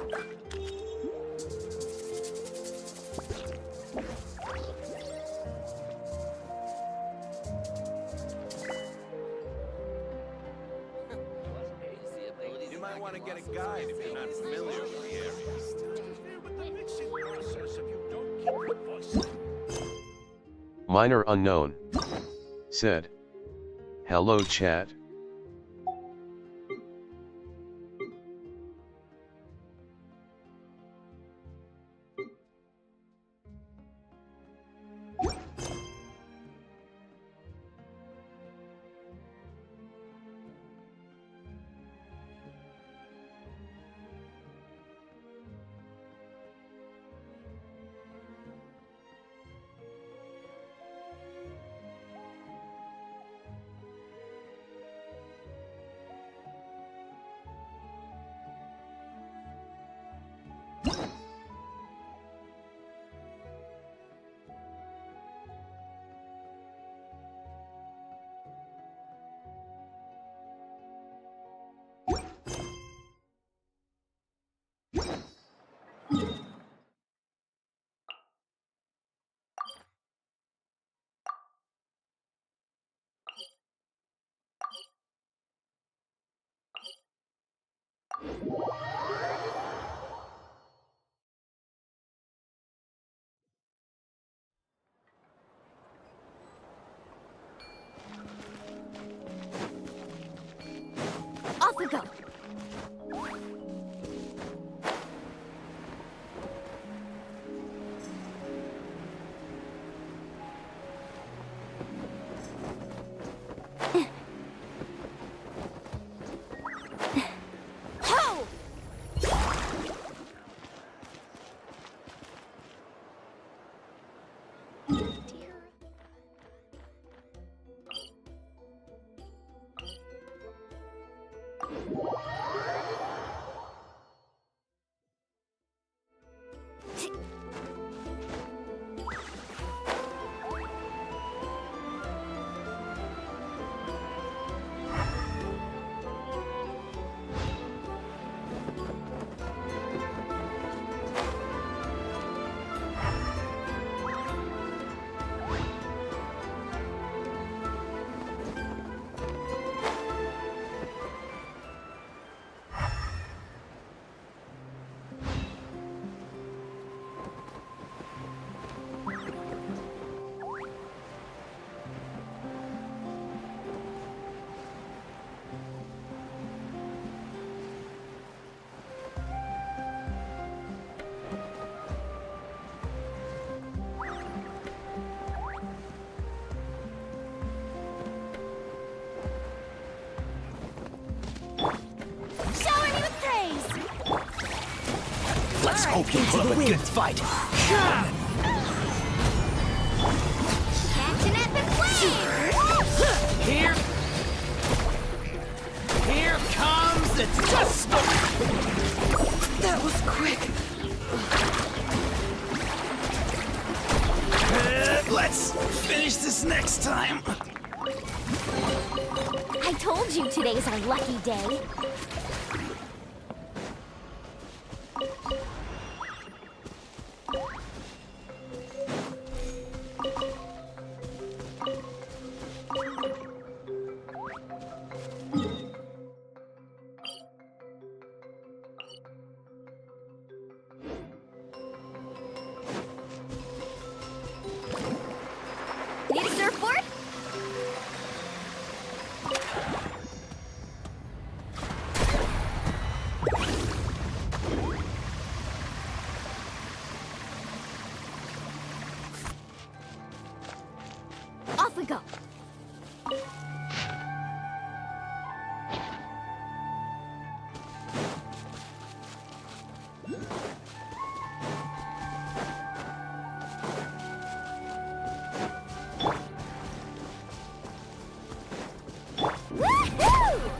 You might want to get a guide if you're not familiar with the area. Minor unknown said, "Hello chat." Off we go. Let's hope you put up a good fight. Catching up and playing! Here comes the dust storm. That was quick. Let's finish this next time. I told you today's our lucky day. Need a surfboard? Off we go. Woohoo!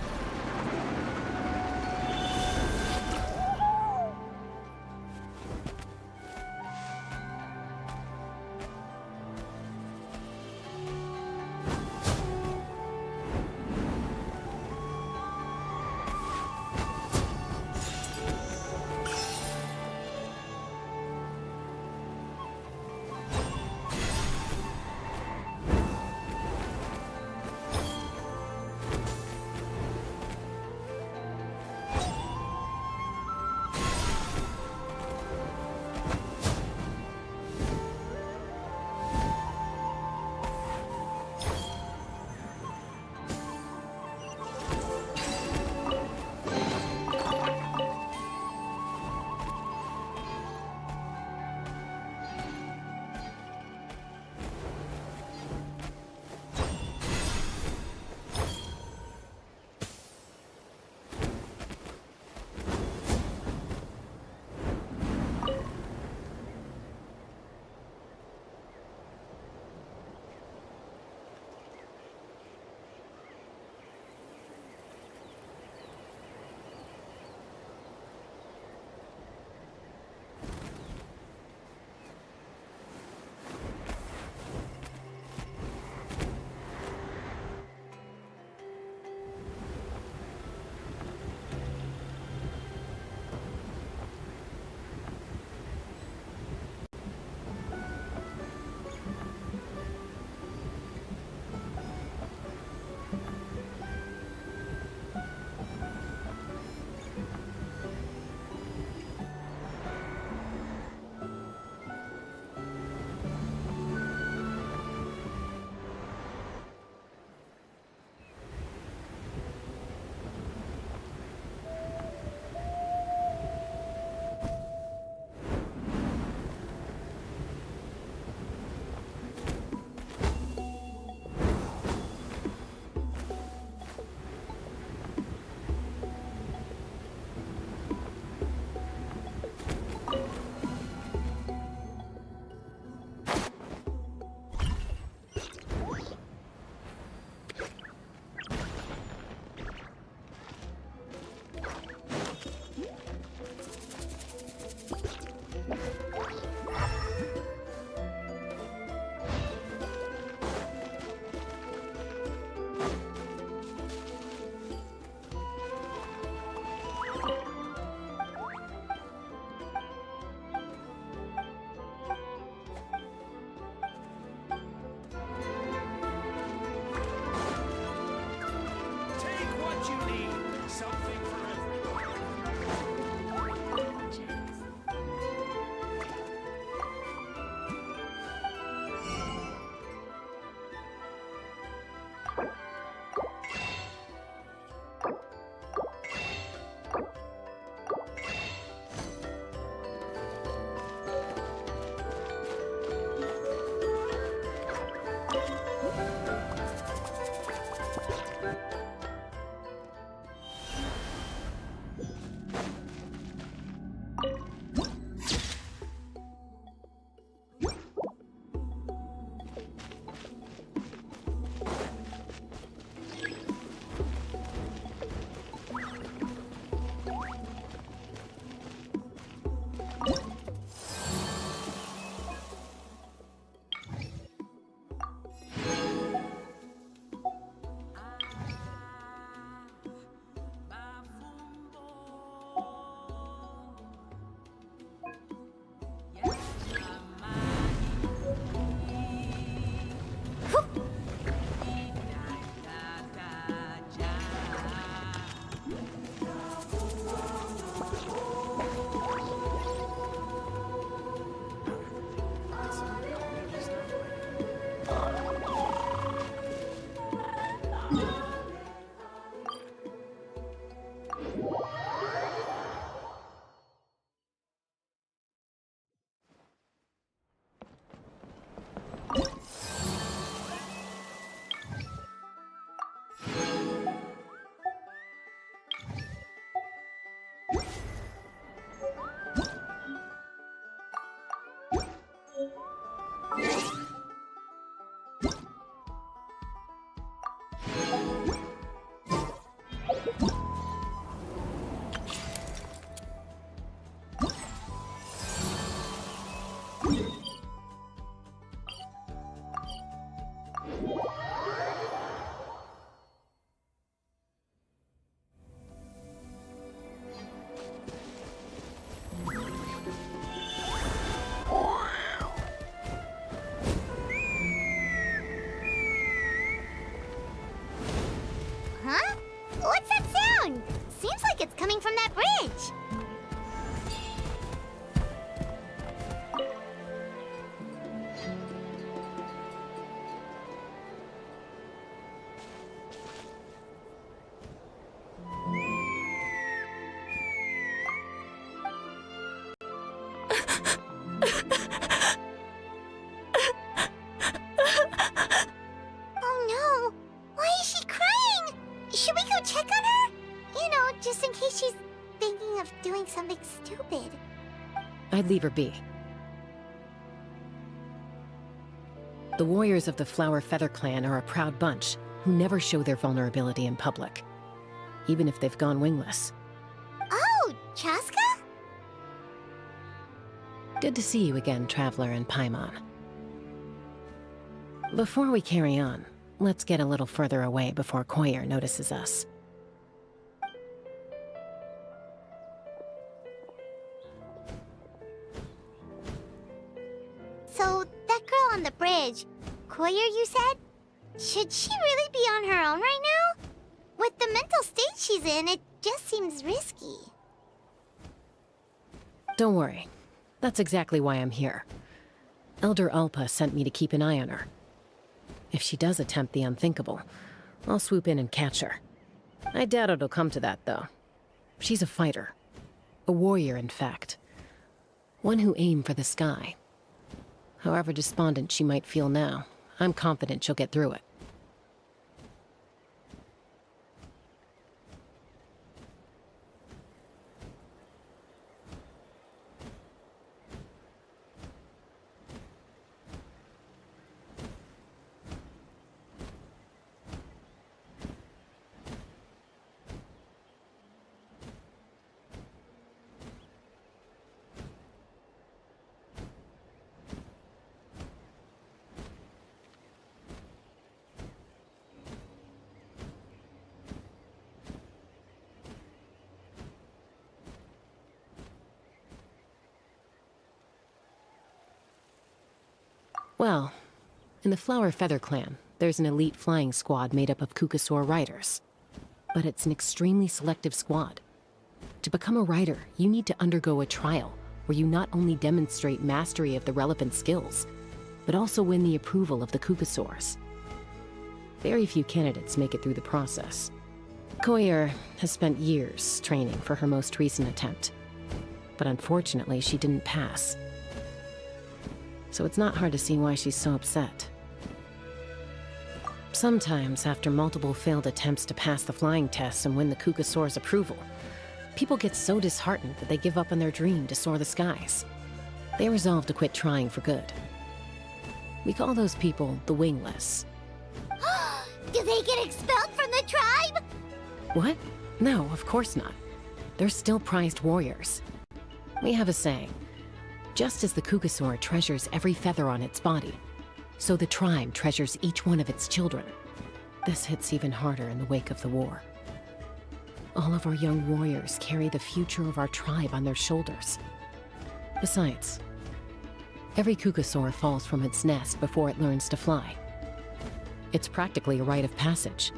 need something for everyone. Huh? What's that sound? Seems like it's coming from that bridge. Oh no! Why is she crying? Should we go check on her? You know, just in case she's thinking of doing something stupid. I'd leave her be. The warriors of the Flower Feather Clan are a proud bunch who never show their vulnerability in public, even if they've gone wingless. Oh, Chaska? Good to see you again, Traveler and Paimon. Before we carry on, let's get a little further away before Koyer notices us. So, that girl on the bridge, Koyer, you said? Should she really be on her own right now? With the mental state she's in, it just seems risky. Don't worry. That's exactly why I'm here. Elder Alpa sent me to keep an eye on her. If she does attempt the unthinkable, I'll swoop in and catch her. I doubt it'll come to that, though. She's a fighter. A warrior, in fact. One who aimed for the sky. However despondent she might feel now, I'm confident she'll get through it. Well, in the Flower Feather Clan, there's an elite flying squad made up of Kukasaur riders. but it's an extremely selective squad. To become a rider, you need to undergo a trial where you not only demonstrate mastery of the relevant skills, but also win the approval of the Kukasaurs. Very few candidates make it through the process. Koyer has spent years training for her most recent attempt, but unfortunately she didn't pass. So it's not hard to see why she's so upset. Sometimes, after multiple failed attempts to pass the flying test and win the Kukasaur's approval, people get so disheartened that they give up on their dream to soar the skies. They resolve to quit trying for good. We call those people the wingless. Do they get expelled from the tribe? What? No, of course not. They're still prized warriors. We have a saying, just as the Kukasaur treasures every feather on its body, so the tribe treasures each one of its children. This hits even harder in the wake of the war. All of our young warriors carry the future of our tribe on their shoulders. Besides, every Kukasaur falls from its nest before it learns to fly. It's practically a rite of passage.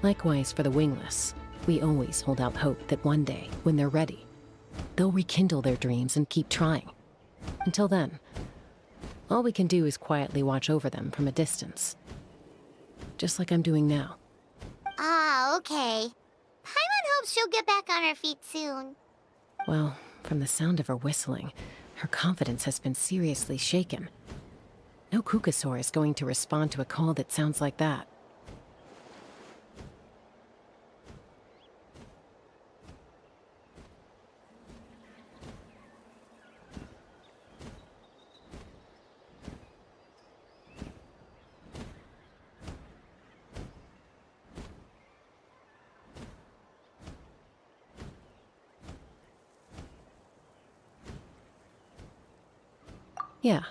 Likewise for the wingless, we always hold out hope that one day, when they're ready, they'll rekindle their dreams and keep trying. Until then, all we can do is quietly watch over them from a distance. Just like I'm doing now. Ah, okay. Paimon hopes she'll get back on her feet soon. Well, from the sound of her whistling, her confidence has been seriously shaken. No Kukasaur is going to respond to a call that sounds like that. Yeah.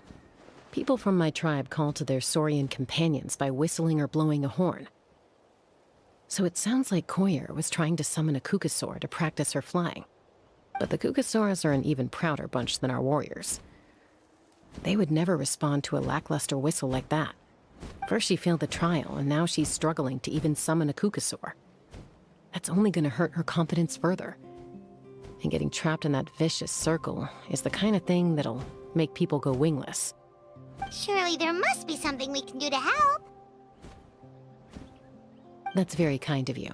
People from my tribe call to their saurian companions by whistling or blowing a horn. So it sounds like Koyer was trying to summon a Kukasaur to practice her flying. But the Kukasaurs are an even prouder bunch than our warriors. They would never respond to a lackluster whistle like that. First she failed the trial, and now she's struggling to even summon a Kukasaur. That's only gonna hurt her confidence further. And getting trapped in that vicious circle is the kind of thing that'll make people go wingless. Surely there must be something we can do to help. That's very kind of you.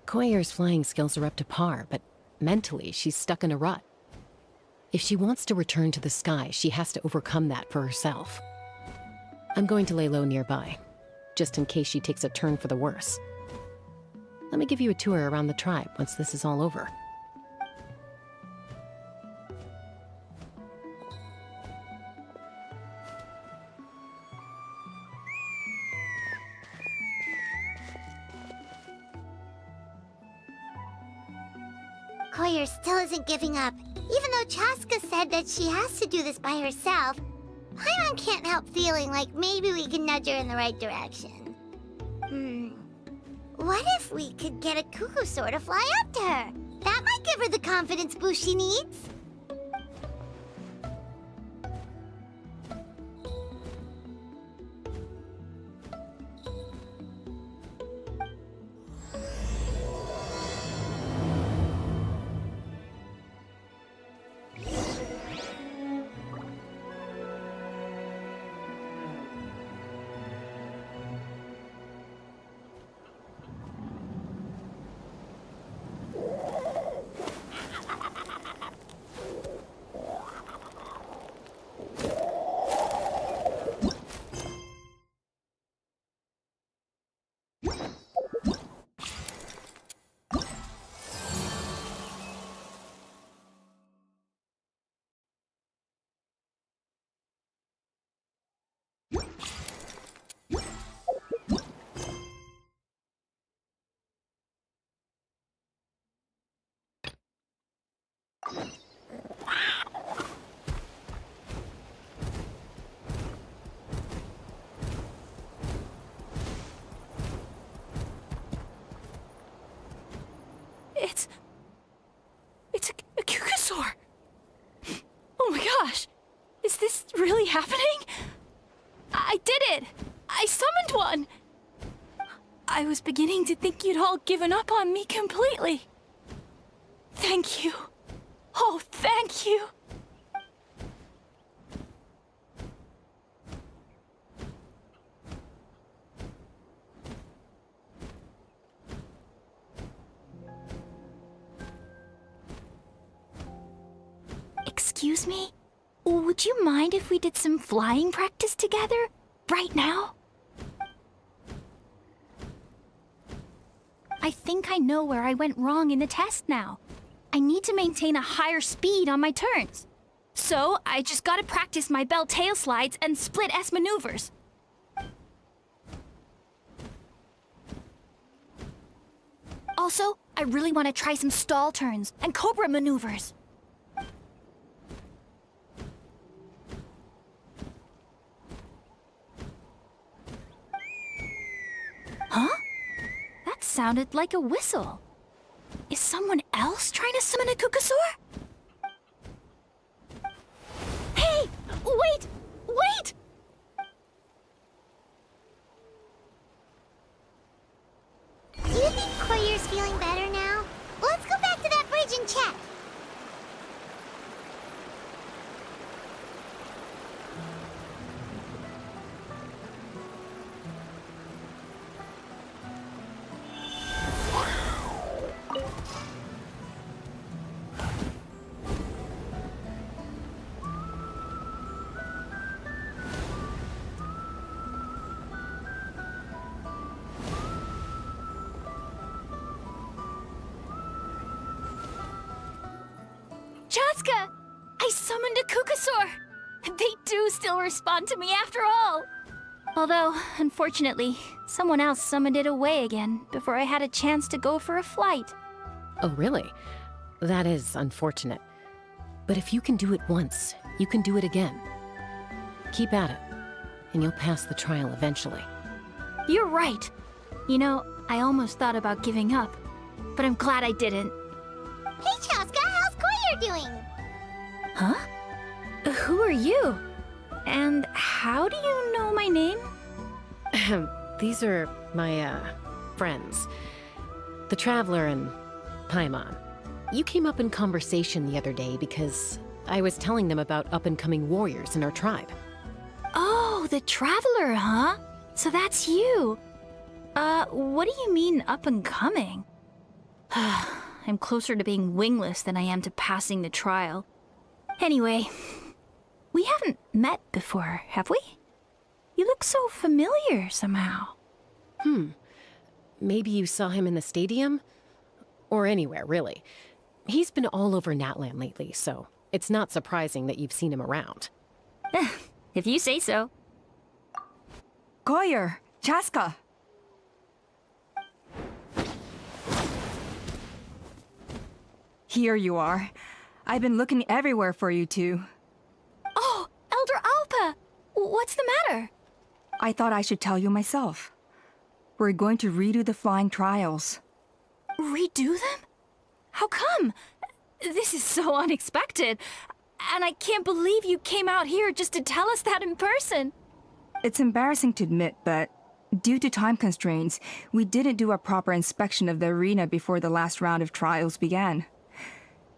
Koyer's flying skills are up to par, but mentally she's stuck in a rut. If she wants to return to the sky, she has to overcome that for herself. I'm going to lay low nearby, just in case she takes a turn for the worse. Let me give you a tour around the tribe once this is all over. Koyer still isn't giving up. Even though Chaska said that she has to do this by herself, Paimon can't help feeling like maybe we can nudge her in the right direction. What if we could get a Kukasaur to fly up to her? That might give her the confidence boost she needs. It's a Kukasaur! Oh my gosh! Is this really happening? I did it! I summoned one! I was beginning to think you'd all given up on me completely. Thank you. Oh, thank you. Excuse me? Would you mind if we did some flying practice together? Right now? I think I know where I went wrong in the test now. I need to maintain a higher speed on my turns. So, I just gotta practice my bell tail slides and split S maneuvers. Also, I really want to try some stall turns and cobra maneuvers. Huh? That sounded like a whistle. Is someone else trying to summon a Kukasaur? Hey! Wait! Wait! Do you think Koyer's feeling better now? Let's go back to that bridge and check. Chaska! I summoned a Kukasaur! They do still respond to me after all! Although, unfortunately, someone else summoned it away again before I had a chance to go for a flight. Oh, really? That is unfortunate. But if you can do it once, you can do it again. Keep at it, and you'll pass the trial eventually. You're right. You know, I almost thought about giving up, but I'm glad I didn't. Hey, Chaska, how's Koyer doing? Huh? Who are you? And how do you know my name? These are my, friends. The Traveler and Paimon. You came up in conversation the other day because I was telling them about up-and-coming warriors in our tribe. Oh, the Traveler, huh? So that's you. What do you mean up-and-coming? I'm closer to being wingless than I am to passing the trial. Anyway, we haven't met before, have we? You look so familiar somehow. Maybe you saw him in the stadium? Or anywhere, really. He's been all over Natlan lately, so it's not surprising that you've seen him around. If you say so. Koyer, Chaska. Here you are. I've been looking everywhere for you two. Oh, Elder Alpa! What's the matter? I thought I should tell you myself. We're going to redo the flying trials. Redo them? How come? This is so unexpected. And I can't believe you came out here just to tell us that in person. It's embarrassing to admit, but due to time constraints, we didn't do a proper inspection of the arena before the last round of trials began.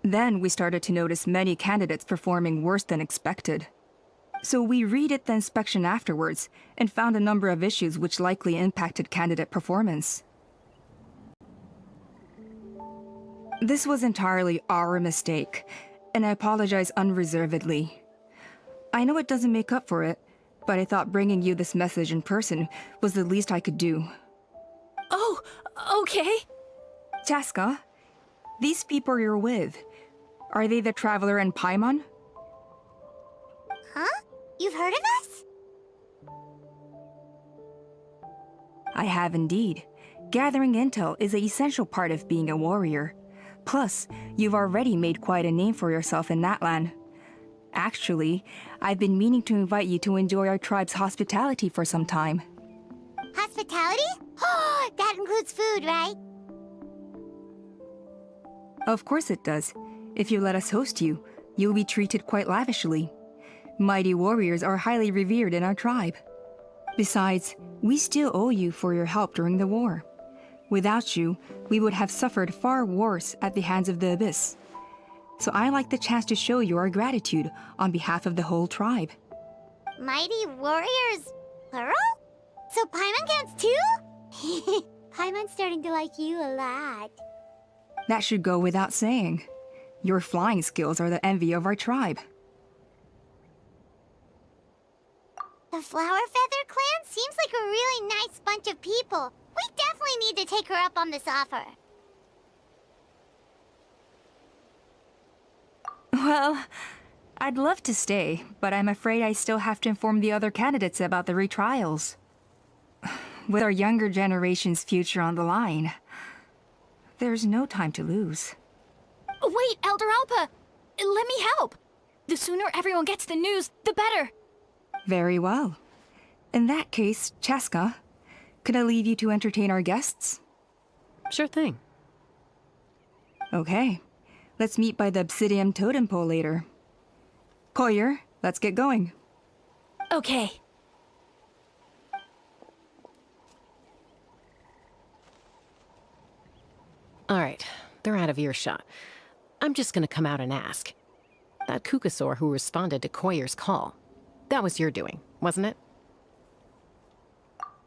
Then we started to notice many candidates performing worse than expected. So we redid the inspection afterwards and found a number of issues which likely impacted candidate performance. This was entirely our mistake, and I apologize unreservedly. I know it doesn't make up for it, but I thought bringing you this message in person was the least I could do. Oh, okay. Chaska, these people you're with, are they the Traveler and Paimon? Huh? You've heard of us? I have indeed. Gathering intel is an essential part of being a warrior. Plus, you've already made quite a name for yourself in Natlan. Actually, I've been meaning to invite you to enjoy our tribe's hospitality for some time. Hospitality? Oh, that includes food, right? Of course it does. If you let us host you, you'll be treated quite lavishly. Mighty warriors are highly revered in our tribe. Besides, we still owe you for your help during the war. Without you, we would have suffered far worse at the hands of the Abyss. So I like the chance to show you our gratitude on behalf of the whole tribe. Mighty warriors, plural? So Paimon counts too? Paimon's starting to like you a lot. That should go without saying. Your flying skills are the envy of our tribe. The Flower Feather clan seems like a really nice bunch of people. We definitely need to take her up on this offer. Well, I'd love to stay, but I'm afraid I still have to inform the other candidates about the retrials. With our younger generation's future on the line, there's no time to lose. Wait, Elder Alpa! Let me help! The sooner everyone gets the news, the better! Very well. In that case, Chaska, could I leave you to entertain our guests? Sure thing. Okay. Let's meet by the Obsidian Totem Pole later. Collier, let's get going. Okay. All right, they're out of earshot. I'm just gonna come out and ask. That Kukasaur who responded to Koyer's call, that was your doing, wasn't it?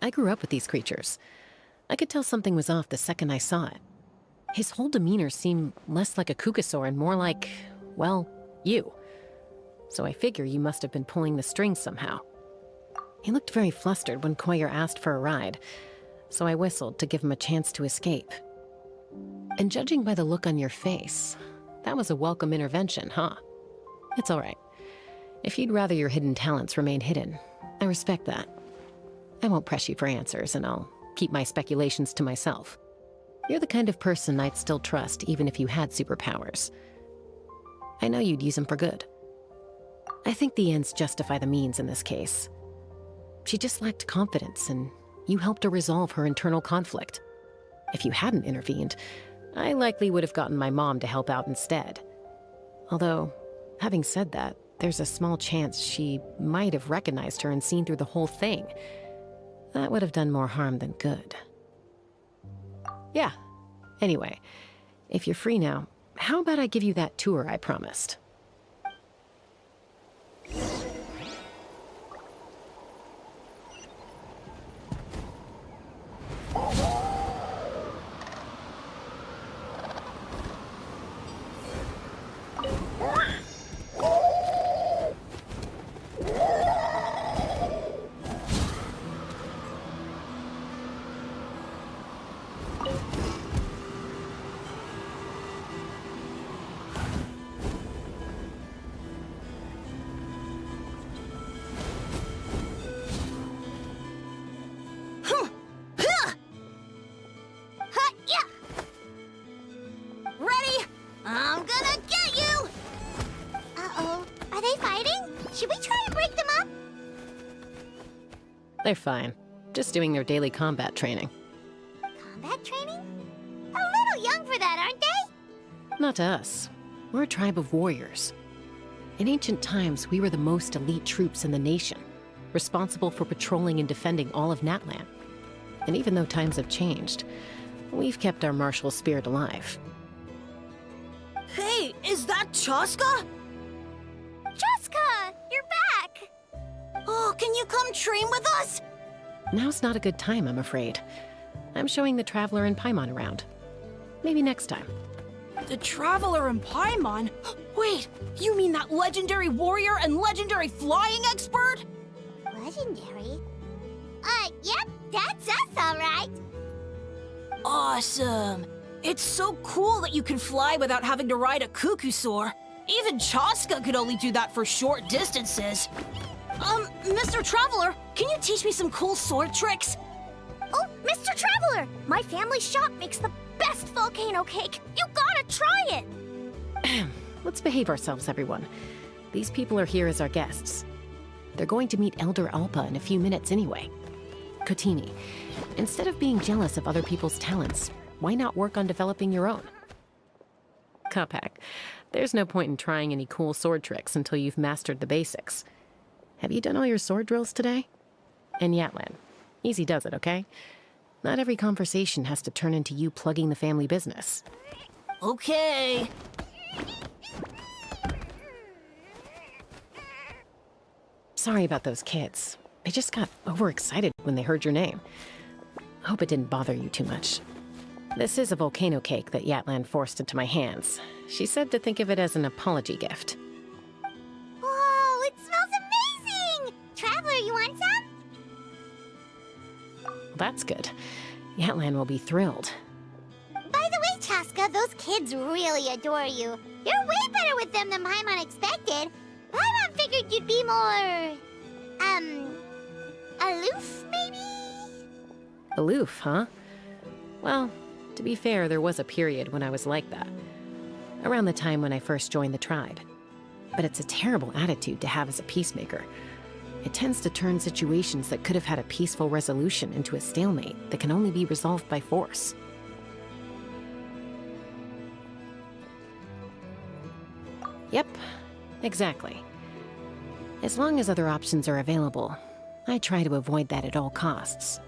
I grew up with these creatures. I could tell something was off the second I saw it. His whole demeanor seemed less like a Kukasaur and more like, well, you. So I figure you must have been pulling the strings somehow. He looked very flustered when Koyer asked for a ride, so I whistled to give him a chance to escape. And judging by the look on your face, that was a welcome intervention, huh? It's all right. If you'd rather your hidden talents remain hidden, I respect that. I won't press you for answers, and I'll keep my speculations to myself. You're the kind of person I'd still trust even if you had superpowers. I know you'd use them for good. I think the ends justify the means in this case. She just lacked confidence, and you helped her resolve her internal conflict. If you hadn't intervened, I likely would have gotten my mom to help out instead. Although, having said that, there's a small chance she might have recognized her and seen through the whole thing. That would have done more harm than good. Yeah. Anyway, if you're free now, how about I give you that tour I promised? They're fine. Just doing their daily combat training. Combat training? A little young for that, aren't they? Not to us. We're a tribe of warriors. In ancient times, we were the most elite troops in the nation, responsible for patrolling and defending all of Natlan. And even though times have changed, we've kept our martial spirit alive. Hey, is that Chaska? Chaska, you're back! Oh, can you come train with us? Now's not a good time, I'm afraid. I'm showing the Traveler and Paimon around. Maybe next time. The Traveler and Paimon? Wait, you mean that legendary warrior and legendary flying expert? Legendary? Yep, that's us, all right. Awesome. It's so cool that you can fly without having to ride a Kukusaur. Even Chaska could only do that for short distances. Mr. Traveler, can you teach me some cool sword tricks? Oh, Mr. Traveler! My family shop makes the best volcano cake! You gotta try it! Let's behave ourselves, everyone. These people are here as our guests. They're going to meet Elder Alpa in a few minutes anyway. Kotini, instead of being jealous of other people's talents, why not work on developing your own? Kapak, there's no point in trying any cool sword tricks until you've mastered the basics. Have you done all your sword drills today? and Yatlan. Easy does it, okay? Not every conversation has to turn into you plugging the family business. Okay. Sorry about those kids. They just got overexcited when they heard your name. Hope it didn't bother you too much. This is a volcano cake that Yatlan forced into my hands. She said to think of it as an apology gift. Whoa, it smells amazing! Traveler, you want some? Well, that's good. Yatlan will be thrilled. By the way, Chaska, those kids really adore you. You're way better with them than Paimon expected. Paimon figured you'd be more... aloof, maybe? Aloof, huh? Well, to be fair, there was a period when I was like that. Around the time when I first joined the tribe. But it's a terrible attitude to have as a peacemaker. It tends to turn situations that could have had a peaceful resolution into a stalemate that can only be resolved by force. Yep, exactly. As long as other options are available, I try to avoid that at all costs.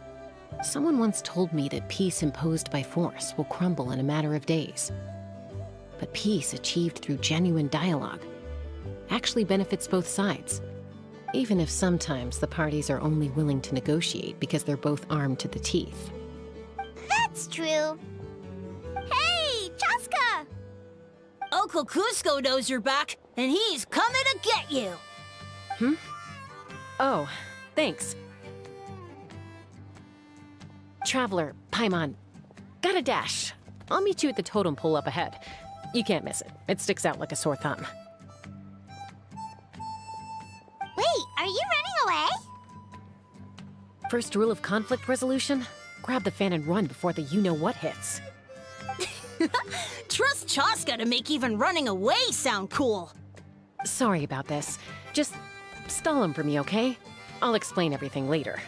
Someone once told me that peace imposed by force will crumble in a matter of days. But peace achieved through genuine dialogue actually benefits both sides, even if sometimes the parties are only willing to negotiate because they're both armed to the teeth. That's true. Hey, Chaska! Uncle Cusco knows you're back, and he's coming to get you. Oh, thanks. Traveler, Paimon, gotta dash. I'll meet you at the totem pole up ahead. You can't miss it. It sticks out like a sore thumb. Wait, are you running away? First rule of conflict resolution? Grab the fan and run before the you-know-what hits. Trust Chaska to make even running away sound cool. Sorry about this. Just stall him for me, okay? I'll explain everything later.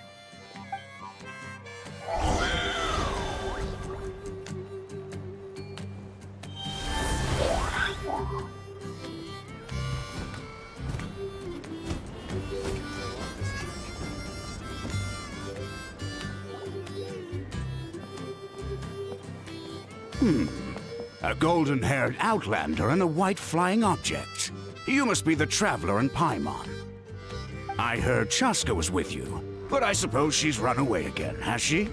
A golden-haired outlander and a white flying object. You must be the Traveler in Paimon. I heard Chaska was with you, but I suppose she's run away again, has she?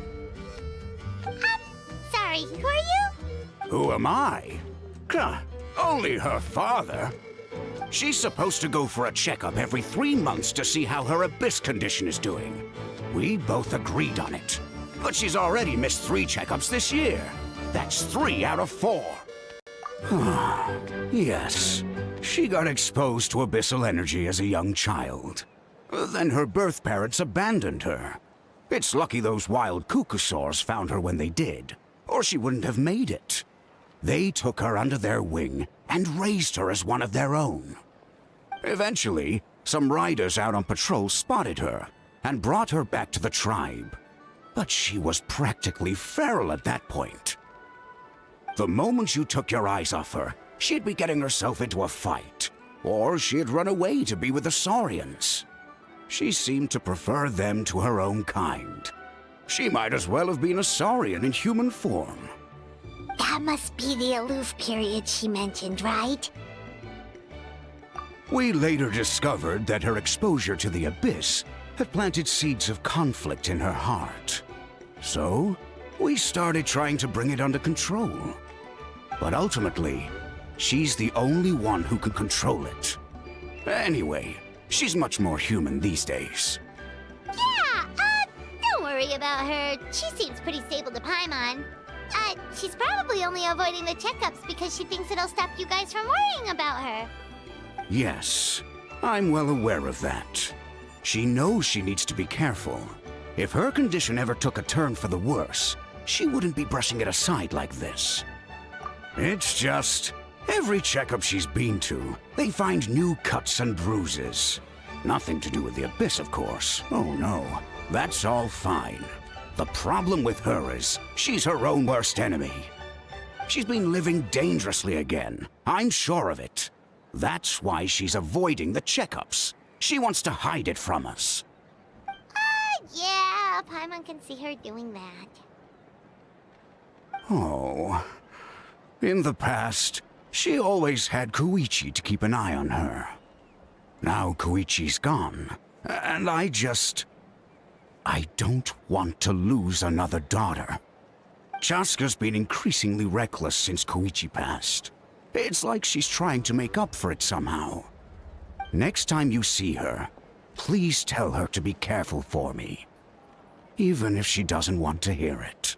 Sorry, who are you? Who am I? Only her father. She's supposed to go for a checkup every 3 months to see how her abyss condition is doing. We both agreed on it. But she's already missed 3 checkups this year. That's 3 out of 4. Yes, she got exposed to abyssal energy as a young child. Then her birth parents abandoned her. It's lucky those wild cuckoosaurs found her when they did, or she wouldn't have made it. They took her under their wing and raised her as one of their own. Eventually, some riders out on patrol spotted her and brought her back to the tribe. But she was practically feral at that point. The moment you took your eyes off her, she'd be getting herself into a fight, or she'd run away to be with the Saurians. She seemed to prefer them to her own kind. She might as well have been a Saurian in human form. That must be the aloof period she mentioned, right? We later discovered that her exposure to the abyss had planted seeds of conflict in her heart. So, we started trying to bring it under control. But ultimately, she's the only one who can control it. Anyway, she's much more human these days. Yeah, don't worry about her. She seems pretty stable to Paimon. She's probably only avoiding the checkups because she thinks it'll stop you guys from worrying about her. Yes, I'm well aware of that. She knows she needs to be careful. If her condition ever took a turn for the worse, she wouldn't be brushing it aside like this. It's just, every checkup she's been to, they find new cuts and bruises. Nothing to do with the abyss, of course. Oh no, that's all fine. The problem with her is, she's her own worst enemy. She's been living dangerously again, I'm sure of it. That's why she's avoiding the checkups. She wants to hide it from us. Yeah, Paimon can see her doing that. Oh. In the past, she always had Koichi to keep an eye on her. Now Koichi's gone, and I don't want to lose another daughter. Chaska's been increasingly reckless since Koichi passed. It's like she's trying to make up for it somehow. Next time you see her, please tell her to be careful for me. Even if she doesn't want to hear it.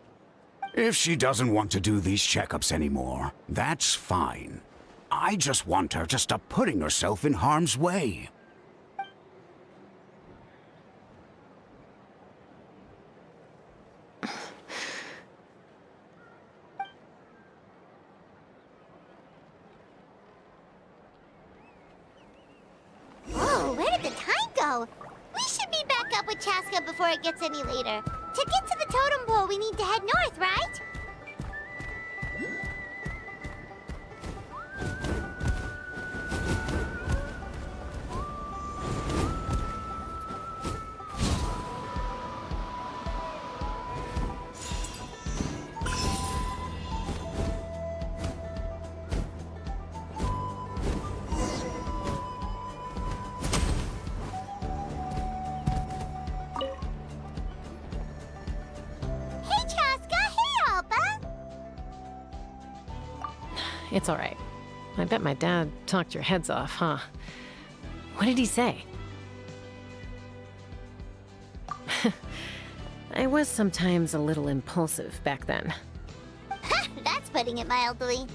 If she doesn't want to do these checkups anymore, that's fine. I just want her to stop putting herself in harm's way. Whoa, where did the time go? We should be back up with Chaska before it gets any later. To get to the totem pole, we need to head north, right? Hey, Chaska! Hey, Alba! It's all right. I bet my dad talked your heads off, huh? What did he say? I was sometimes a little impulsive back then. That's putting it mildly.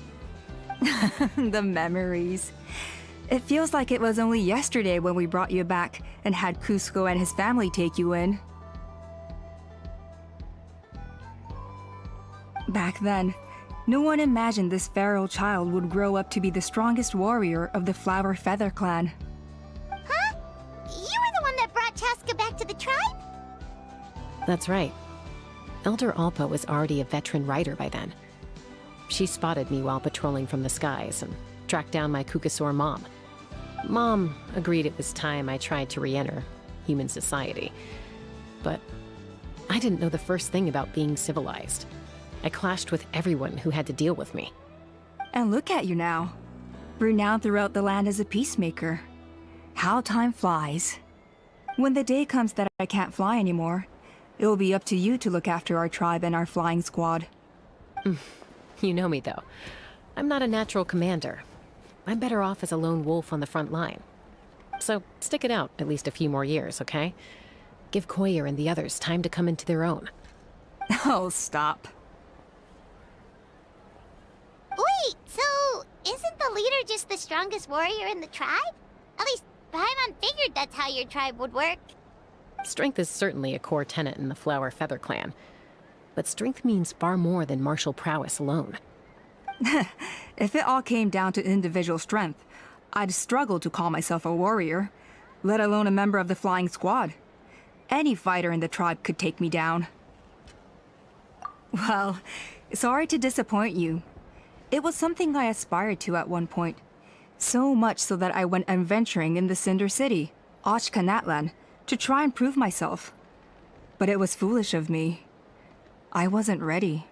The memories. It feels like it was only yesterday when we brought you back and had Cusco and his family take you in. Back then, no one imagined this feral child would grow up to be the strongest warrior of the Flower Feather clan. Huh? You were the one that brought Chaska back to the tribe? That's right. Elder Alpa was already a veteran rider by then. She spotted me while patrolling from the skies and tracked down my Kukasaur mom. Mom agreed it was time I tried to re-enter human society. But I didn't know the first thing about being civilized. I clashed with everyone who had to deal with me. And look at you now, renowned throughout the land as a peacemaker. How time flies. When the day comes that I can't fly anymore, it will be up to you to look after our tribe and our flying squad. You know me, though. I'm not a natural commander. I'm better off as a lone wolf on the front line. So stick it out at least a few more years, okay? Give Koyer and the others time to come into their own. Oh, stop. Wait, so isn't the leader just the strongest warrior in the tribe? At least Paimon figured that's how your tribe would work. Strength is certainly a core tenet in the Flower Feather clan. But strength means far more than martial prowess alone. If it all came down to individual strength, I'd struggle to call myself a warrior, let alone a member of the flying squad. Any fighter in the tribe could take me down. Well, sorry to disappoint you. It was something I aspired to at one point. So much so that I went adventuring in the Cinder City, Ashkanatlan, to try and prove myself. But it was foolish of me. I wasn't ready.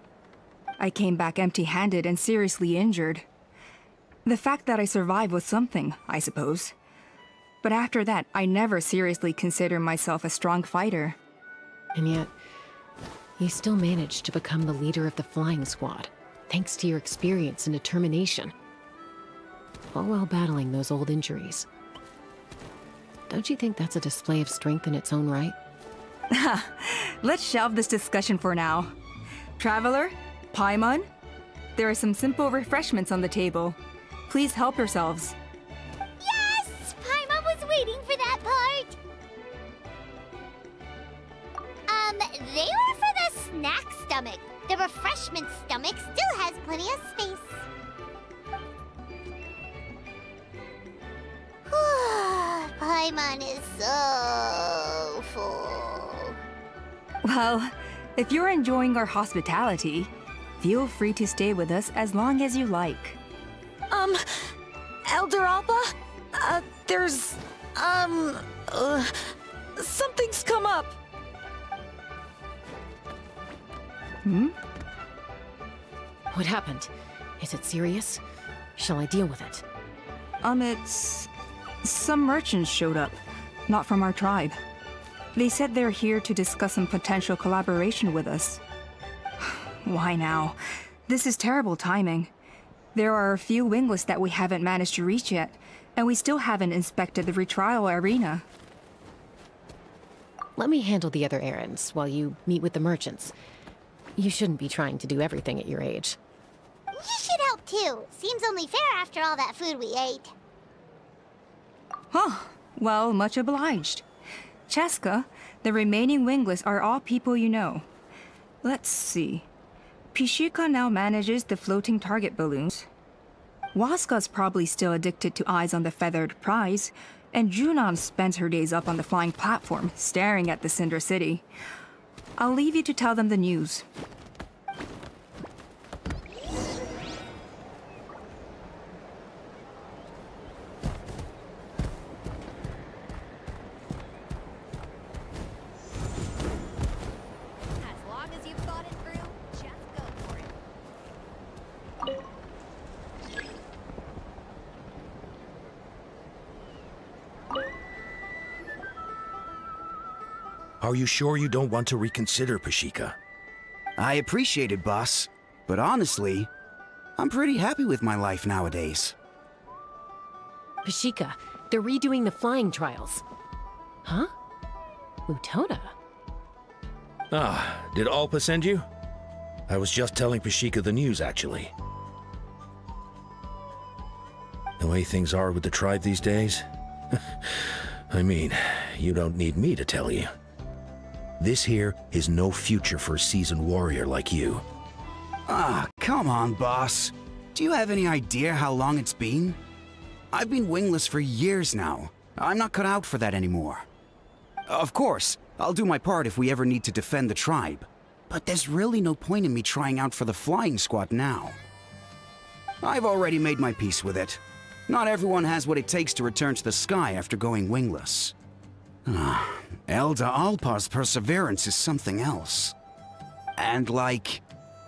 I came back empty-handed and seriously injured. The fact that I survived was something, I suppose. But after that, I never seriously considered myself a strong fighter. And yet, you still managed to become the leader of the flying squad, thanks to your experience and determination. All while battling those old injuries. Don't you think that's a display of strength in its own right? Let's shelve this discussion for now. Traveler, Paimon, there are some simple refreshments on the table. Please help yourselves. Yes! Paimon was waiting for that part! They were for the snack stomach. The refreshment stomach still has plenty of space. Paimon is so full. Well, if you're enjoying our hospitality, feel free to stay with us as long as you like. Elder Alpa? Something's come up. What happened? Is it serious? Shall I deal with it? It's... Some merchants showed up. Not from our tribe. They said they're here to discuss some potential collaboration with us. Why now? This is terrible timing. There are a few wingless that we haven't managed to reach yet, and we still haven't inspected the retrial arena. Let me handle the other errands while you meet with the merchants. You shouldn't be trying to do everything at your age. You should help too. Seems only fair after all that food we ate. Huh. Well, much obliged. Chaska, the remaining wingless are all people you know. Let's see. Pishika now manages the floating target balloons. Waska's probably still addicted to Eyes on the Feathered Prize, and Junon spends her days up on the flying platform, staring at the Cinder City. I'll leave you to tell them the news. As long as you've thought it through, just go for it. Are you sure you don't want to reconsider, Pashika? I appreciate it, boss. But honestly, I'm pretty happy with my life nowadays. Pashika, they're redoing the flying trials. Huh? Mutona? Ah, did Alpa send you? I was just telling Pashika the news, actually. The way things are with the tribe these days? I mean, you don't need me to tell you. This here is no future for a seasoned warrior like you. Ah, come on, boss. Do you have any idea how long it's been? I've been wingless for years now. I'm not cut out for that anymore. Of course, I'll do my part if we ever need to defend the tribe. But there's really no point in me trying out for the flying squad now. I've already made my peace with it. Not everyone has what it takes to return to the sky after going wingless. Elder Alpa's perseverance is something else. And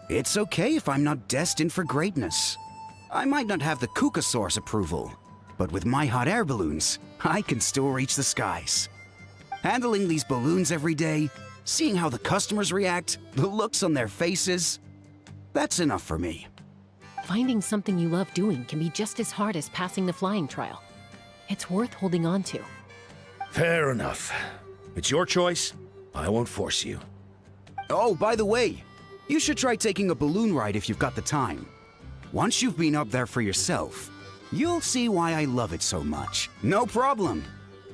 it's okay if I'm not destined for greatness. I might not have the Kukasaur's approval, but with my hot air balloons, I can still reach the skies. Handling these balloons every day, seeing how the customers react, the looks on their faces, that's enough for me. Finding something you love doing can be just as hard as passing the flying trial. It's worth holding on to. Fair enough. It's your choice. I won't force you. Oh, by the way, you should try taking a balloon ride if you've got the time. Once you've been up there for yourself, you'll see why I love it so much. No problem.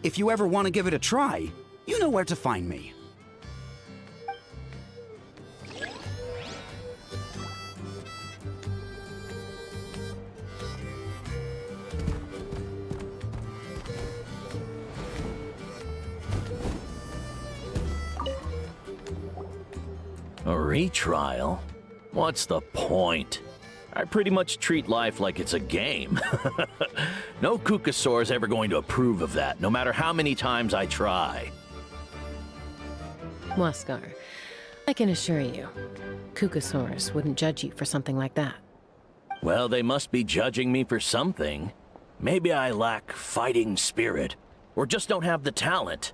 If you ever want to give it a try, you know where to find me. A retrial? What's the point? I pretty much treat life like it's a game. No Kukasaur's ever going to approve of that, no matter how many times I try. Waskar, I can assure you, Kukasaurus wouldn't judge you for something like that. Well, they must be judging me for something. Maybe I lack fighting spirit, or just don't have the talent.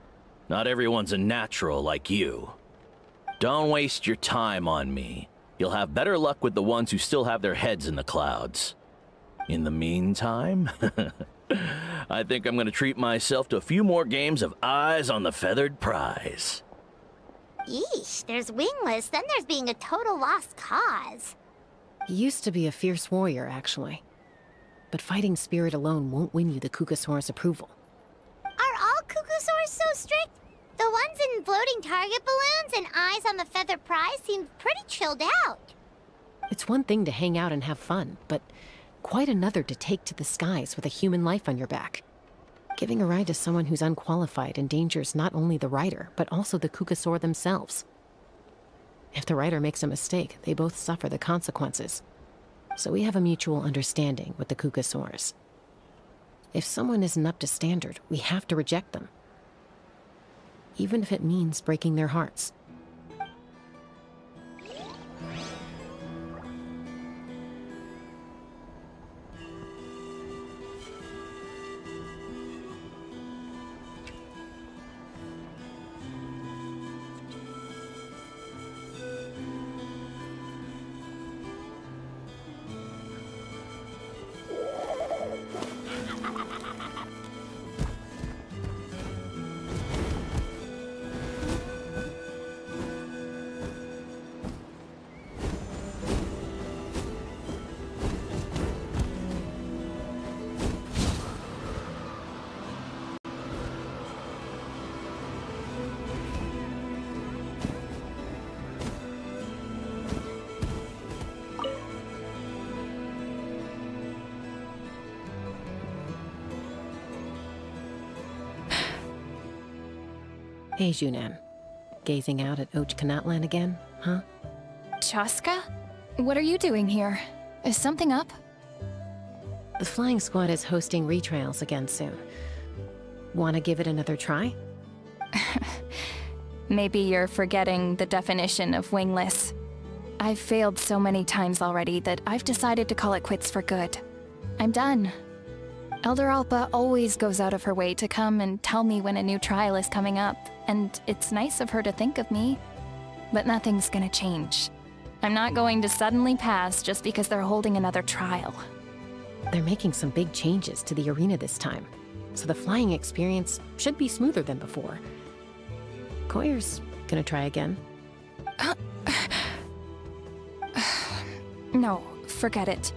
Not everyone's a natural like you. Don't waste your time on me. You'll have better luck with the ones who still have their heads in the clouds. In the meantime, I think I'm going to treat myself to a few more games of Eyes on the Feathered Prize. Yeesh, there's wingless, then there's being a total lost cause. He used to be a fierce warrior, actually. But fighting spirit alone won't win you the Kukasaur's approval. Are all Kukasaurs so strict? The ones in floating target balloons and Eyes on the Feathered Prize seem pretty chilled out. It's one thing to hang out and have fun, but quite another to take to the skies with a human life on your back. Giving a ride to someone who's unqualified endangers not only the rider, but also the Kukasaur themselves. If the rider makes a mistake, they both suffer the consequences. So we have a mutual understanding with the Kukasaurs. If someone isn't up to standard, we have to reject them. Even if it means breaking their hearts. Hey, Junan. Gazing out at Kanatlan again, huh? Chaska? What are you doing here? Is something up? The flying squad is hosting retrials again soon. Wanna give it another try? Maybe you're forgetting the definition of wingless. I've failed so many times already that I've decided to call it quits for good. I'm done. Elder Alpa always goes out of her way to come and tell me when a new trial is coming up, and it's nice of her to think of me. But nothing's gonna change. I'm not going to suddenly pass just because they're holding another trial. They're making some big changes to the arena this time, so the flying experience should be smoother than before. Koyer's gonna try again. No, forget it.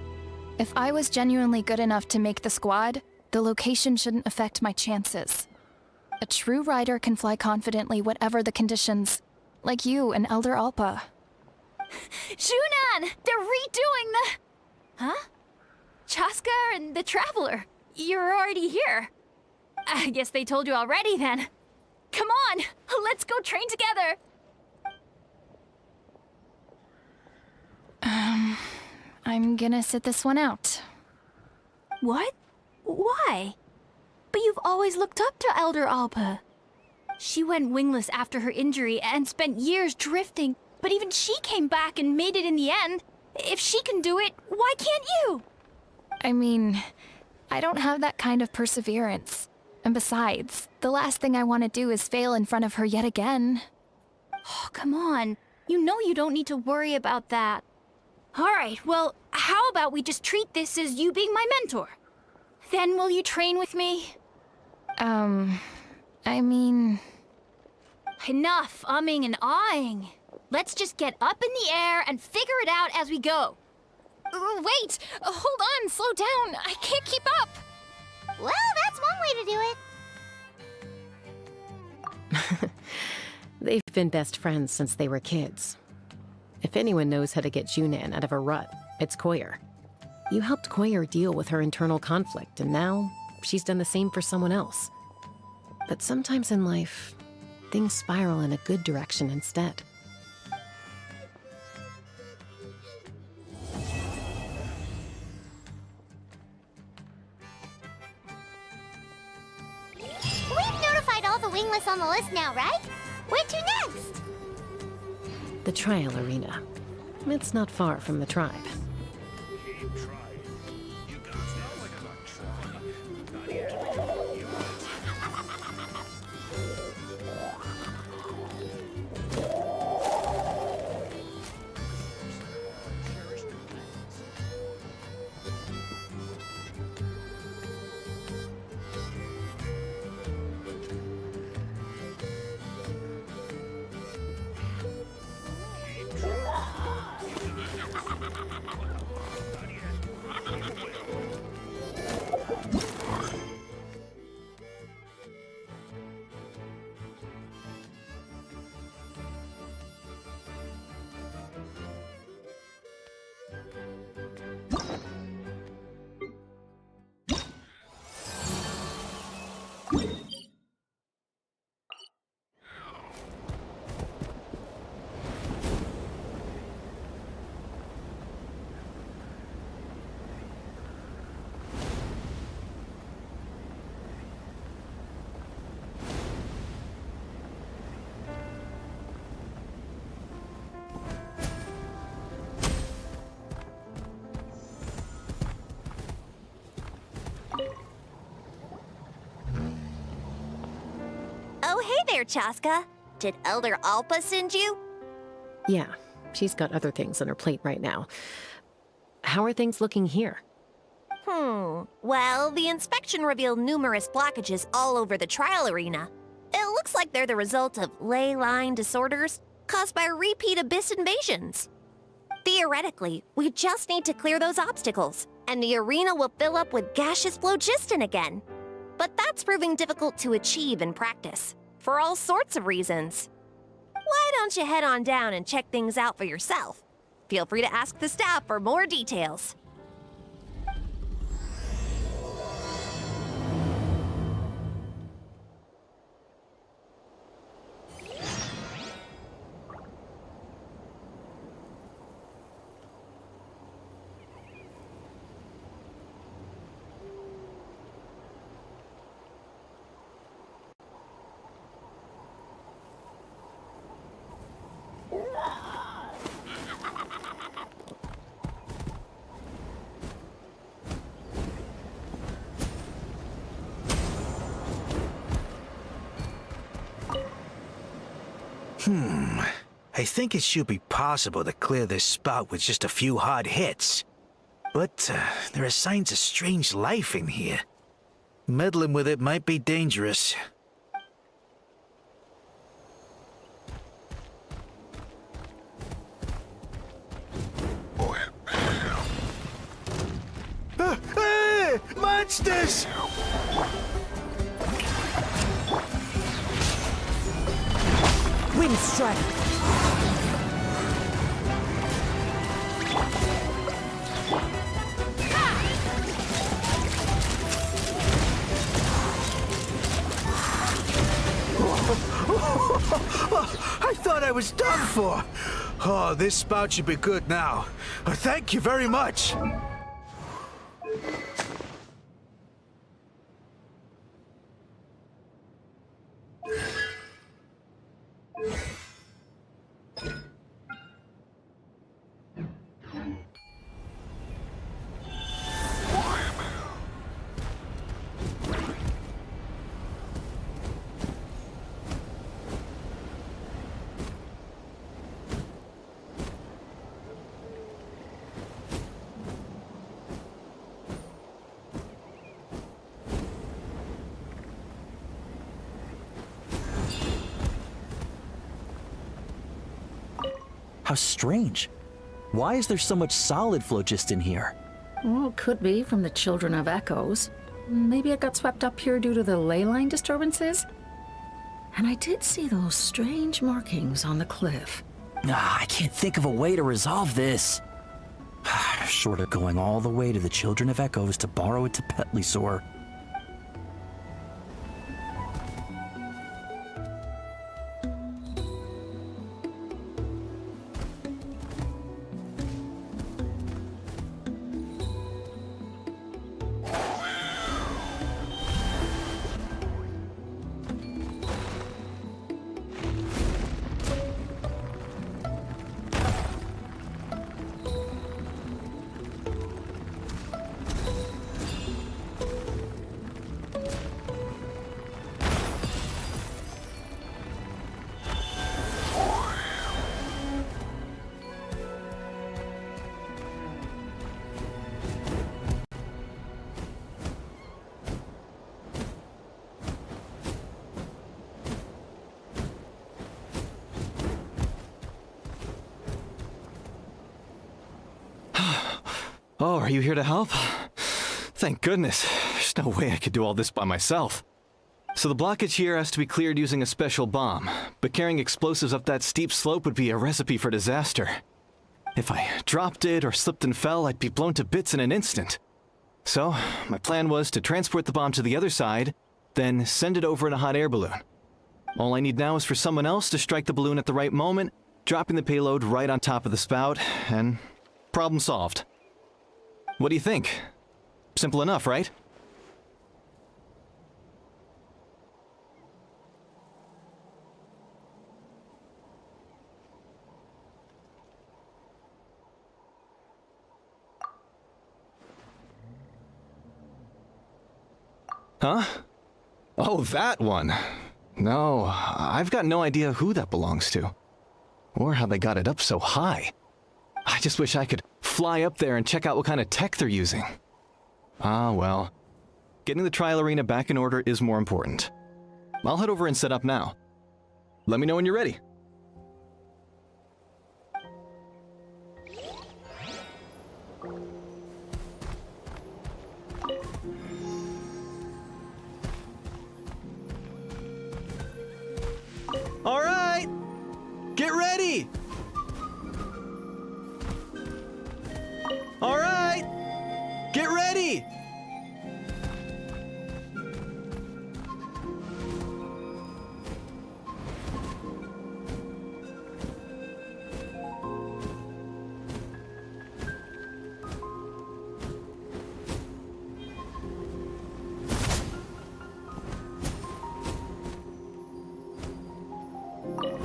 If I was genuinely good enough to make the squad, the location shouldn't affect my chances. A true rider can fly confidently whatever the conditions, like you and Elder Alpa. Junan! They're redoing the... Huh? Chaska and the Traveler. You're already here. I guess they told you already then. Come on, let's go train together. I'm gonna sit this one out. What? Why? But you've always looked up to Elder Alpa. She went wingless after her injury and spent years drifting, but even she came back and made it in the end. If she can do it, why can't you? I mean, I don't have that kind of perseverance. And besides, the last thing I want to do is fail in front of her yet again. Oh, come on. You know you don't need to worry about that. All right, well, how about we just treat this as you being my mentor? Then will you train with me? I mean... Enough umming and ahhing. Let's just get up in the air and figure it out as we go. Wait! Hold on, slow down. I can't keep up. Well, that's one way to do it. They've been best friends since they were kids. If anyone knows how to get Junan out of a rut, it's Koyer. You helped Koyer deal with her internal conflict, and now she's done the same for someone else. But sometimes in life, things spiral in a good direction instead. We've notified all the wingless on the list now, right? Where to next? The trial arena. It's not far from the tribe. Oh, hey there, Chaska. Did Elder Alpa send you? Yeah, she's got other things on her plate right now. How are things looking here? Well, the inspection revealed numerous blockages all over the trial arena. It looks like they're the result of ley line disorders caused by repeat abyss invasions. Theoretically, we just need to clear those obstacles, and the arena will fill up with gaseous phlogiston again. But that's proving difficult to achieve in practice, for all sorts of reasons. Why don't you head on down and check things out for yourself? Feel free to ask the staff for more details. I think it should be possible to clear this spout with just a few hard hits. But there are signs of strange life in here. Meddling with it might be dangerous. Hey! Monsters! Wind strike! I thought I was done for. Oh, this spout should be good now. Thank you very much. How strange. Why is there so much solid flow just in here? Well, could be from the Children of Echoes. Maybe it got swept up here due to the ley line disturbances? And I did see those strange markings on the cliff. I can't think of a way to resolve this. Short of going all the way to the Children of Echoes to borrow it to Petlisaur. Oh, are you here to help? Thank goodness. There's no way I could do all this by myself. So the blockage here has to be cleared using a special bomb, but carrying explosives up that steep slope would be a recipe for disaster. If I dropped it or slipped and fell, I'd be blown to bits in an instant. So, my plan was to transport the bomb to the other side, then send it over in a hot air balloon. All I need now is for someone else to strike the balloon at the right moment, dropping the payload right on top of the spout, and problem solved. What do you think? Simple enough, right? Huh? Oh, that one. No, I've got no idea who that belongs to. Or how they got it up so high. I just wish I could fly up there and check out what kind of tech they're using. Ah, well. Getting the trial arena back in order is more important. I'll head over and set up now. Let me know when you're ready. All right! Get ready! All right! Get ready!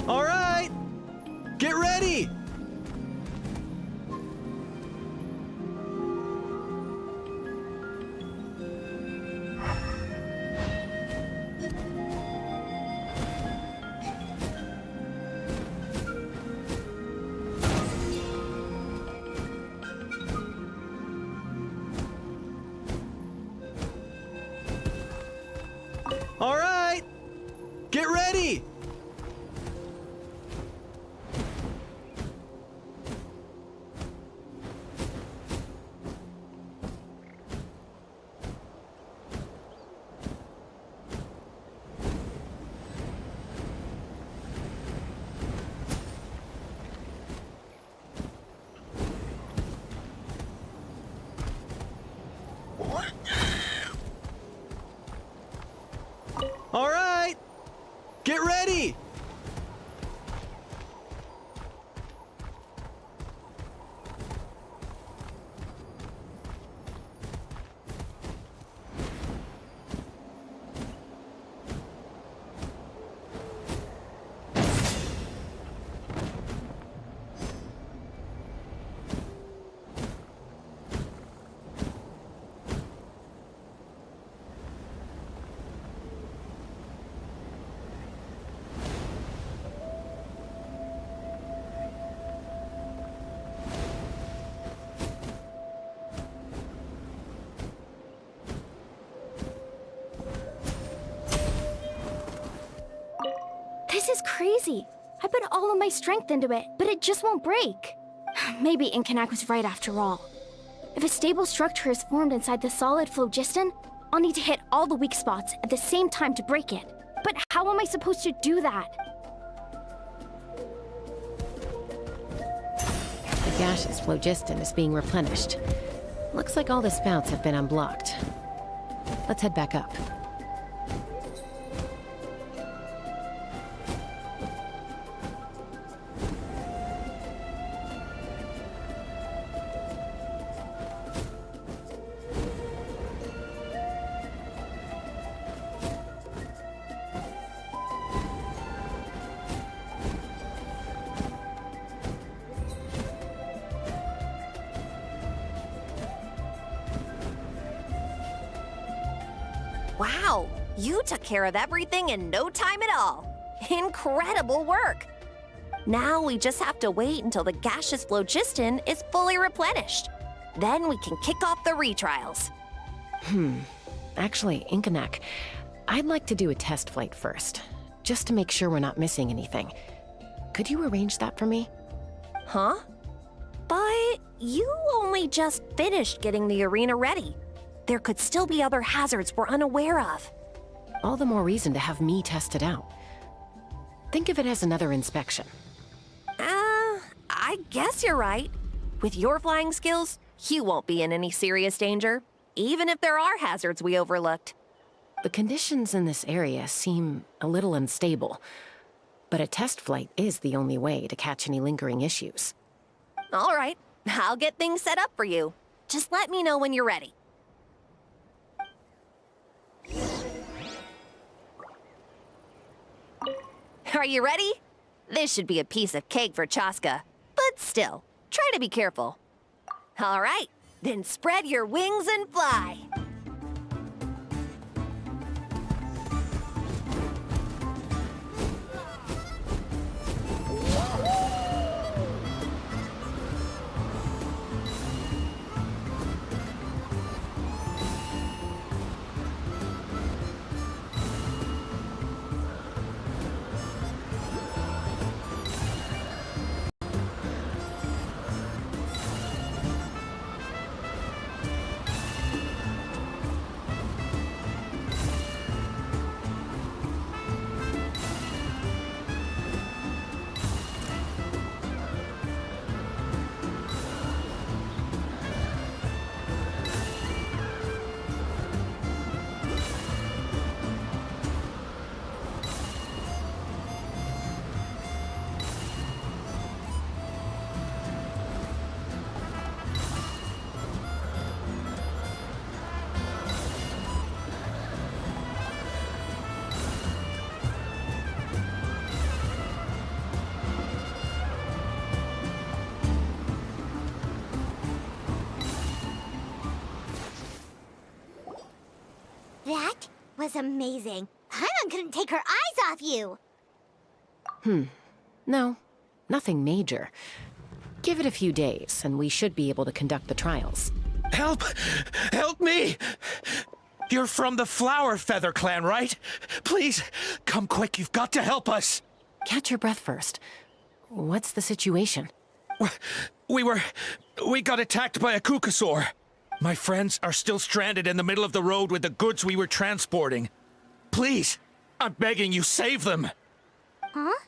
All right! Get ready! crazy. I put all of my strength into it, but it just won't break. Maybe Inkanak was right after all. If a stable structure is formed inside the solid phlogiston, I'll need to hit all the weak spots at the same time to break it. But how am I supposed to do that? The gaseous phlogiston is being replenished. Looks like all the spouts have been unblocked. Let's head back up. Wow, you took care of everything in no time at all. Incredible work. Now we just have to wait until the gaseous phlogiston is fully replenished. Then we can kick off the retrials. Actually, Inkanak, I'd like to do a test flight first, just to make sure we're not missing anything. Could you arrange that for me? Huh? But you only just finished getting the arena ready. There could still be other hazards we're unaware of. All the more reason to have me test it out. Think of it as another inspection. I guess you're right. With your flying skills, you won't be in any serious danger, even if there are hazards we overlooked. The conditions in this area seem a little unstable, but a test flight is the only way to catch any lingering issues. All right, I'll get things set up for you. Just let me know when you're ready. Are you ready? This should be a piece of cake for Chaska. But still, try to be careful. All right, then spread your wings and fly. That was amazing. Paimon couldn't take her eyes off you. No, nothing major. Give it a few days, and we should be able to conduct the trials. Help! Help me! You're from the Flower Feather clan, right? Please, come quick, you've got to help us! Catch your breath first. What's the situation? We got attacked by a Kukasaur. My friends are still stranded in the middle of the road with the goods we were transporting. Please, I'm begging you, save them! Huh?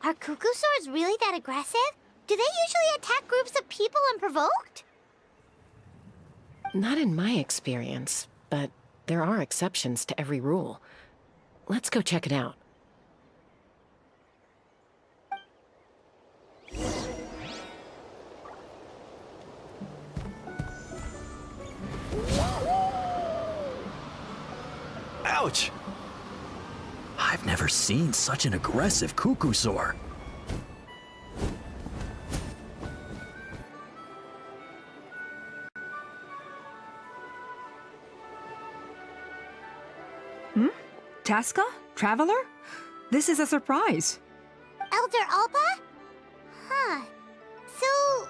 Are Kukusaurs really that aggressive? Do they usually attack groups of people unprovoked? Not in my experience, but there are exceptions to every rule. Let's go check it out. Ouch! I've never seen such an aggressive Kukusaur. Chaska? Traveler? This is a surprise. Elder Alpa? Huh. So,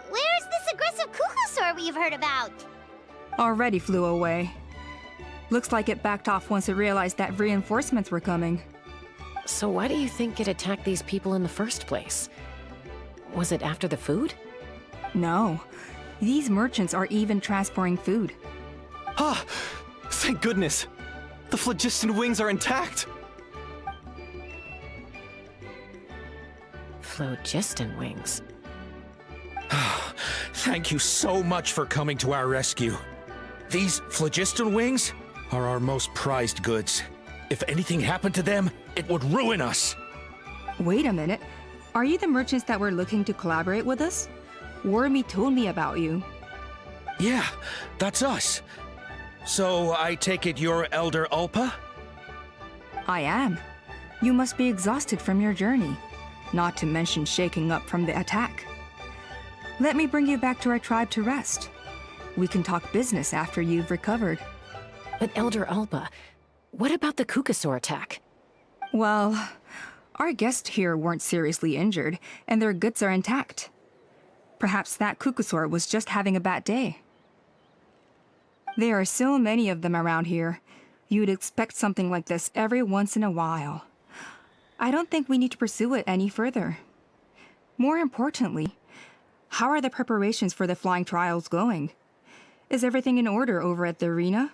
where's this aggressive Kukusaur we've heard about? Already flew away. Looks like it backed off once it realized that reinforcements were coming. So why do you think it attacked these people in the first place? Was it after the food? No. These merchants are even transporting food. Ah! Thank goodness! The phlogiston wings are intact! Phlogiston wings? Thank you so much for coming to our rescue. These phlogiston wings are our most prized goods. If anything happened to them, it would ruin us. Wait a minute. Are you the merchants that were looking to collaborate with us? Wormy told me about you. Yeah, that's us. So I take it you're Elder Ulpa? I am. You must be exhausted from your journey, not to mention shaking up from the attack. Let me bring you back to our tribe to rest. We can talk business after you've recovered. But Elder Ulpa, what about the Kukasaur attack? Well, our guests here weren't seriously injured, and their goods are intact. Perhaps that Kukasaur was just having a bad day. There are so many of them around here. You'd expect something like this every once in a while. I don't think we need to pursue it any further. More importantly, how are the preparations for the flying trials going? Is everything in order over at the arena?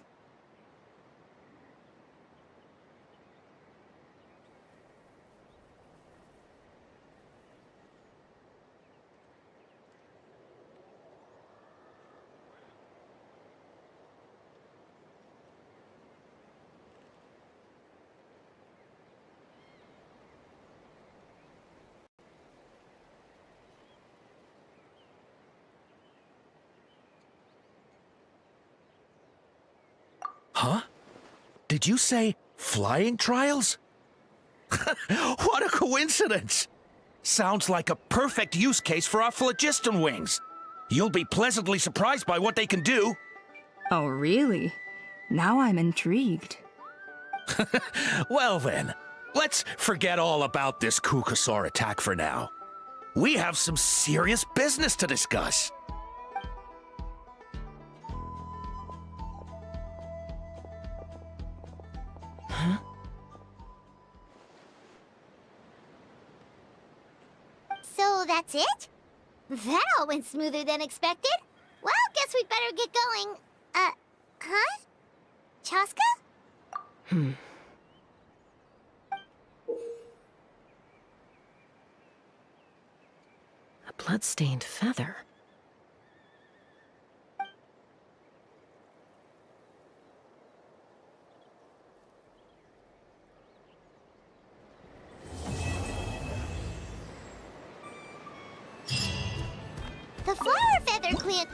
Huh? Did you say flying trials? What a coincidence! Sounds like a perfect use case for our phlogiston wings. You'll be pleasantly surprised by what they can do. Oh, really? Now I'm intrigued. Well then, let's forget all about this Kukasaur attack for now. We have some serious business to discuss. Huh? So that's it? That all went smoother than expected. Well, guess we'd better get going. Huh? Chaska? A blood-stained feather. The flower feather clan.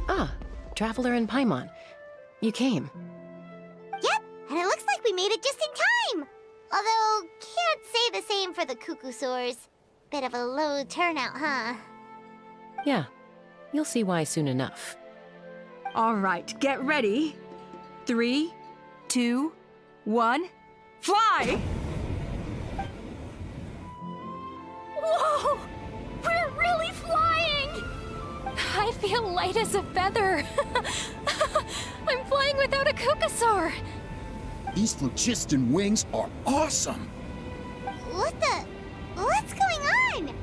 Ah, Traveler and Paimon. You came. Yep, and it looks like we made it just in time. Although, can't say the same for the Kukusaurs. Bit of a low turnout, huh? Yeah, you'll see why soon enough. All right, get ready. 3, 2, 1, fly! Whoa! We're really flying! I feel light as a feather. I'm flying without a Kukasaur. These phlogiston wings are awesome! What's going on?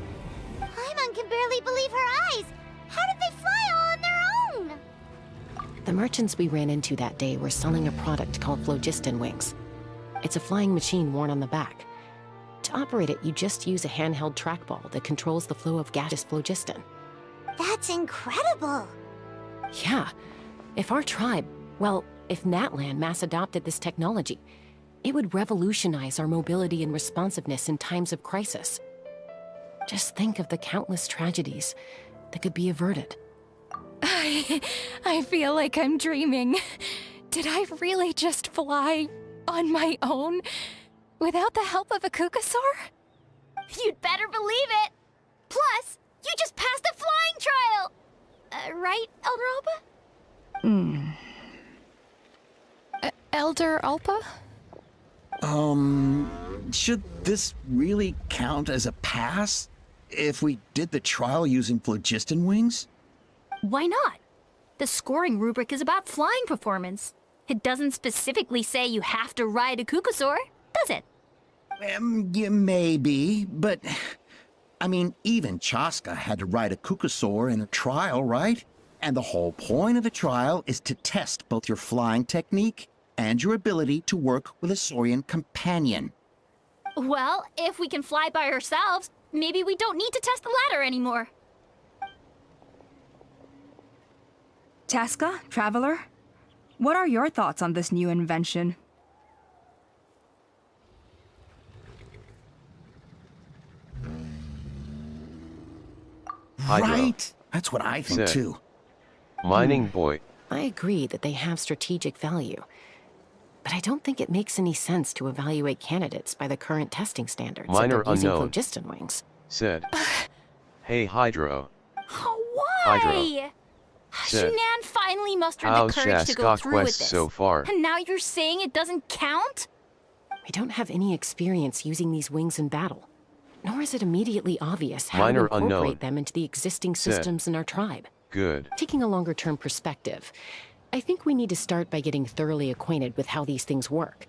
Paimon can barely believe her eyes. How did they fly all on their own? The merchants we ran into that day were selling a product called phlogiston wings. It's a flying machine worn on the back. To operate it, you just use a handheld trackball that controls the flow of gaseous phlogiston. That's incredible. Yeah. If our tribe, well, If Natlan mass adopted this technology, it would revolutionize our mobility and responsiveness in times of crisis. Just think of the countless tragedies that could be averted. I feel like I'm dreaming. Did I really just fly on my own without the help of a Kukasaur? You'd better believe it! Plus, you just passed a flying trial! Right, Elder Alpa? Elder Alpa? Should this really count as a pass? If we did the trial using phlogiston wings? Why not? The scoring rubric is about flying performance. It doesn't specifically say you have to ride a Kukasaur, does it? Yeah, maybe, but... I mean, even Chaska had to ride a Kukasaur in a trial, right? And the whole point of the trial is to test both your flying technique and your ability to work with a Saurian companion. Well, if we can fly by ourselves, maybe we don't need to test the ladder anymore. Chaska, Traveler, what are your thoughts on this new invention? Hydro. Right? That's what I think Said. too. Mining boy. I agree that they have strategic value, but I don't think it makes any sense to evaluate candidates by the current testing standards Minor like using unknown. phlogiston wings. Said. Hey Hydro. Why? Hydro. Said. Shunan finally mustered How's the courage to go Shaskok through with Quest this. so far? And now you're saying it doesn't count? We don't have any experience using these wings in battle, nor is it immediately obvious how Minor to incorporate unknown. them into the existing Said. systems in our tribe. Good. Taking a longer-term perspective, I think we need to start by getting thoroughly acquainted with how these things work.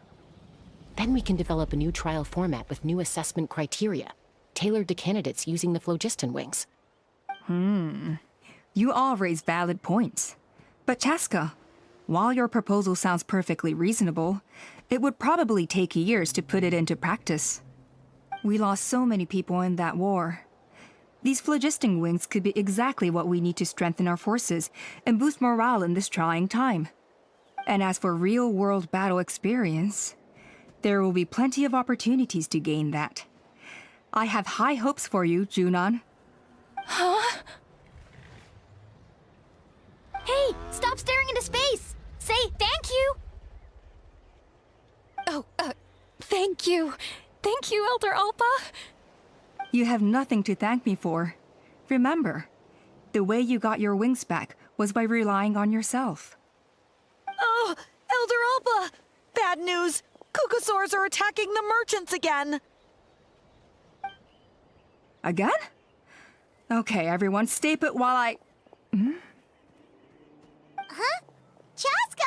Then we can develop a new trial format with new assessment criteria, tailored to candidates using the phlogiston wings. You all raise valid points. But Chaska, while your proposal sounds perfectly reasonable, it would probably take years to put it into practice. We lost so many people in that war. These phlogiston wings could be exactly what we need to strengthen our forces and boost morale in this trying time. And as for real-world battle experience, there will be plenty of opportunities to gain that. I have high hopes for you, Junon. Huh? Hey, stop staring into space! Say thank you! Oh, thank you. Thank you, Elder Alpa. You have nothing to thank me for. Remember, the way you got your wings back was by relying on yourself. Oh, Elder Alpa! Bad news! Kukasaurs are attacking the merchants again! Again? Okay, everyone, stay put while I... Huh? Chaska?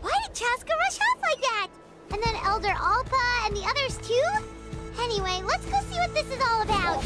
Why did Chaska rush off like that? And then Elder Alpa and the others too? Anyway, let's go see what this is all about.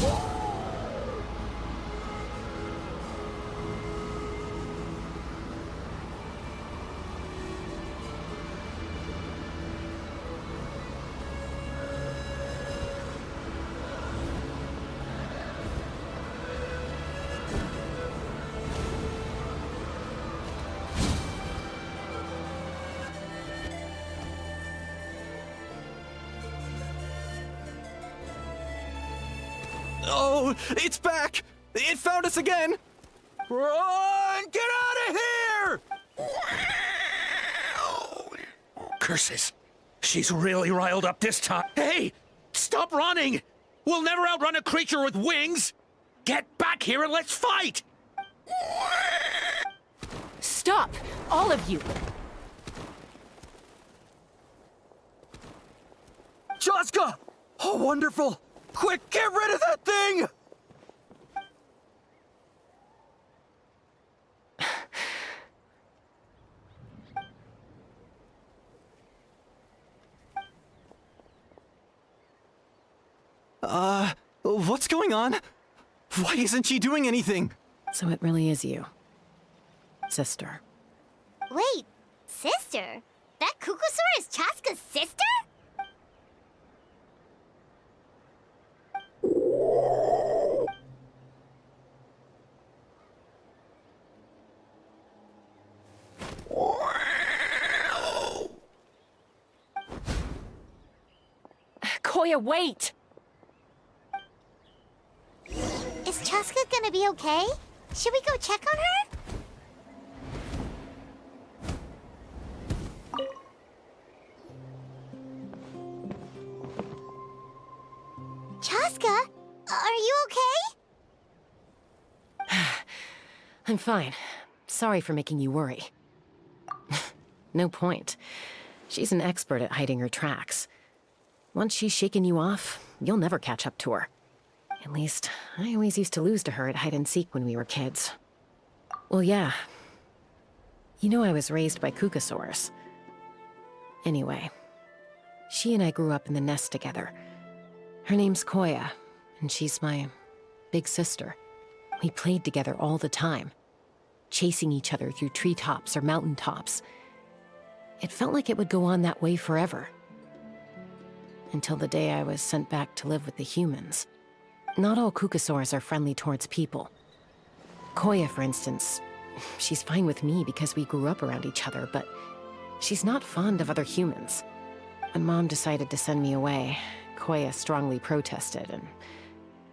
Oh, it's back! It found us again! Run! Get out of here! Curses. She's really riled up this time. Hey! Stop running! We'll never outrun a creature with wings! Get back here and let's fight! Stop! All of you! Chaska! Oh, wonderful! Quick, get rid of that thing! What's going on? Why isn't she doing anything? So it really is you, sister. Wait, sister? That Kukasaur is Chaska's sister? Koya, wait! Is Chaska gonna be okay? Should we go check on her? Chaska, are you okay? I'm fine. Sorry for making you worry. No point. She's an expert at hiding her tracks. Once she's shaken you off, you'll never catch up to her. At least, I always used to lose to her at hide-and-seek when we were kids. Well, yeah. You know I was raised by Kukasaurs. Anyway, she and I grew up in the nest together. Her name's Koya, and she's my big sister. We played together all the time, chasing each other through treetops or mountaintops. It felt like it would go on that way forever. Until the day I was sent back to live with the humans. Not all Kukasaurs are friendly towards people. Koya, for instance, she's fine with me because we grew up around each other, but she's not fond of other humans. When Mom decided to send me away, Koya strongly protested, and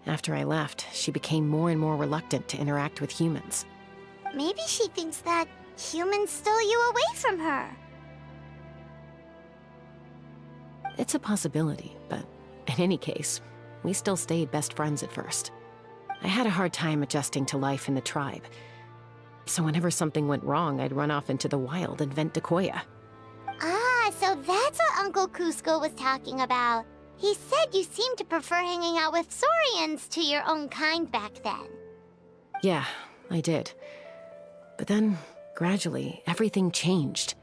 after I left, she became more and more reluctant to interact with humans. Maybe she thinks that humans stole you away from her. It's a possibility, but in any case, we still stayed best friends at first. I had a hard time adjusting to life in the tribe. So whenever something went wrong, I'd run off into the wild and vent to Koya. Ah, so that's what Uncle Cusco was talking about. He said you seemed to prefer hanging out with Saurians to your own kind back then. Yeah, I did. But then, gradually, everything changed.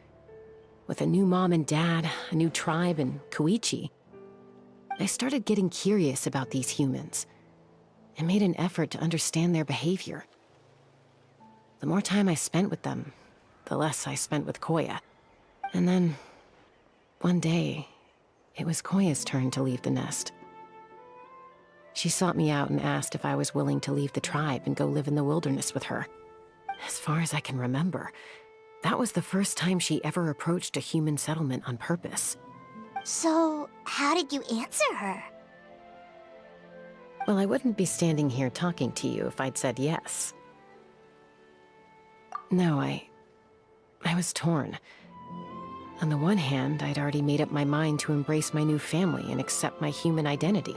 With a new mom and dad, a new tribe, and Koichi, I started getting curious about these humans, and made an effort to understand their behavior. The more time I spent with them, the less I spent with Koya. And then, one day, it was Koya's turn to leave the nest. She sought me out and asked if I was willing to leave the tribe and go live in the wilderness with her. As far as I can remember, that was the first time she ever approached a human settlement on purpose. So, how did you answer her? Well, I wouldn't be standing here talking to you if I'd said yes. No, I was torn. On the one hand, I'd already made up my mind to embrace my new family and accept my human identity.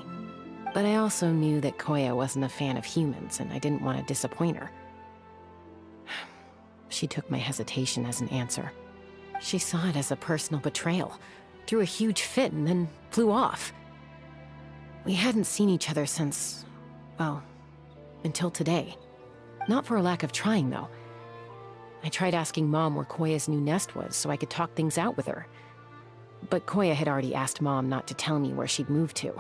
But I also knew that Koya wasn't a fan of humans, and I didn't want to disappoint her. She took my hesitation as an answer. She saw it as a personal betrayal, threw a huge fit, and then flew off. We hadn't seen each other since, well, until today. Not for a lack of trying, though. I tried asking Mom where Koya's new nest was so I could talk things out with her. But Koya had already asked Mom not to tell me where she'd moved to.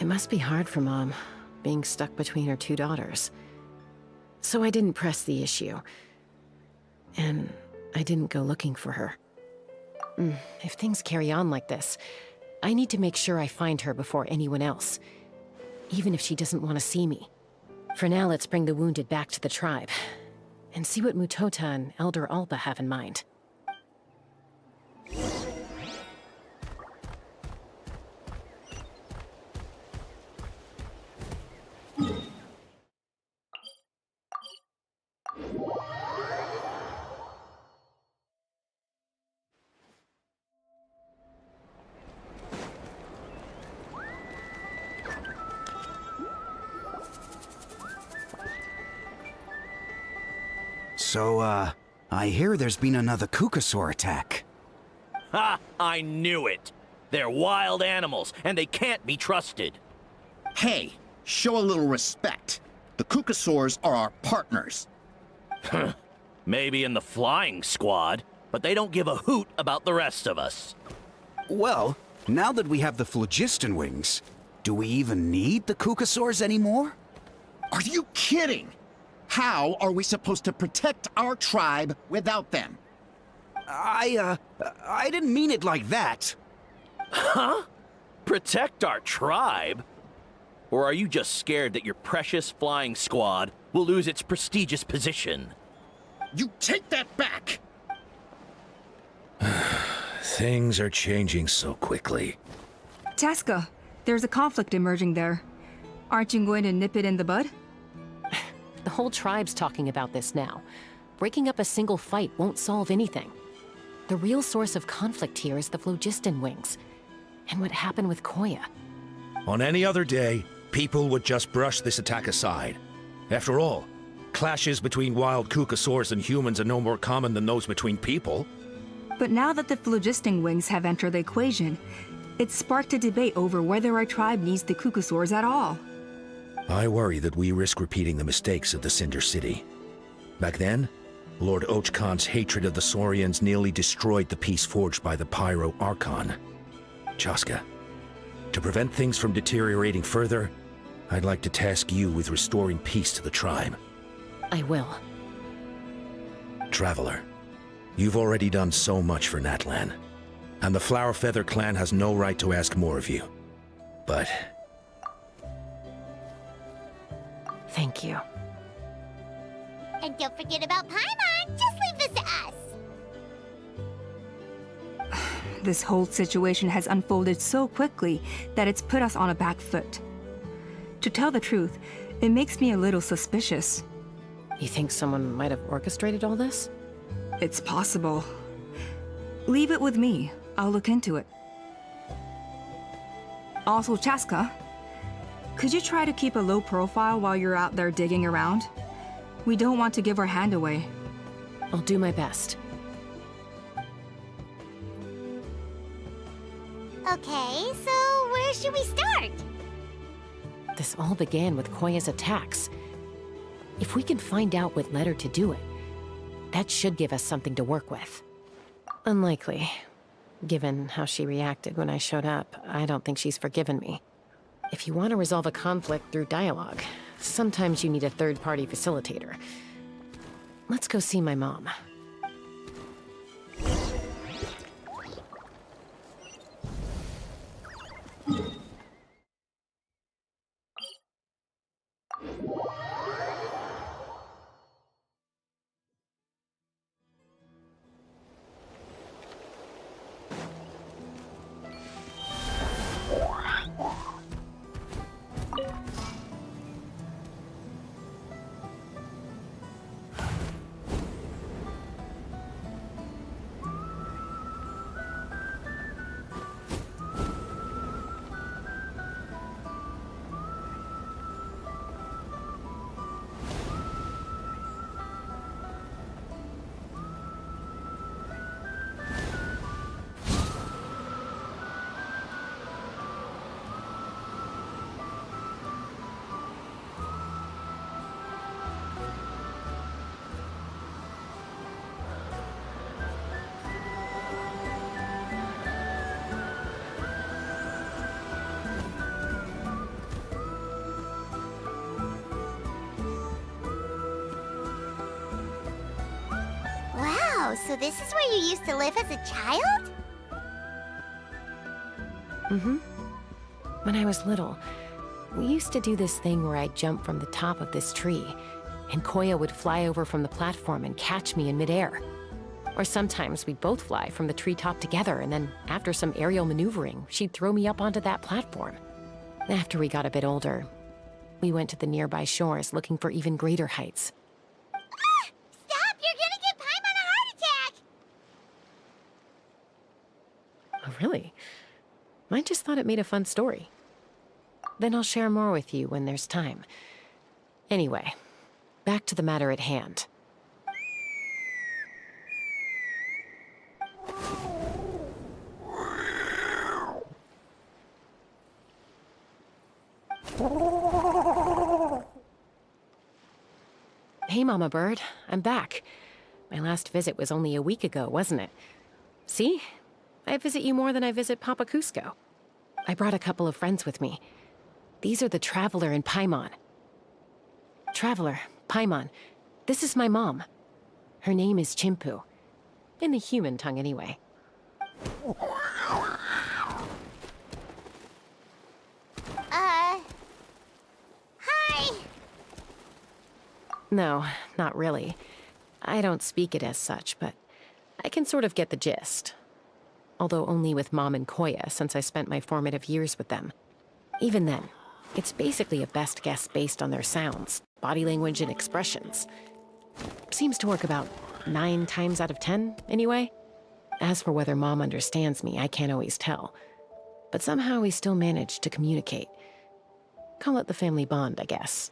It must be hard for Mom, being stuck between her two daughters. So I didn't press the issue. And I didn't go looking for her. If things carry on like this, I need to make sure I find her before anyone else, even if she doesn't want to see me. For now, let's bring the wounded back to the tribe, and see what Mutota and Elder Alpa have in mind. So, I hear there's been another Kukasaur attack. Ha! I knew it! They're wild animals, and they can't be trusted. Hey, show a little respect. The Kukasaurs are our partners. Maybe in the flying squad, but they don't give a hoot about the rest of us. Well, now that we have the phlogiston wings, do we even need the Kukasaurs anymore? Are you kidding? How are we supposed to protect our tribe without them? I didn't mean it like that. Huh? Protect our tribe? Or are you just scared that your precious flying squad will lose its prestigious position? You take that back! Things are changing so quickly. Chaska, There's a conflict emerging there. Aren't you going to nip it in the bud? The whole tribe's talking about this now. Breaking up a single fight won't solve anything. The real source of conflict here is the phlogiston wings, and what happened with Koya. On any other day, people would just brush this attack aside. After all, clashes between wild kukasaurs and humans are no more common than those between people. But now that the phlogiston wings have entered the equation, it's sparked a debate over whether our tribe needs the kukasaurs at all. I worry that we risk repeating the mistakes of the Cinder City. Back then, Lord Ochkan's hatred of the Saurians nearly destroyed the peace forged by the Pyro Archon. Chaska, to prevent things from deteriorating further, I'd like to task you with restoring peace to the tribe. I will. Traveler, you've already done so much for Natlan, and the Flower Feather clan has no right to ask more of you. But... thank you. And don't forget about Paimon. Just leave this to us. This whole situation has unfolded so quickly that it's put us on a back foot. To tell the truth, it makes me a little suspicious. You think someone might have orchestrated all this? It's possible. Leave it with me. I'll look into it. Also, Chaska, could you try to keep a low profile while you're out there digging around? We don't want to give our hand away. I'll do my best. Okay, so where should we start? This all began with Koya's attacks. If we can find out what led her to do it, that should give us something to work with. Unlikely. Given how she reacted when I showed up, I don't think she's forgiven me. If you want to resolve a conflict through dialogue, sometimes you need a third-party facilitator. Let's go see my mom. Wow, so this is where you used to live as a child? Mm-hmm. When I was little, we used to do this thing where I'd jump from the top of this tree, and Koya would fly over from the platform and catch me in midair. Or sometimes we'd both fly from the treetop together, and then after some aerial maneuvering, she'd throw me up onto that platform. After we got a bit older, we went to the nearby shores looking for even greater heights. Ah! Stop! You're gonna give Paimon a heart attack! Oh, really? I just thought it made a fun story. Then I'll share more with you when there's time. Anyway, back to the matter at hand. Hey, Mama Bird. I'm back. My last visit was only a week ago, wasn't it? See? I visit you more than I visit Papa Cusco. I brought a couple of friends with me. These are the Traveler and Paimon. Traveler, Paimon, this is my mom. Her name is Chimpu. In the human tongue, anyway. Hi! No, not really. I don't speak it as such, but I can sort of get the gist. Although only with Mom and Koya, since I spent my formative years with them. Even then, it's basically a best guess based on their sounds, body language, and expressions. Seems to work about 9 times out of 10, anyway. As for whether Mom understands me, I can't always tell. But somehow we still manage to communicate. Call it the family bond, I guess.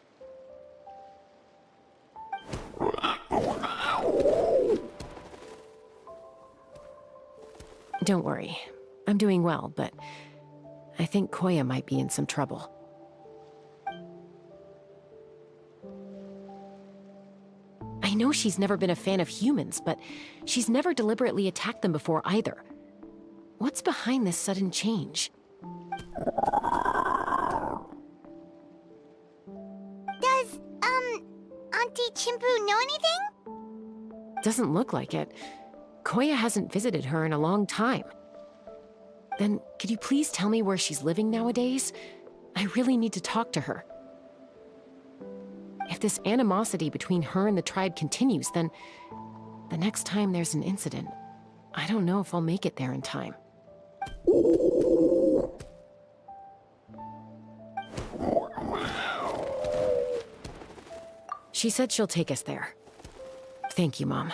Don't worry. I'm doing well, but I think Koya might be in some trouble. I know she's never been a fan of humans, but she's never deliberately attacked them before either. What's behind this sudden change? Does, Auntie Chimpu know anything? Doesn't look like it. Koya hasn't visited her in a long time. Then, could you please tell me where she's living nowadays? I really need to talk to her. If this animosity between her and the tribe continues, then the next time there's an incident, I don't know if I'll make it there in time. She said she'll take us there. Thank you, Mom.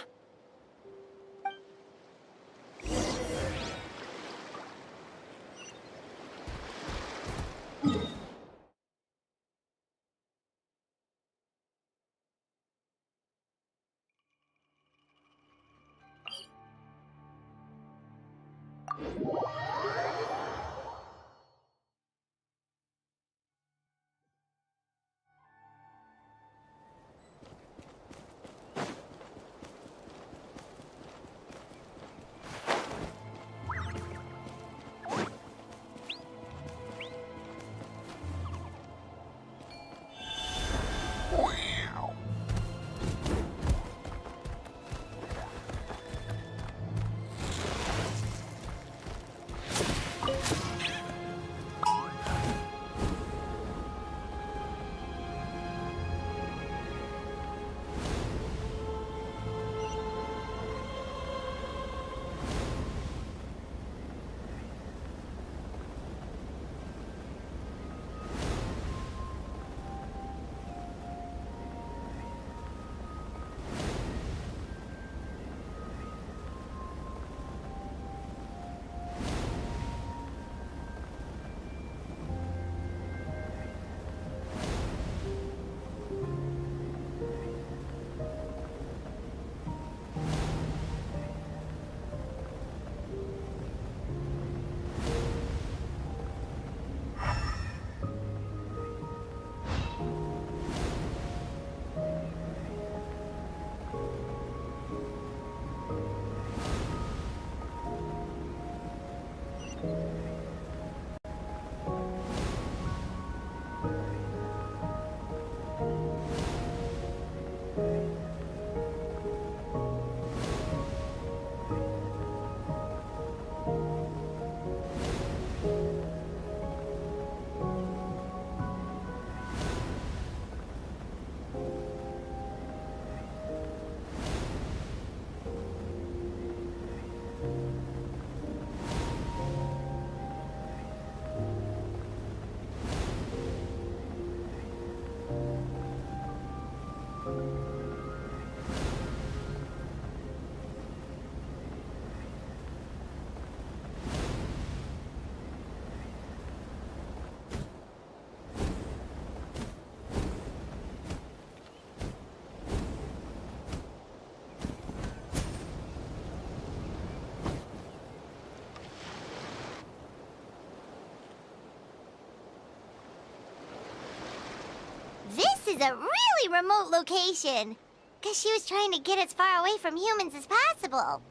This is a really remote location. Guess she was trying to get as far away from humans as possible.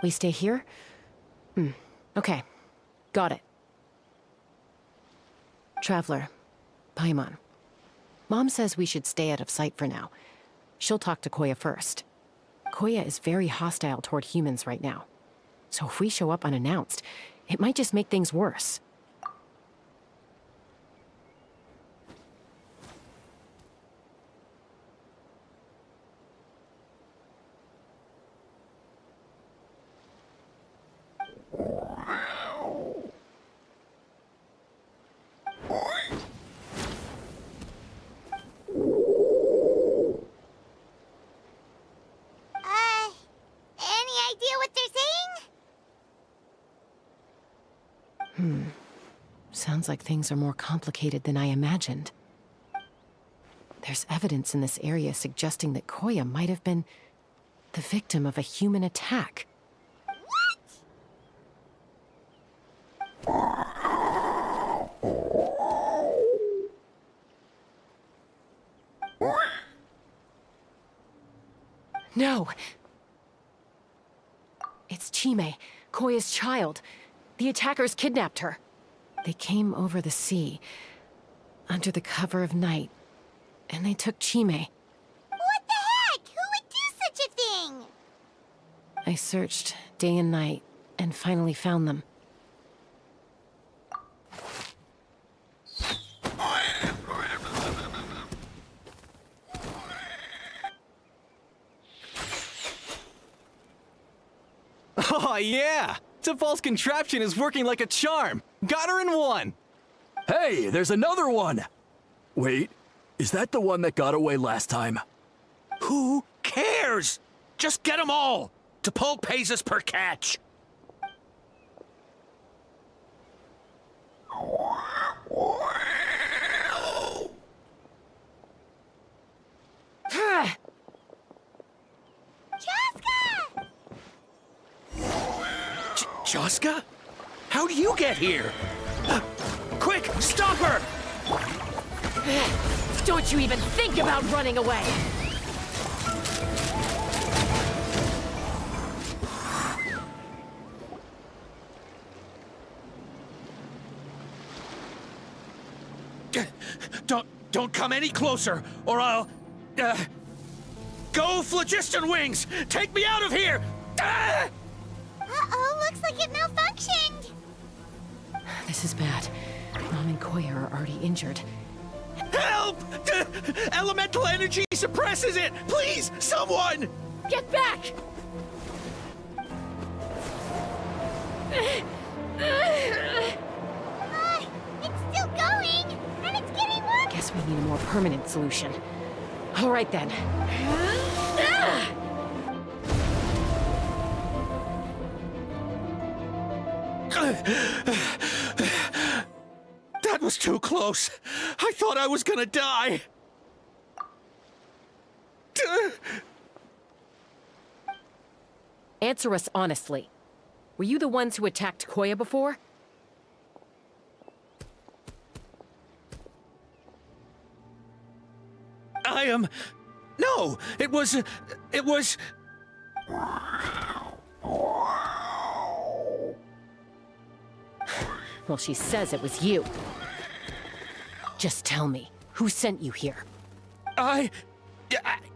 We stay here? Okay. Got it. Traveler, Paimon. Mom says we should stay out of sight for now. She'll talk to Koya first. Koya is very hostile toward humans right now. So if we show up unannounced, it might just make things worse. Sounds like things are more complicated than I imagined. There's evidence in this area suggesting that Koya might have been the victim of a human attack. No! It's Chime, Koya's child. The attackers kidnapped her. They came over the sea, under the cover of night, and they took Chime. What the heck? Who would do such a thing? I searched day and night, and finally found them. Oh, yeah! T'Pol's contraption is working like a charm! Got her in one! Hey, there's another one! Wait, is that the one that got away last time? Who cares? Just get them all! T'Pol pays us per catch! Chaska? How do you get here? Quick, stop her! Don't you even think about running away! Don't come any closer, or I'll... Go, Phlogiston Wings! Take me out of here! Uh-oh, looks like it malfunctioned. This is bad. Mom and Koya are already injured. Help! Elemental energy suppresses it! Please, someone! Get back! It's still going, and it's getting worse. Guess we need a more permanent solution. All right then. That was too close. I thought I was gonna die. Answer us honestly. Were you the ones who attacked Koya before? I am... No, it was... Well, she says it was you. Just tell me, who sent you here?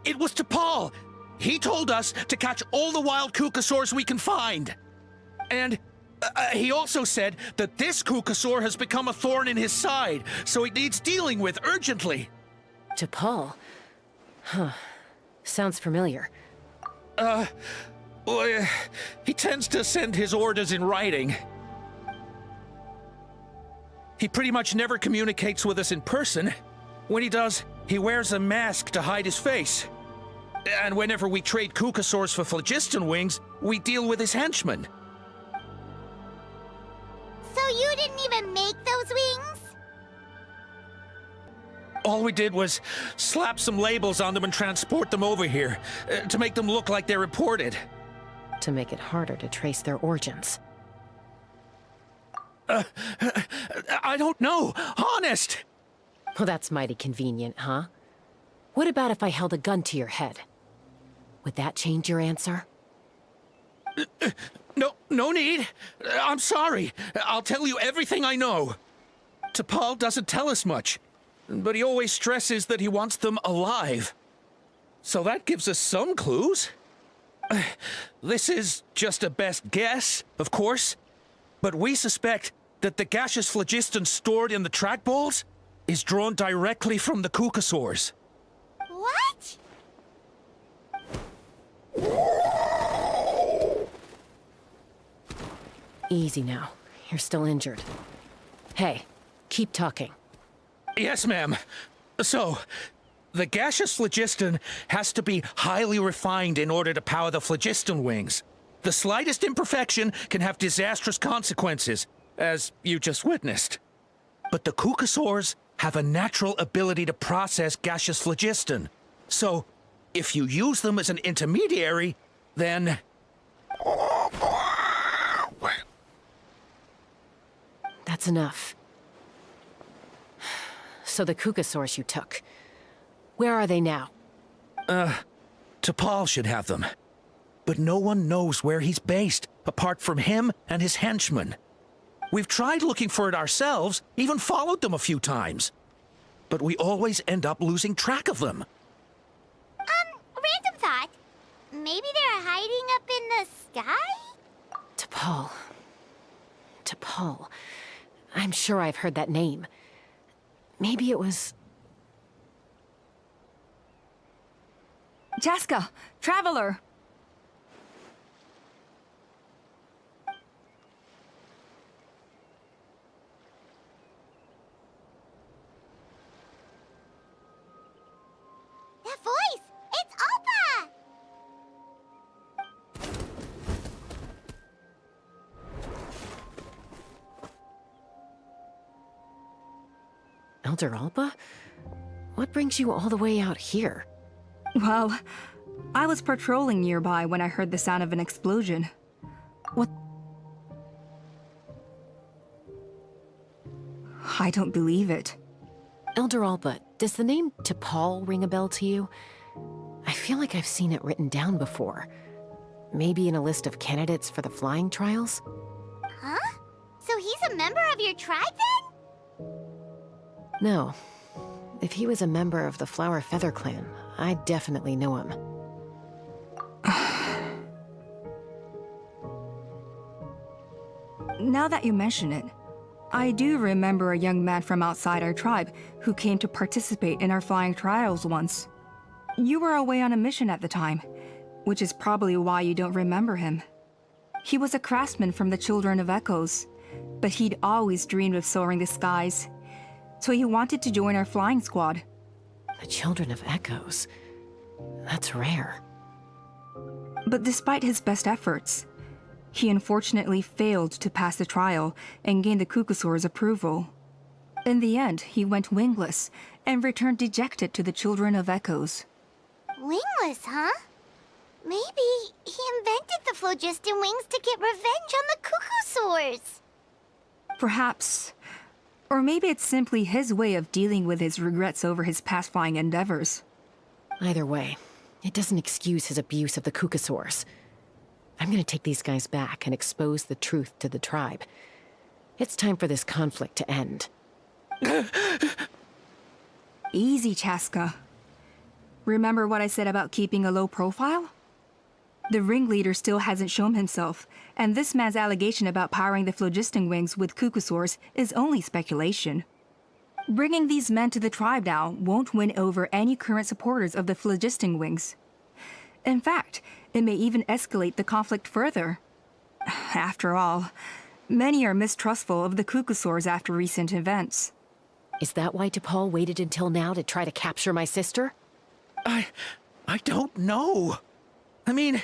It was T'Pol. He told us to catch all the wild Kukasaurs we can find. And he also said that this Kukasaur has become a thorn in his side, so it needs dealing with urgently. T'Pol? Huh. Sounds familiar. Well, he tends to send his orders in writing. He pretty much never communicates with us in person. When he does, he wears a mask to hide his face. And whenever we trade Kukasaurs for Phlogiston Wings, we deal with his henchmen. So you didn't even make those wings? All we did was slap some labels on them and transport them over here, to make them look like they're imported. To make it harder to trace their origins. I don't know, honest! Well, that's mighty convenient, huh? What about if I held a gun to your head? Would that change your answer? No need. I'm sorry. I'll tell you everything I know. T'Pol doesn't tell us much, but he always stresses that he wants them alive. So that gives us some clues. This is just a best guess, of course, but we suspect that the gaseous phlogiston stored in the trackballs is drawn directly from the Kukasaurs. What? Easy now. You're still injured. Hey, keep talking. Yes, ma'am. So, the gaseous phlogiston has to be highly refined in order to power the phlogiston wings. The slightest imperfection can have disastrous consequences, as you just witnessed. But the Kukasaurs have a natural ability to process gaseous phlogiston. So, if you use them as an intermediary, then... That's enough. So the Kukasaurs you took, where are they now? T'Pol should have them. But no one knows where he's based, apart from him and his henchmen. We've tried looking for it ourselves, even followed them a few times. But we always end up losing track of them. Random thought. Maybe they're hiding up in the sky? T'Pol. T'Pol. I'm sure I've heard that name. Maybe it was... Chaska! Traveler! That voice! It's Alpa! Elder Alpa? What brings you all the way out here? Well, I was patrolling nearby when I heard the sound of an explosion. What? I don't believe it. Elder Alpa, does the name T'Pol ring a bell to you? I feel like I've seen it written down before. Maybe in a list of candidates for the flying trials? Huh? So he's a member of your tribe then? No. If he was a member of the Flower Feather Clan, I definitely know him. Now that you mention it, I do remember a young man from outside our tribe who came to participate in our flying trials once. You were away on a mission at the time, which is probably why you don't remember him. He was a craftsman from the Children of Echoes, but he'd always dreamed of soaring the skies, so he wanted to join our flying squad. The Children of Echoes? That's rare. But despite his best efforts, he unfortunately failed to pass the trial and gain the Kukasaur's approval. In the end, he went wingless and returned dejected to the Children of Echoes. Wingless, huh? Maybe he invented the phlogiston wings to get revenge on the Kukasaurs. Perhaps. Or maybe it's simply his way of dealing with his regrets over his past flying endeavors. Either way, it doesn't excuse his abuse of the Kukasaurs. I'm gonna take these guys back and expose the truth to the tribe. It's time for this conflict to end. Easy, Chaska. Remember what I said about keeping a low profile? The ringleader still hasn't shown himself, and this man's allegation about powering the phlogiston wings with Kukasaurs is only speculation. Bringing these men to the tribe now won't win over any current supporters of the phlogiston wings. In fact, it may even escalate the conflict further. After all, many are mistrustful of the Kukasaurs after recent events. Is that why T'Pol waited until now to try to capture my sister? I don't know. I mean,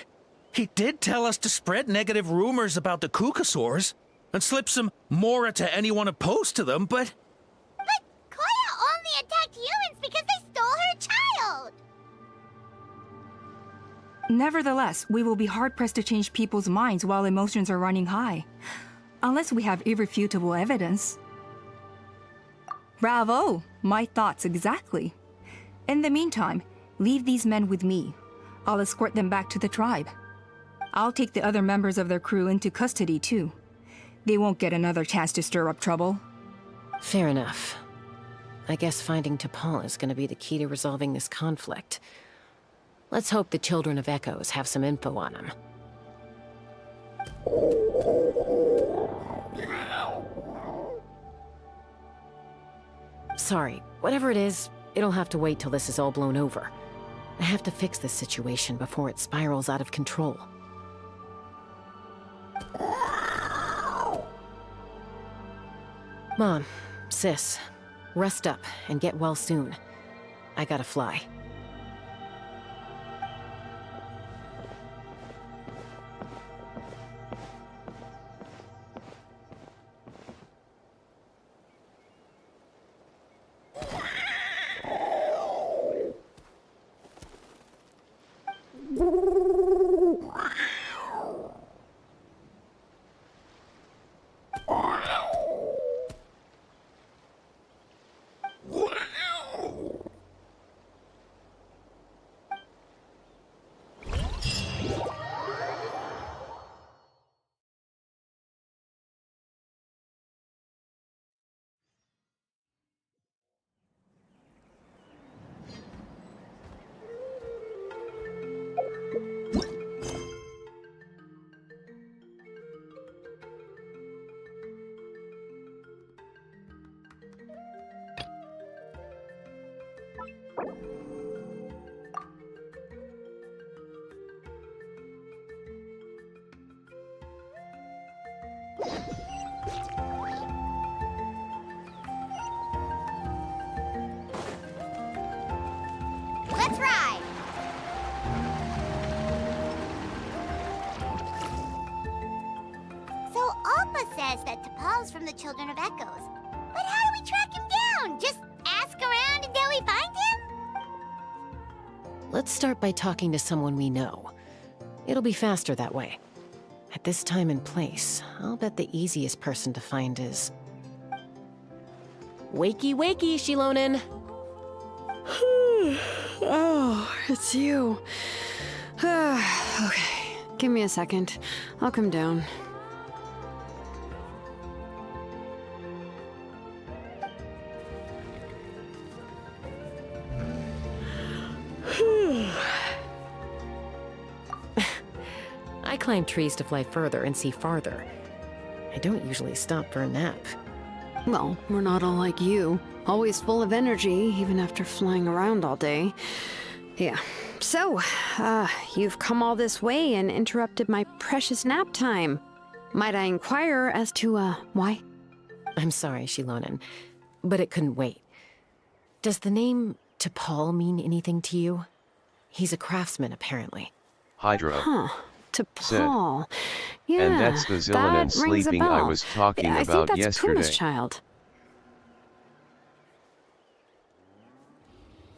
he did tell us to spread negative rumors about the Kukasaurs and slip some Mora to anyone opposed to them, but... But Koya only attacked humans because they stole her child! Nevertheless, we will be hard-pressed to change people's minds while emotions are running high. Unless we have irrefutable evidence. Bravo! My thoughts exactly. In the meantime, leave these men with me. I'll escort them back to the tribe. I'll take the other members of their crew into custody, too. They won't get another chance to stir up trouble. Fair enough. I guess finding T'Pol is gonna be the key to resolving this conflict. Let's hope the Children of Echoes have some info on him. Sorry, whatever it is, it'll have to wait till this is all blown over. I have to fix this situation before it spirals out of control. Mom, sis, rest up and get well soon. I gotta fly. Let's ride! So Alpa says that T'Pol's from the Children of Echoes. But how do we track him down? Just ask around until we find him? Let's start by talking to someone we know. It'll be faster that way. At this time and place, I'll bet the easiest person to find is... Wakey, wakey, Shilonen! Oh, it's you. Okay, give me a second. I'll come down. I climb trees to fly further and see farther. I don't usually stop for a nap. Well, we're not all like you. Always full of energy, even after flying around all day. Yeah. So, you've come all this way and interrupted my precious nap time. Might I inquire as to, why? I'm sorry, Shilonen, but it couldn't wait. Does the name T'Pol mean anything to you? He's a craftsman, apparently. Hydro. Huh. T'Pol. Yeah, and that's the Zillanen that rings a sleeping I bell. was talking I about think that's yesterday. Puma's child.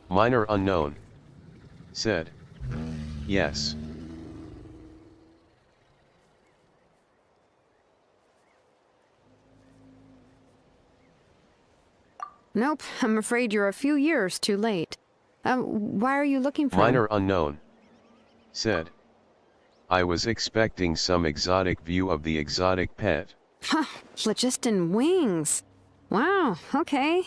Minor unknown. Said. Yes. Nope, I'm afraid you're a few years too late. Why are you looking for Minor him? unknown. Said. I was expecting some exotic view of the exotic pet. Huh, phlogiston wings. Wow, okay.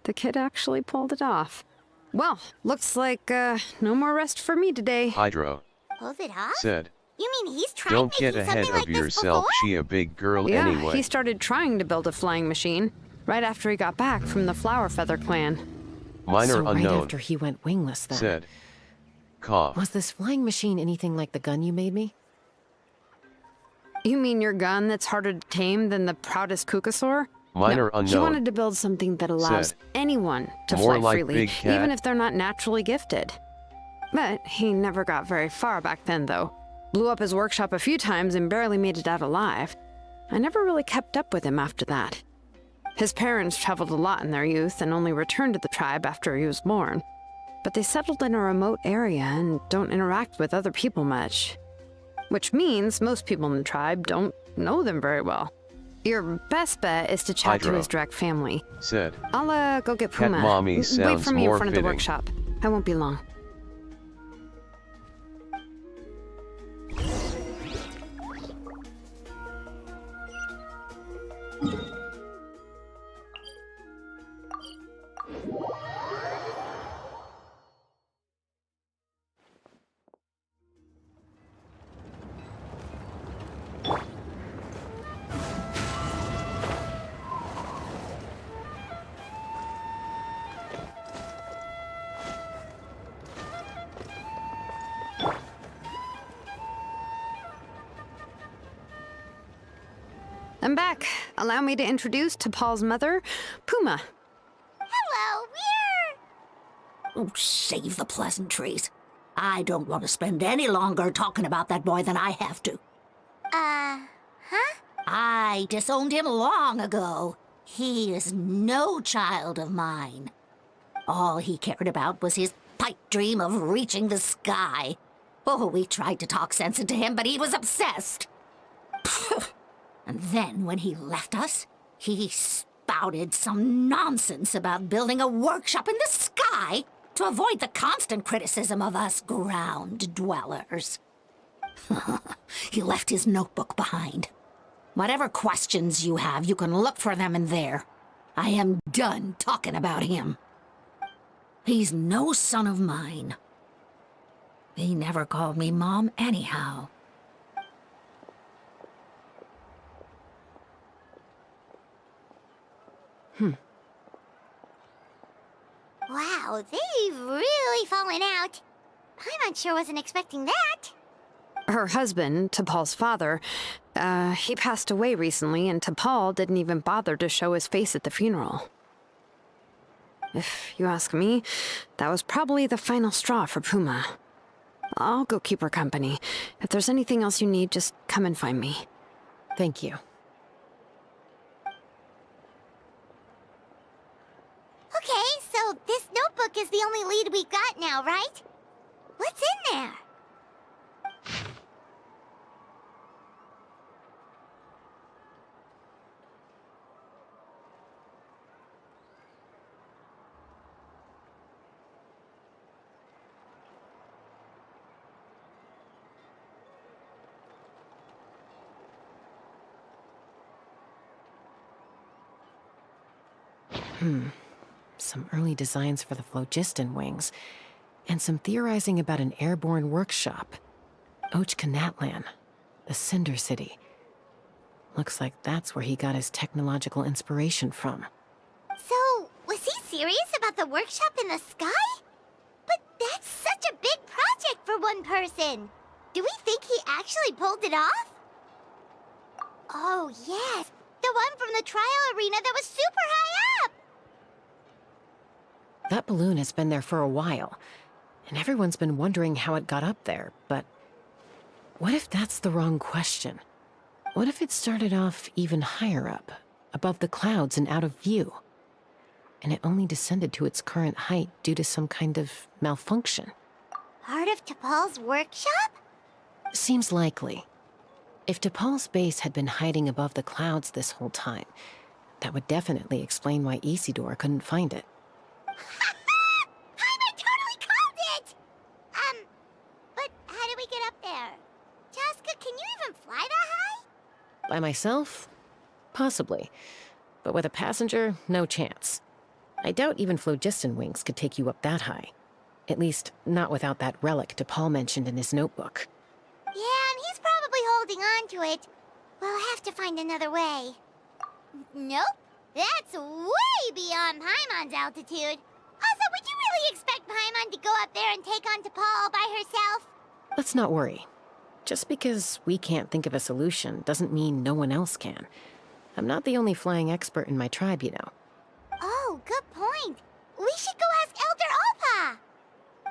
The kid actually pulled it off. Well, looks like, no more rest for me today. Hydro. Pulled it off? Said. You mean he's tried Don't get making ahead something of like this yourself, before? she a big girl Yeah, anyway. he started trying to build a flying machine right after he got back from the Flower Feather clan. Minor so unknown. right after he went wingless then. Said. Cough. Was this flying machine anything like the gun you made me? You mean your gun that's harder to tame than the proudest Kukasaur? Minor no, He unknown. wanted to build something that allows Said. anyone to More fly like freely, Big Cat. even if they're not naturally gifted. But he never got very far back then, though. Blew up his workshop a few times and barely made it out alive. I never really kept up with him after that. His parents traveled a lot in their youth and only returned to the tribe after he was born. But they settled in a remote area and don't interact with other people much. Which means most people in the tribe don't know them very well. Your best bet is to chat to Hydro. his direct family. Said. I'll go get Cat Puma. mommy Wait sounds for me in more front of the fitting. workshop. I won't be long. I'm back. Allow me to introduce T'Pol's mother, Puma. Hello, we're... Oh, save the pleasantries. I don't want to spend any longer talking about that boy than I have to. Huh? I disowned him long ago. He is no child of mine. All he cared about was his pipe dream of reaching the sky. Oh, we tried to talk sense into him, but he was obsessed. And then when he left us, he spouted some nonsense about building a workshop in the sky to avoid the constant criticism of us ground dwellers. He left his notebook behind. Whatever questions you have, you can look for them in there. I am done talking about him. He's no son of mine. He never called me Mom anyhow. Wow, they've really fallen out. I'm unsure wasn't expecting that. Her husband, T'Pol's father, he passed away recently, and T'Pol didn't even bother to show his face at the funeral. If you ask me, that was probably the final straw for Puma. I'll go keep her company. If there's anything else you need, just come and find me. Thank you. Okay, so this notebook is the only lead we got now, right? What's in there? Some early designs for the phlogiston wings, and some theorizing about an airborne workshop. Ochkanatlan, the Cinder City. Looks like that's where he got his technological inspiration from. So, was he serious about the workshop in the sky? But that's such a big project for one person. Do we think he actually pulled it off? Oh, yes. The one from the trial arena that was super high up. That balloon has been there for a while, and everyone's been wondering how it got up there, but what if that's the wrong question? What if it started off even higher up, above the clouds and out of view, and it only descended to its current height due to some kind of malfunction? Part of T'Pol's workshop? Seems likely. If T'Pol's base had been hiding above the clouds this whole time, that would definitely explain why Isidore couldn't find it. I totally called it! But how do we get up there? Chaska, can you even fly that high? By myself? Possibly. But with a passenger, no chance. I doubt even phlogiston wings could take you up that high. At least, not without that relic T'Pol mentioned in his notebook. Yeah, and he's probably holding on to it. We'll have to find another way. Nope. That's way beyond Paimon's altitude. Also, would you really expect Paimon to go up there and take on T'Pol all by herself? Let's not worry. Just because we can't think of a solution doesn't mean no one else can. I'm not the only flying expert in my tribe, you know. Oh, good point. We should go ask Elder Alpa.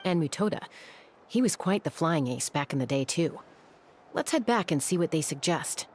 And Mutoda. He was quite the flying ace back in the day, too. Let's head back and see what they suggest.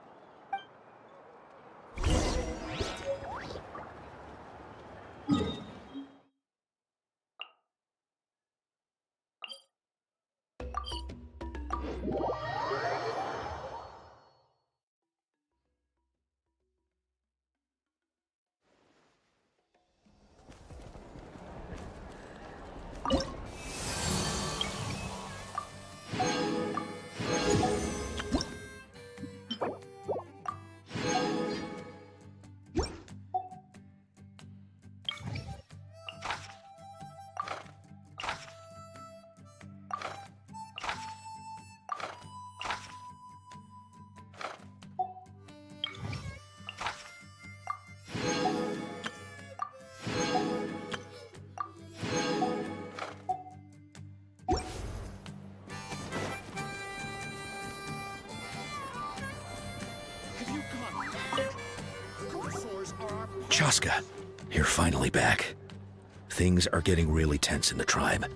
Chaska, you're finally back. Things are getting really tense in the tribe.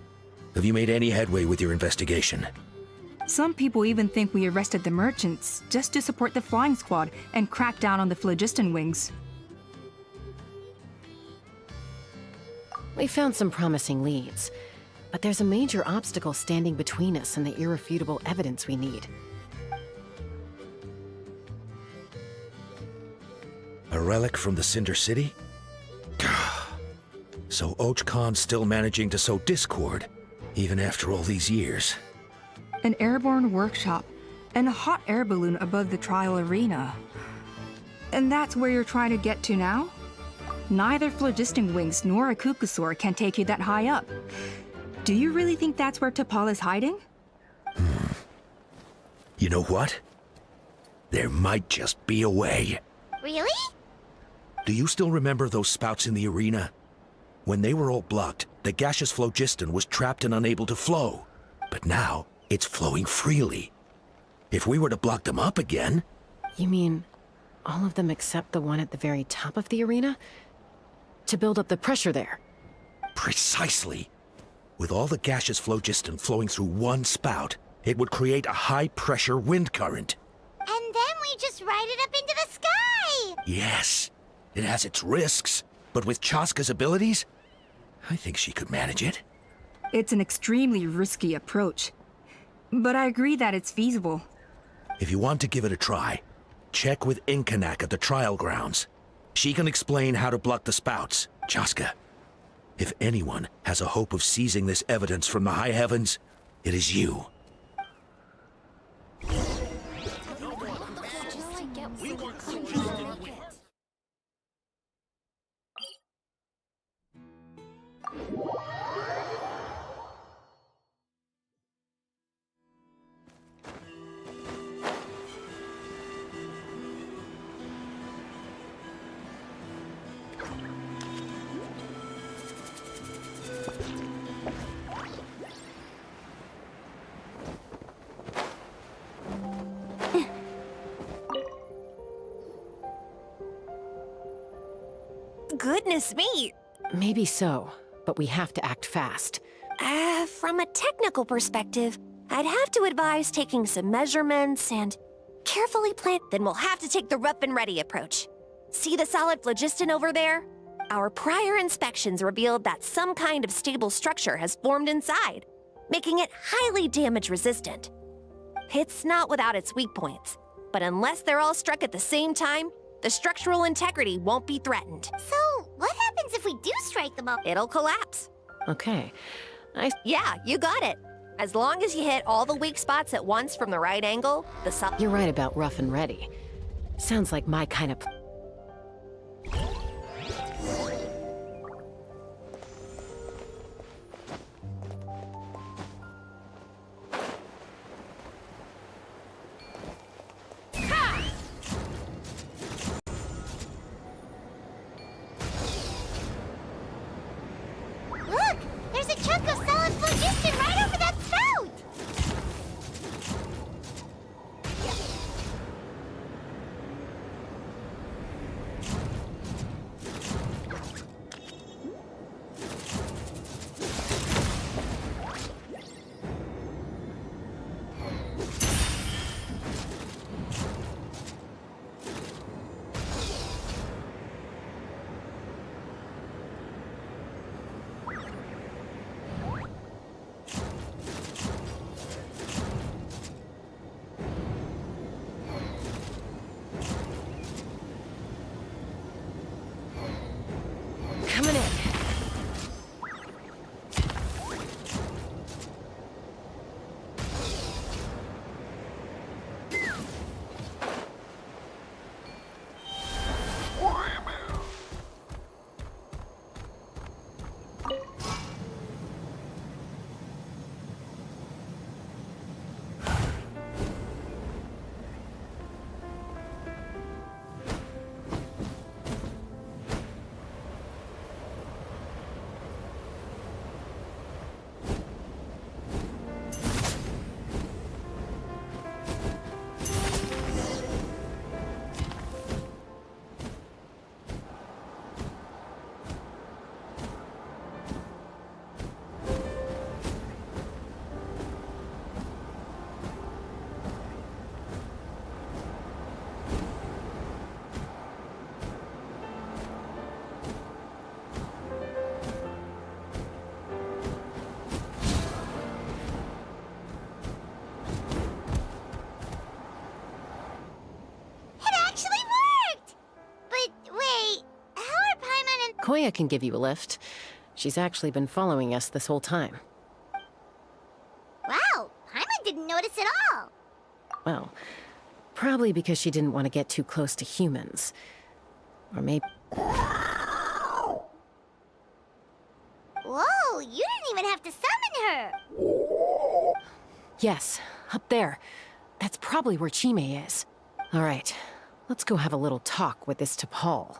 Have you made any headway with your investigation? Some people even think we arrested the merchants just to support the flying squad and crack down on the phlogiston wings. We found some promising leads, but there's a major obstacle standing between us and the irrefutable evidence we need. A relic from the Cinder City? So Ochkon's still managing to sow discord, even after all these years. An airborne workshop and a hot air balloon above the trial arena. And that's where you're trying to get to now? Neither phlogiston wings nor a Kukusaur can take you that high up. Do you really think that's where T'Pol is hiding? You know what? There might just be a way. Really? Do you still remember those spouts in the arena? When they were all blocked, the gaseous phlogiston was trapped and unable to flow. But now, it's flowing freely. If we were to block them up again... You mean all of them except the one at the very top of the arena? To build up the pressure there? Precisely. With all the gaseous phlogiston flowing through one spout, it would create a high-pressure wind current. And then we just ride it up into the sky! Yes, it has its risks, but with Chaska's abilities, I think she could manage it. It's an extremely risky approach. But I agree that it's feasible. If you want to give it a try, check with Inkanak at the trial grounds. She can explain how to block the spouts, Chaska. If anyone has a hope of seizing this evidence from the high heavens, it is you. Goodness me! Maybe so, but we have to act fast. From a technical perspective, I'd have to advise taking some measurements and carefully plan. Then we'll have to take the rough and ready approach. See the solid phlogiston over there? Our prior inspections revealed that some kind of stable structure has formed inside, making it highly damage resistant. It's not without its weak points, but unless they're all struck at the same time, the structural integrity won't be threatened. So, what happens if we do strike them up? It'll collapse. Okay. Yeah, you got it. As long as you hit all the weak spots at once from the right angle, You're right about rough and ready. Sounds like my kind of... Look! There's a chunk of solid phlogiston right over that spout! Coming in. Koya can give you a lift. She's actually been following us this whole time. Wow, Paimon didn't notice at all. Well, probably because she didn't want to get too close to humans. Or maybe... Whoa, you didn't even have to summon her. Yes, up there. That's probably where Chime is. All right, let's go have a little talk with this T'Pol.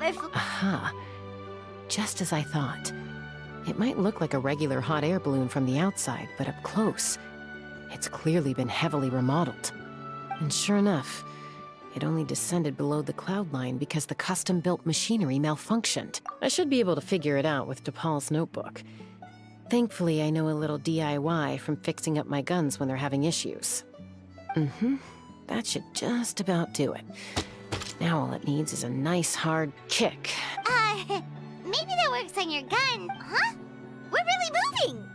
ever Aha. Just as I thought. It might look like a regular hot air balloon from the outside, but up close, it's clearly been heavily remodeled. And sure enough, it only descended below the cloud line because the custom-built machinery malfunctioned. I should be able to figure it out with DePaul's notebook. Thankfully, I know a little DIY from fixing up my guns when they're having issues. That should just about do it. Now all it needs is a nice hard kick. maybe that works on your gun, huh? We're really moving!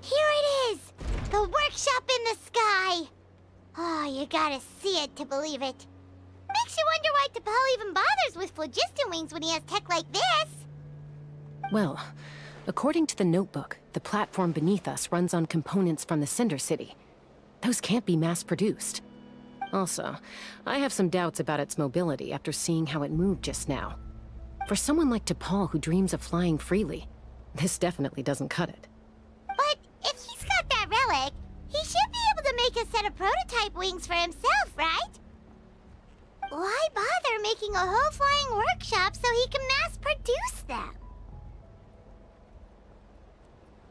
Here it is! The workshop in the sky! Oh, you gotta see it to believe it. Makes you wonder why T'Pol even bothers with phlogiston wings when he has tech like this. Well, according to the notebook, the platform beneath us runs on components from the Cinder City. Those can't be mass-produced. Also, I have some doubts about its mobility after seeing how it moved just now. For someone like T'Pol who dreams of flying freely, this definitely doesn't cut it. But if he's got that relic, he should be able to make a set of prototype wings for himself, right? Why bother making a whole flying workshop so he can mass-produce them?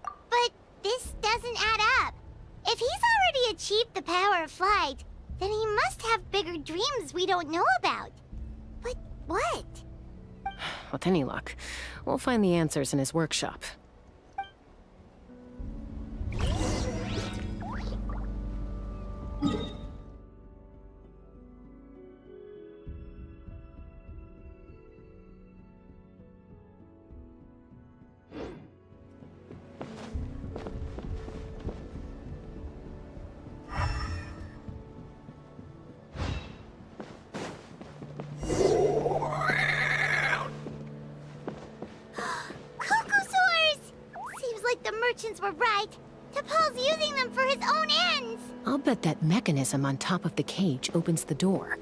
But this doesn't add up. If he's already achieved the power of flight, then he must have bigger dreams we don't know about. But what? With any luck, we'll find the answers in his workshop. Merchants were right. T'Pol's using them for his own ends. I'll bet that mechanism on top of the cage opens the door.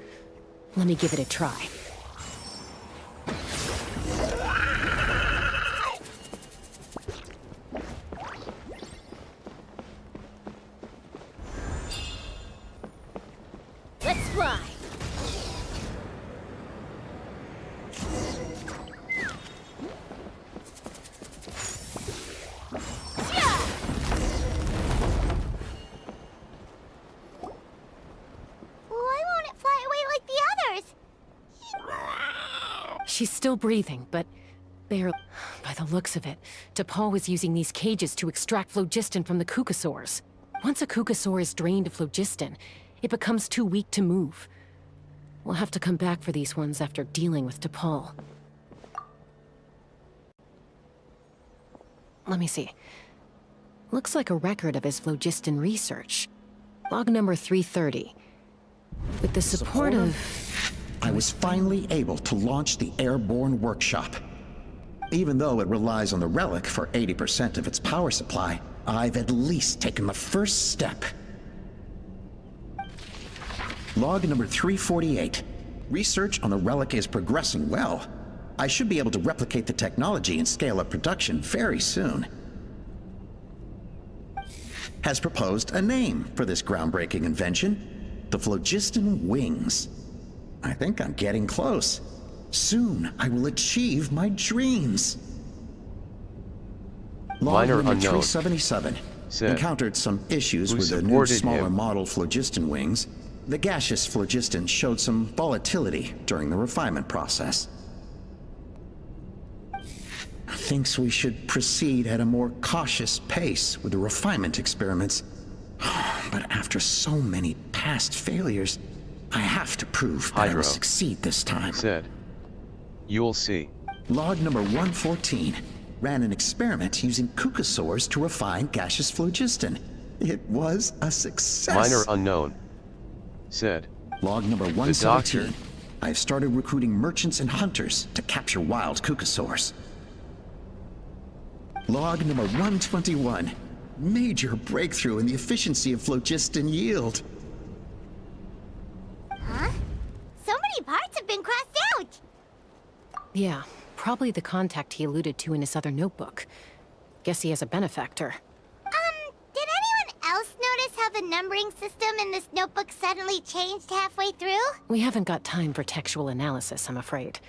Let me give it a try. Let's fly. She's still breathing, but barely. By the looks of it, T'Pol was using these cages to extract phlogiston from the Kukasaurs. Once a Kukasaur is drained of phlogiston, it becomes too weak to move. We'll have to come back for these ones after dealing with T'Pol. Let me see. Looks like a record of his phlogiston research. Log number 330. With the support of... I was finally able to launch the airborne workshop. Even though it relies on the relic for 80% of its power supply, I've at least taken the first step. Log number 348. Research on the relic is progressing well. I should be able to replicate the technology and scale up production very soon. Has proposed a name for this groundbreaking invention: the phlogiston wings. I think I'm getting close. Soon, I will achieve my dreams. Log number 377 encountered some issues with the new smaller model phlogiston wings. The gaseous phlogiston showed some volatility during the refinement process. Thinks we should proceed at a more cautious pace with the refinement experiments. But after so many past failures, I have to prove that I will succeed this time. You'll see. Log number 114 ran an experiment using Kukasaurs to refine gaseous phlogiston. It was a success. Minor unknown. Log number 117. I've started recruiting merchants and hunters to capture wild Kukasaurs. Log number 121. Major breakthrough in the efficiency of phlogiston yield. Huh? So many parts been crossed out. Yeah, probably the contact he alluded to in his other notebook. Guess he has a benefactor. Did anyone else notice how the numbering system in this notebook suddenly changed halfway through? We haven't got time for textual analysis, I'm afraid.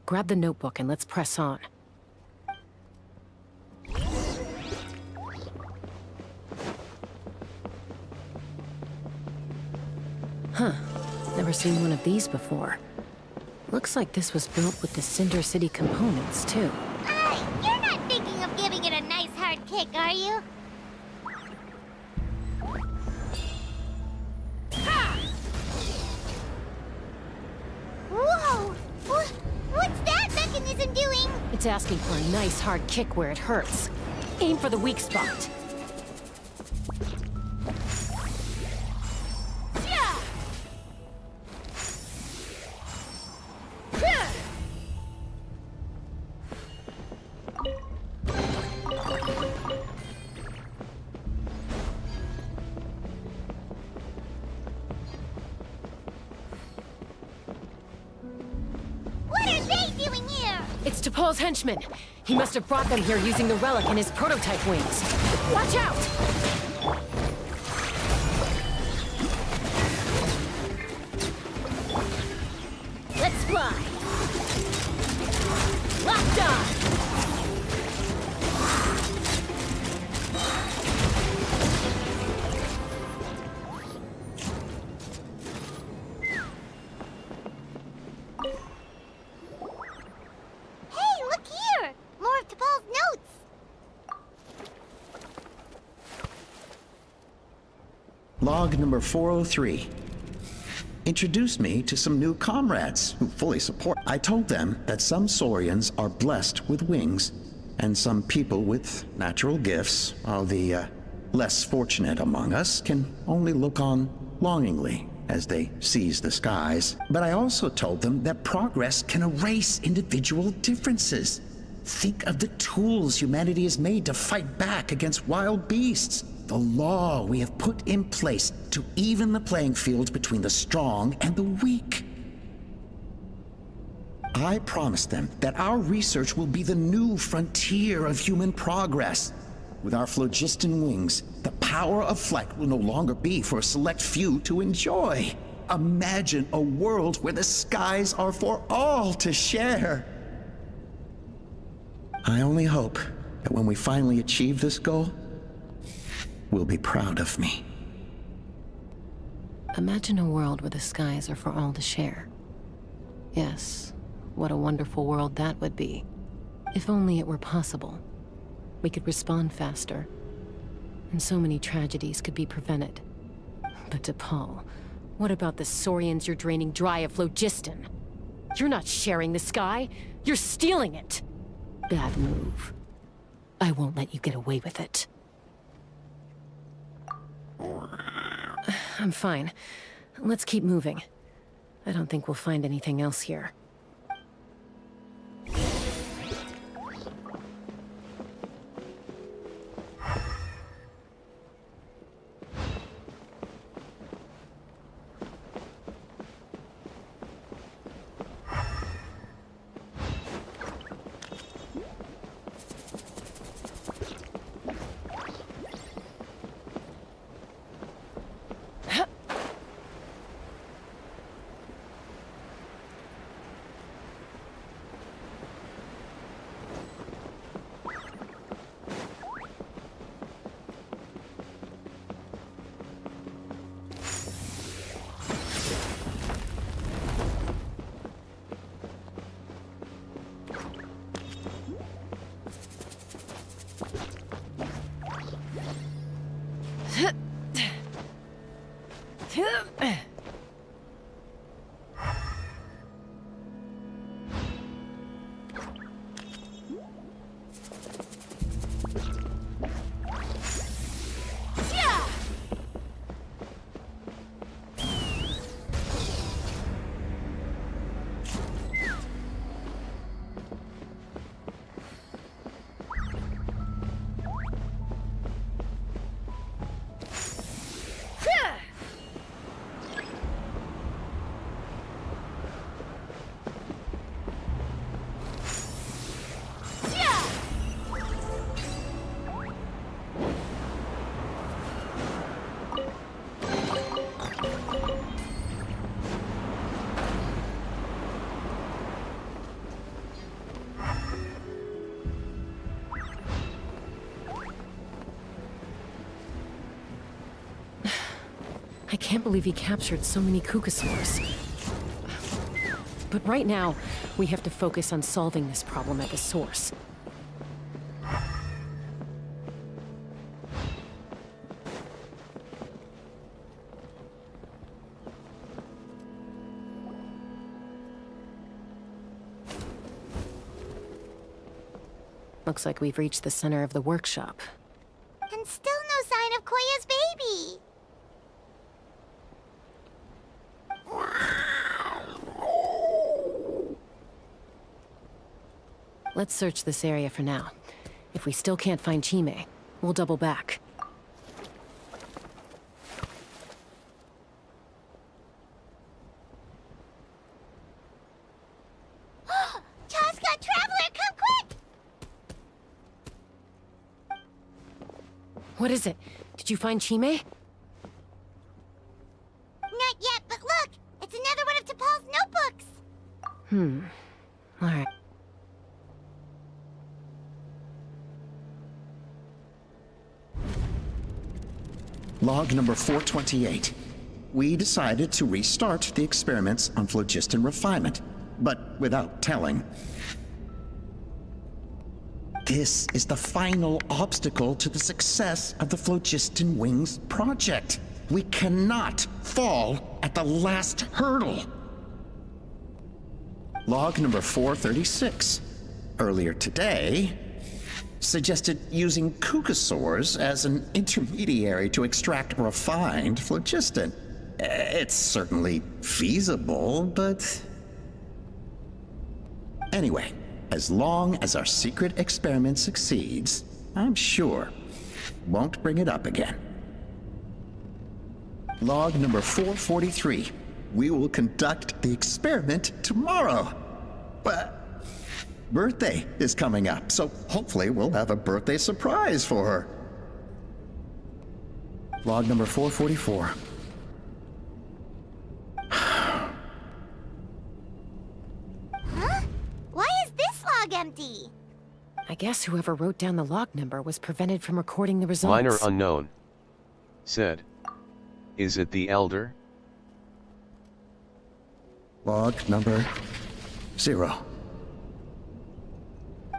Grab the notebook and let's press on. Huh. Never seen one of these before. Looks like this was built with the Cinder City components, too. You're not thinking of giving it a nice hard kick, are you? Whoa! What's that mechanism doing? It's asking for a nice hard kick where it hurts. Aim for the weak spot. What are they doing here? It's T'Pol's henchman. He must have brought them here using the relic in his prototype wings. Watch out! Let's fly! Locked on! Hey, look here! More of T'Pol's notes! Log number 403. Introduced me to some new comrades who fully support. I told them that some Saurians are blessed with wings, and some people with natural gifts, while the less fortunate among us can only look on longingly as they seize the skies. But I also told them that progress can erase individual differences. Think of the tools humanity has made to fight back against wild beasts. The law we have put in place to even the playing field between the strong and the weak. I promised them that our research will be the new frontier of human progress. With our phlogiston wings, the power of flight will no longer be for a select few to enjoy. Imagine a world where the skies are for all to share. I only hope that when we finally achieve this goal, will be proud of me. Imagine a world where the skies are for all to share. Yes, what a wonderful world that would be. If only it were possible. We could respond faster, and so many tragedies could be prevented. But T'Pol, what about the Saurians you're draining dry of phlogiston? You're not sharing the sky, you're stealing it! Bad move. I won't let you get away with it. I'm fine. Let's keep moving. I don't think we'll find anything else here. I can't believe he captured so many Kukasaurs. But right now, we have to focus on solving this problem at the source. Looks like we've reached the center of the workshop. And still no sign of Koya's baby. Let's search this area for now. If we still can't find Chime, we'll double back. Chaska, Traveler, come quick! What is it? Did you find Chime? Not yet, but look! It's another one of T'Pol's notebooks! Alright. Log number 428. We decided to restart the experiments on phlogiston refinement, but without telling. This is the final obstacle to the success of the Phlogiston Wings project. We cannot fall at the last hurdle. Log number 436. Earlier today, suggested using Kukasaurs as an intermediary to extract refined phlogiston. It's certainly feasible, but... Anyway, as long as our secret experiment succeeds, I'm sure won't bring it up again. Log number 443. We will conduct the experiment tomorrow. But birthday is coming up, so hopefully we'll have a birthday surprise for her. Log number 444. Huh? Why is this log empty? I guess whoever wrote down the log number was prevented from recording the results. Minor unknown. Said. Is it the Elder? Log number 0.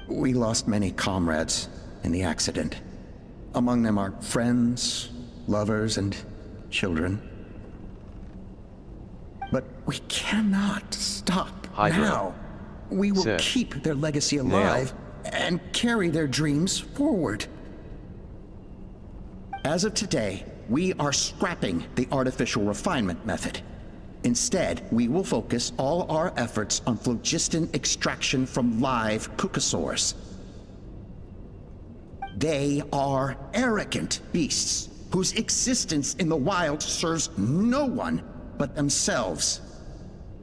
We lost many comrades in the accident. Among them are friends, lovers, and children. But we cannot stop Hydra. now. We will Said. keep their legacy alive and carry their dreams forward. As of today, we are scrapping the artificial refinement method. Instead, we will focus all our efforts on phlogiston extraction from live Kukasaurs. They are arrogant beasts whose existence in the wild serves no one but themselves.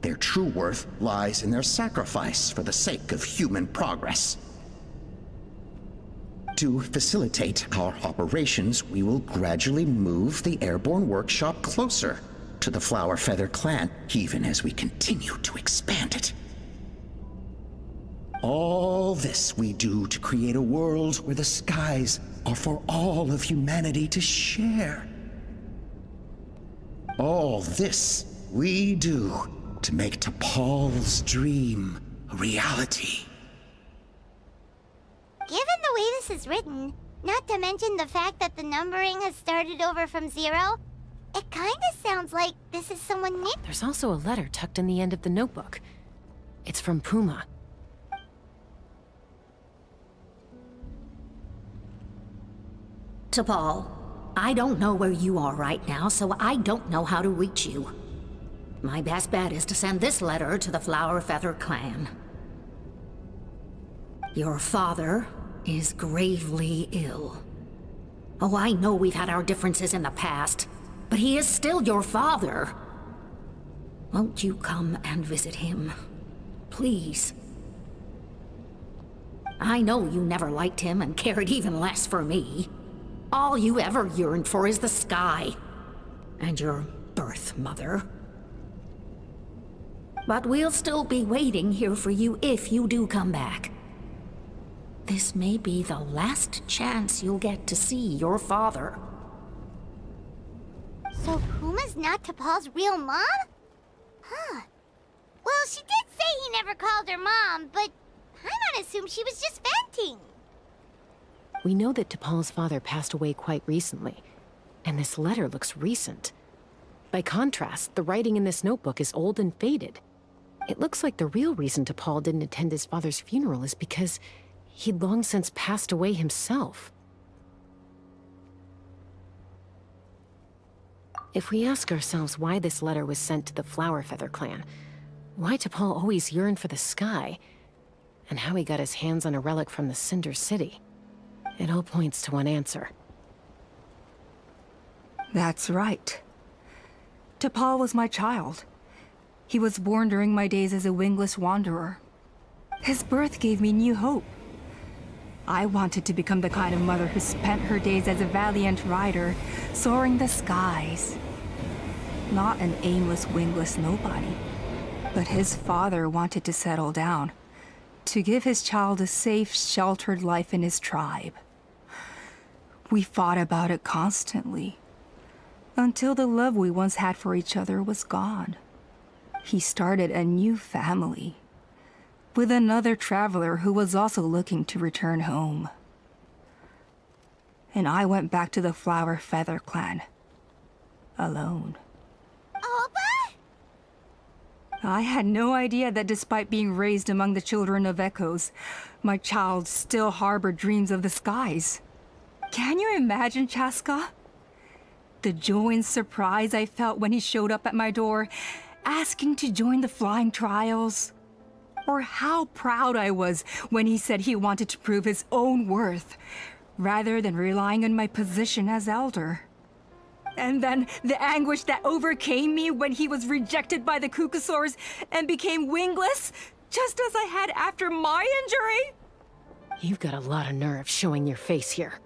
Their true worth lies in their sacrifice for the sake of human progress. To facilitate our operations, we will gradually move the airborne workshop closer to the Flower Feather clan, even as we continue to expand it. All this we do to create a world where the skies are for all of humanity to share. All this we do to make T'Pol's dream a reality. Given the way this is written, not to mention the fact that the numbering has started over from 0, it kinda sounds like this is someone new. There's also a letter tucked in the end of the notebook. It's from Puma. T'Pol, I don't know where you are right now, so I don't know how to reach you. My best bet is to send this letter to the Flower Feather clan. Your father is gravely ill. Oh, I know we've had our differences in the past, but he is still your father. Won't you come and visit him? Please. I know you never liked him and cared even less for me. All you ever yearned for is the sky. And your birth mother. But we'll still be waiting here for you if you do come back. This may be the last chance you'll get to see your father. So Puma's not T'Pol's real mom? Huh. Well, she did say he never called her mom, but I might assume she was just venting. We know that T'Pol's father passed away quite recently, and this letter looks recent. By contrast, the writing in this notebook is old and faded. It looks like the real reason T'Pol didn't attend his father's funeral is because he'd long since passed away himself. If we ask ourselves why this letter was sent to the Flowerfeather clan, why T'Pol always yearned for the sky, and how he got his hands on a relic from the Cinder City, it all points to one answer. That's right. T'Pol was my child. He was born during my days as a wingless wanderer. His birth gave me new hope. I wanted to become the kind of mother who spent her days as a valiant rider, soaring the skies. Not an aimless, wingless nobody. But his father wanted to settle down, to give his child a safe, sheltered life in his tribe. We fought about it constantly, until the love we once had for each other was gone. He started a new family, with another traveler who was also looking to return home. And I went back to the Flowerfeather clan, alone. Alba? I had no idea that despite being raised among the children of echoes, my child still harbored dreams of the skies. Can you imagine, Chaska? The joy and surprise I felt when he showed up at my door, asking to join the flying trials. Or how proud I was when he said he wanted to prove his own worth, rather than relying on my position as elder. And then the anguish that overcame me when he was rejected by the Kukusaurs and became wingless, just as I had after my injury. You've got a lot of nerve showing your face here.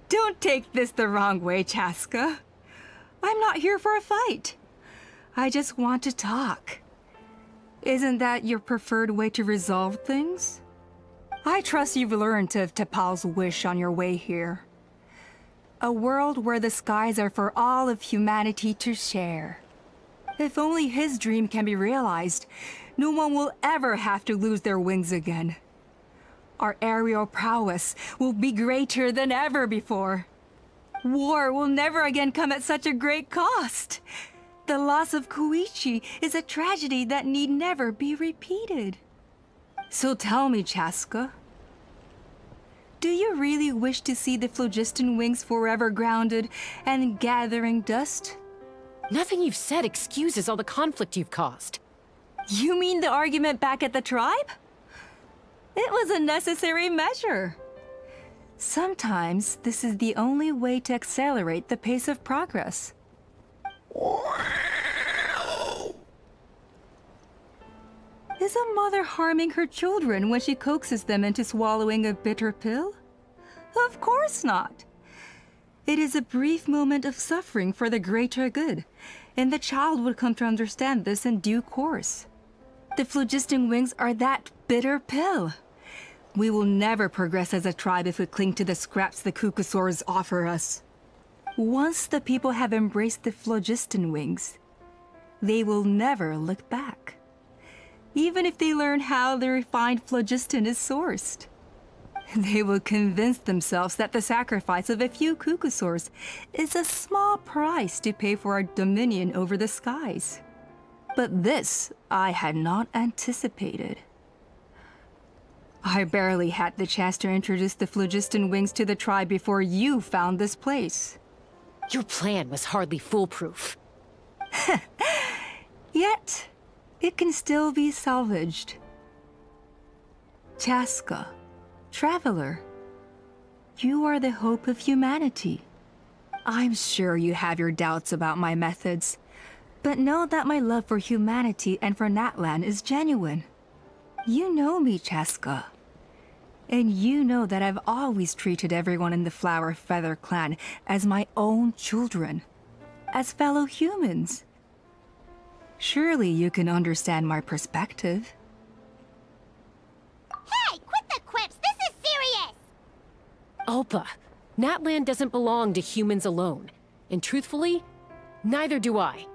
Don't take this the wrong way, Chaska. I'm not here for a fight. I just want to talk. Isn't that your preferred way to resolve things? I trust you've learned of T'Pol's wish on your way here. A world where the skies are for all of humanity to share. If only his dream can be realized, no one will ever have to lose their wings again. Our aerial prowess will be greater than ever before. War will never again come at such a great cost. The loss of Koichi is a tragedy that need never be repeated. So tell me, Chaska, do you really wish to see the phlogiston wings forever grounded and gathering dust? Nothing you've said excuses all the conflict you've caused. You mean the argument back at the tribe? It was a necessary measure. Sometimes this is the only way to accelerate the pace of progress. Is a mother harming her children when she coaxes them into swallowing a bitter pill? Of course not. It is a brief moment of suffering for the greater good, and the child would come to understand this in due course. The phlogiston wings are that bitter pill. We will never progress as a tribe if we cling to the scraps the Kukusaurs offer us. Once the people have embraced the phlogiston wings, they will never look back. Even if they learn how the refined phlogiston is sourced. They will convince themselves that the sacrifice of a few Kukusaurs is a small price to pay for our dominion over the skies. But this I had not anticipated. I barely had the chance to introduce the phlogiston wings to the tribe before you found this place. Your plan was hardly foolproof. Yet, it can still be salvaged. Chaska, traveler, you are the hope of humanity. I'm sure you have your doubts about my methods, but know that my love for humanity and for Natlan is genuine. You know me, Chaska. And you know that I've always treated everyone in the Flowerfeather clan as my own children, as fellow humans. Surely you can understand my perspective. Hey, quit the quips! This is serious! Alpa, Natlan doesn't belong to humans alone. And truthfully, neither do I.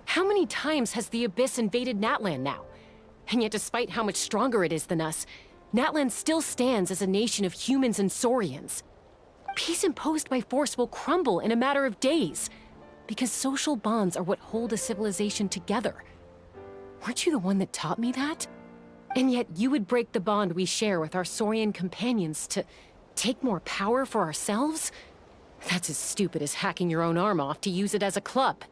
How many times has the Abyss invaded Natlan now? And yet despite how much stronger it is than us, Natlan still stands as a nation of humans and Saurians. Peace imposed by force will crumble in a matter of days, because social bonds are what hold a civilization together. Weren't you the one that taught me that? And yet you would break the bond we share with our Saurian companions to take more power for ourselves? That's as stupid as hacking your own arm off to use it as a club.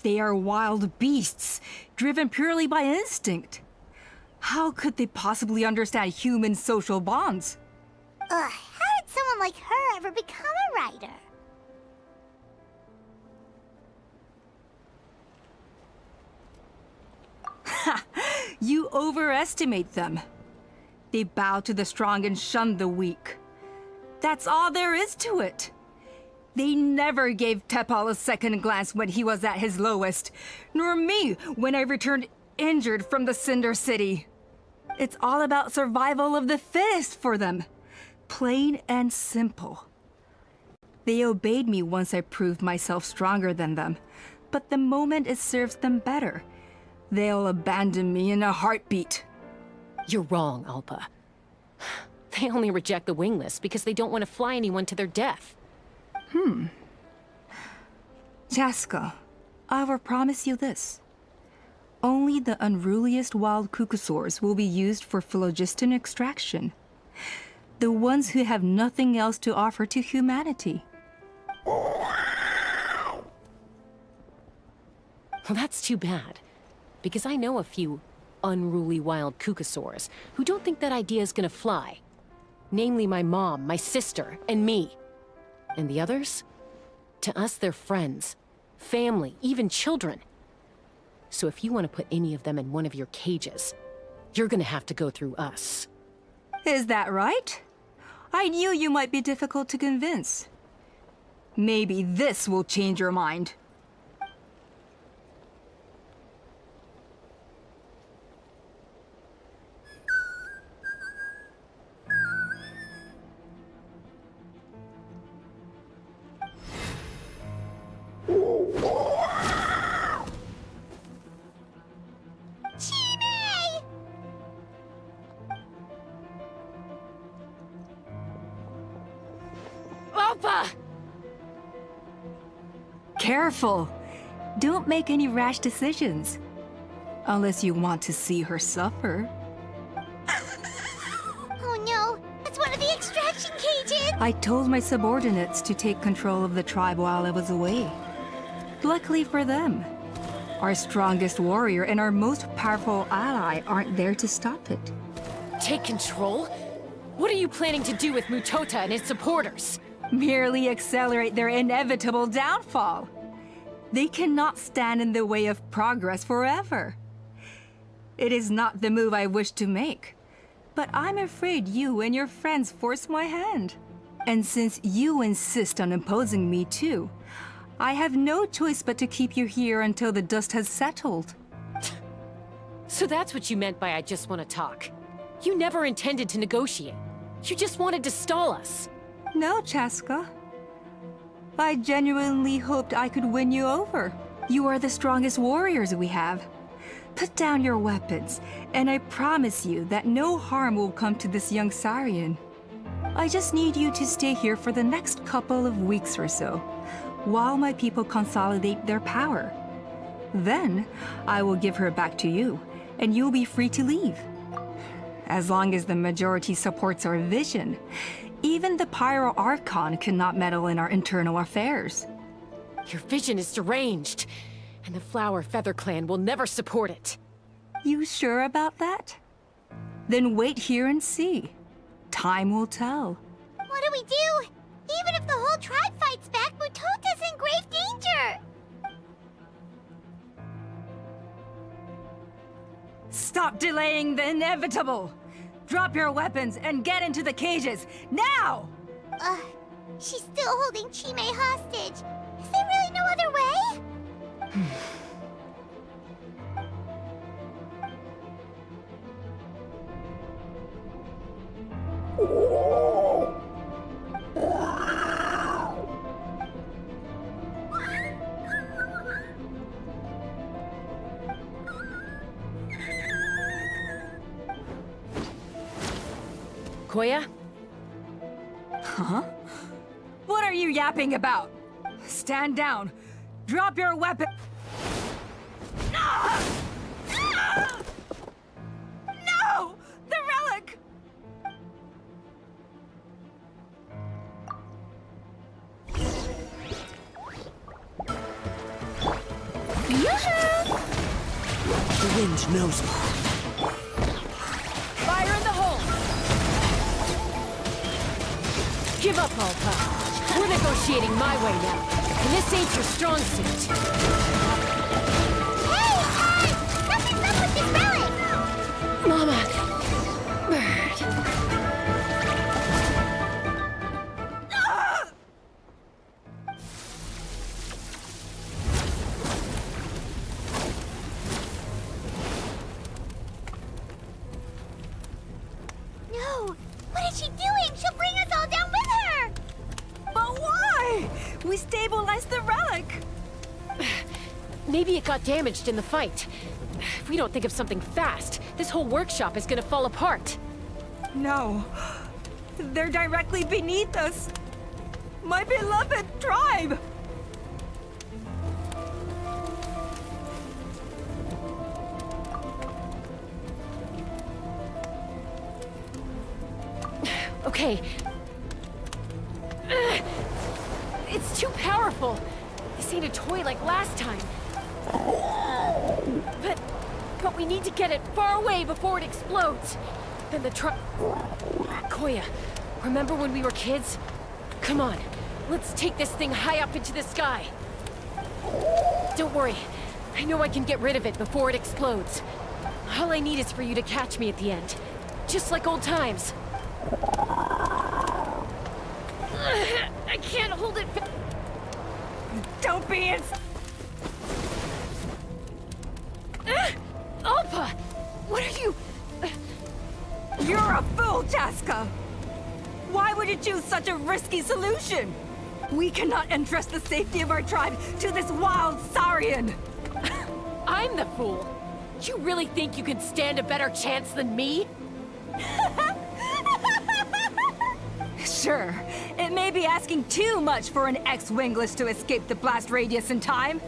They are wild beasts, driven purely by instinct. How could they possibly understand human social bonds? How did someone like her ever become a writer? You overestimate them. They bow to the strong and shun the weak. That's all there is to it. They never gave Tepal a second glance when he was at his lowest, nor me when I returned injured from the Cinder City. It's all about survival of the fittest for them. Plain and simple. They obeyed me once I proved myself stronger than them, but the moment it serves them better, they'll abandon me in a heartbeat. You're wrong, Alpa. They only reject the wingless because they don't want to fly anyone to their death. Chaska, I will promise you this. Only the unruliest wild cuckosaurs will be used for phlogiston extraction. The ones who have nothing else to offer to humanity. Well, that's too bad. Because I know a few unruly wild cuckosaurs who don't think that idea is gonna fly. Namely my mom, my sister, and me. And the others? To us, they're friends, family, even children. So if you want to put any of them in one of your cages, you're gonna have to go through us. Is that right? I knew you might be difficult to convince. Maybe this will change your mind. Alpa! Careful! Don't make any rash decisions. Unless you want to see her suffer. Oh no, that's one of the extraction cages! I told my subordinates to take control of the tribe while I was away. Luckily for them, our strongest warrior and our most powerful ally aren't there to stop it. Take control? What are you planning to do with Mutota and his supporters? Merely accelerate their inevitable downfall. They cannot stand in the way of progress forever. It is not the move I wish to make, but I'm afraid you and your friends force my hand. And since you insist on imposing me too, I have no choice but to keep you here until the dust has settled. So that's what you meant by I just want to talk. You never intended to negotiate. You just wanted to stall us. No, Chaska. I genuinely hoped I could win you over. You are the strongest warriors we have. Put down your weapons, and I promise you that no harm will come to this young Saurian. I just need you to stay here for the next couple of weeks or so, while my people consolidate their power. Then, I will give her back to you, and you'll be free to leave. As long as the majority supports our vision, even the Pyro Archon cannot meddle in our internal affairs. Your vision is deranged, and the Flower Feather Clan will never support it. You sure about that? Then wait here and see. Time will tell. What do we do? Even if the whole tribe fights back, Mutota's in grave danger! Stop delaying the inevitable! Drop your weapons and get into the cages, now! She's still holding Chime hostage. Is there really no other way? Koya? Huh? What are you yapping about? Stand down. Drop your weapon. Ah! Ah! No! The relic! Yoo-hoo! The wind knows me. Fire in the hole! Give up, Alpa. We're negotiating my way now, and this ain't your strong suit. Hey, something's up with this relic! Mama. Bird. No! What is she doing? She'll bring us all down with her! But why? We stabilized the relic. Maybe it got damaged in the fight. If we don't think of something fast, this whole workshop is gonna fall apart. No. They're directly beneath us. My beloved tribe! Okay. It's too powerful. This ain't a toy like last time. But we need to get it far away before it explodes. Then the Koya, remember when we were kids? Come on, let's take this thing high up into the sky. Don't worry, I know I can get rid of it before it explodes. All I need is for you to catch me at the end. Just like old times. I can't hold it. Don't be in. Alpa! What are you? You're a fool, Chaska! Why would you choose such a risky solution? We cannot entrust the safety of our tribe to this wild Saurian! I'm the fool! You really think you can stand a better chance than me? Sure, it may be asking too much for an ex-wingless to escape the blast radius in time,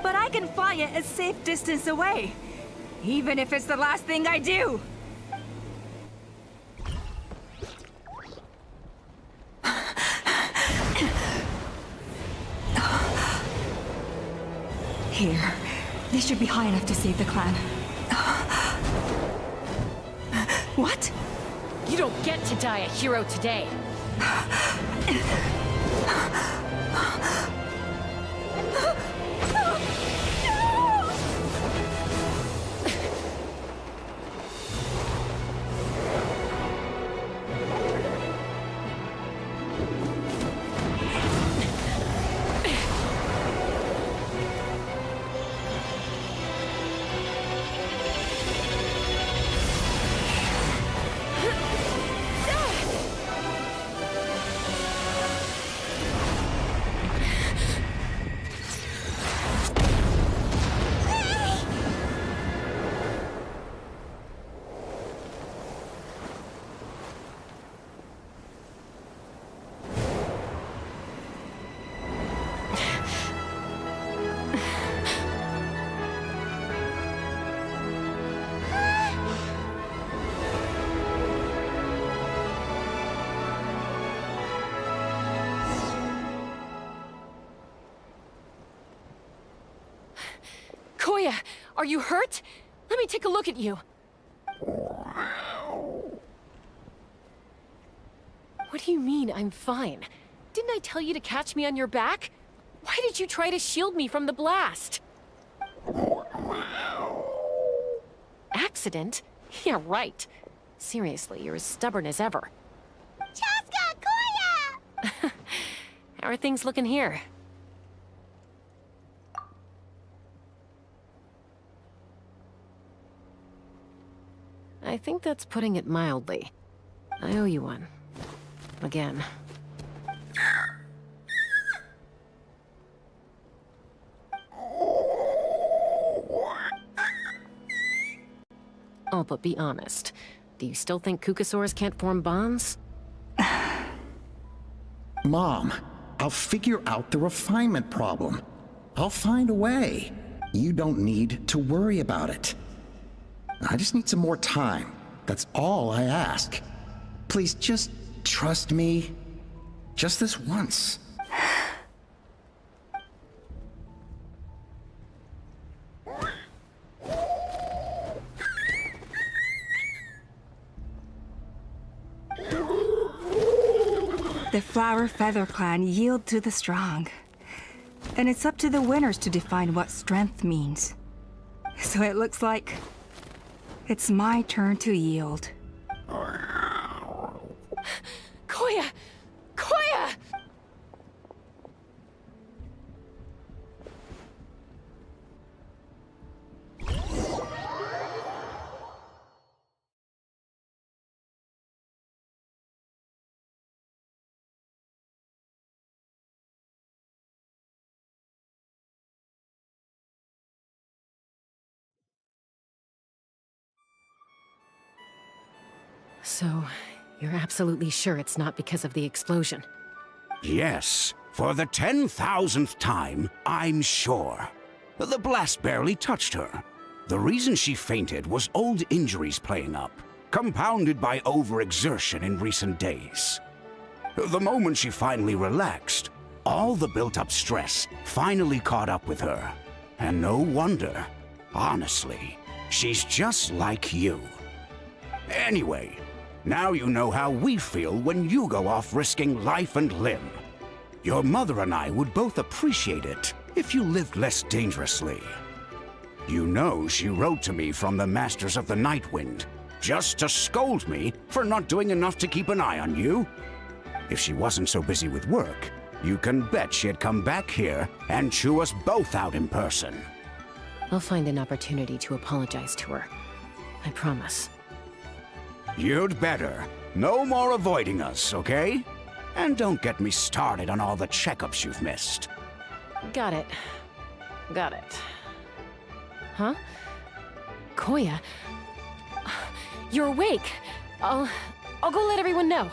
but I can fly it a safe distance away, even if it's the last thing I do. Here, this should be high enough to save the clan. What? You don't get to die a hero today. Koya, are you hurt? Let me take a look at you. What do you mean, I'm fine? Didn't I tell you to catch me on your back? Why did you try to shield me from the blast? Accident? Yeah, right. Seriously, you're as stubborn as ever. Chaska! Koya! How are things looking here? I think that's putting it mildly. I owe you one. Again. Oh, but be honest. Do you still think Kukasaurs can't form bonds? Mom, I'll figure out the refinement problem. I'll find a way. You don't need to worry about it. I just need some more time. That's all I ask. Please just trust me. Just this once. The Flower Feather Clan yield to the strong. And it's up to the winners to define what strength means. So it looks like it's my turn to yield. Koya! Koya! So, you're absolutely sure it's not because of the explosion? Yes, for the 10,000th time, I'm sure. The blast barely touched her. The reason she fainted was old injuries playing up, compounded by overexertion in recent days. The moment she finally relaxed, all the built-up stress finally caught up with her. And no wonder. Honestly, she's just like you. Anyway, now you know how we feel when you go off risking life and limb. Your mother and I would both appreciate it if you lived less dangerously. You know she wrote to me from the Masters of the Nightwind, just to scold me for not doing enough to keep an eye on you. If she wasn't so busy with work, you can bet she'd come back here and chew us both out in person. I'll find an opportunity to apologize to her. I promise. You'd better. No more avoiding us, okay? And don't get me started on all the checkups you've missed. Got it. Got it. Huh? Koya? You're awake. I'll go let everyone know.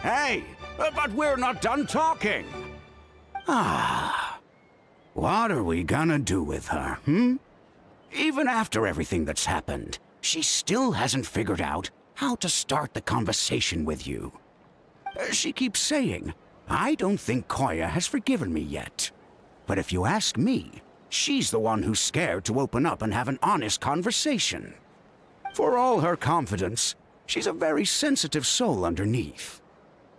Hey, but we're not done talking. What are we gonna do with her, Even after everything that's happened, she still hasn't figured out how to start the conversation with you. She keeps saying, I don't think Koya has forgiven me yet. But if you ask me, she's the one who's scared to open up and have an honest conversation. For all her confidence, she's a very sensitive soul underneath.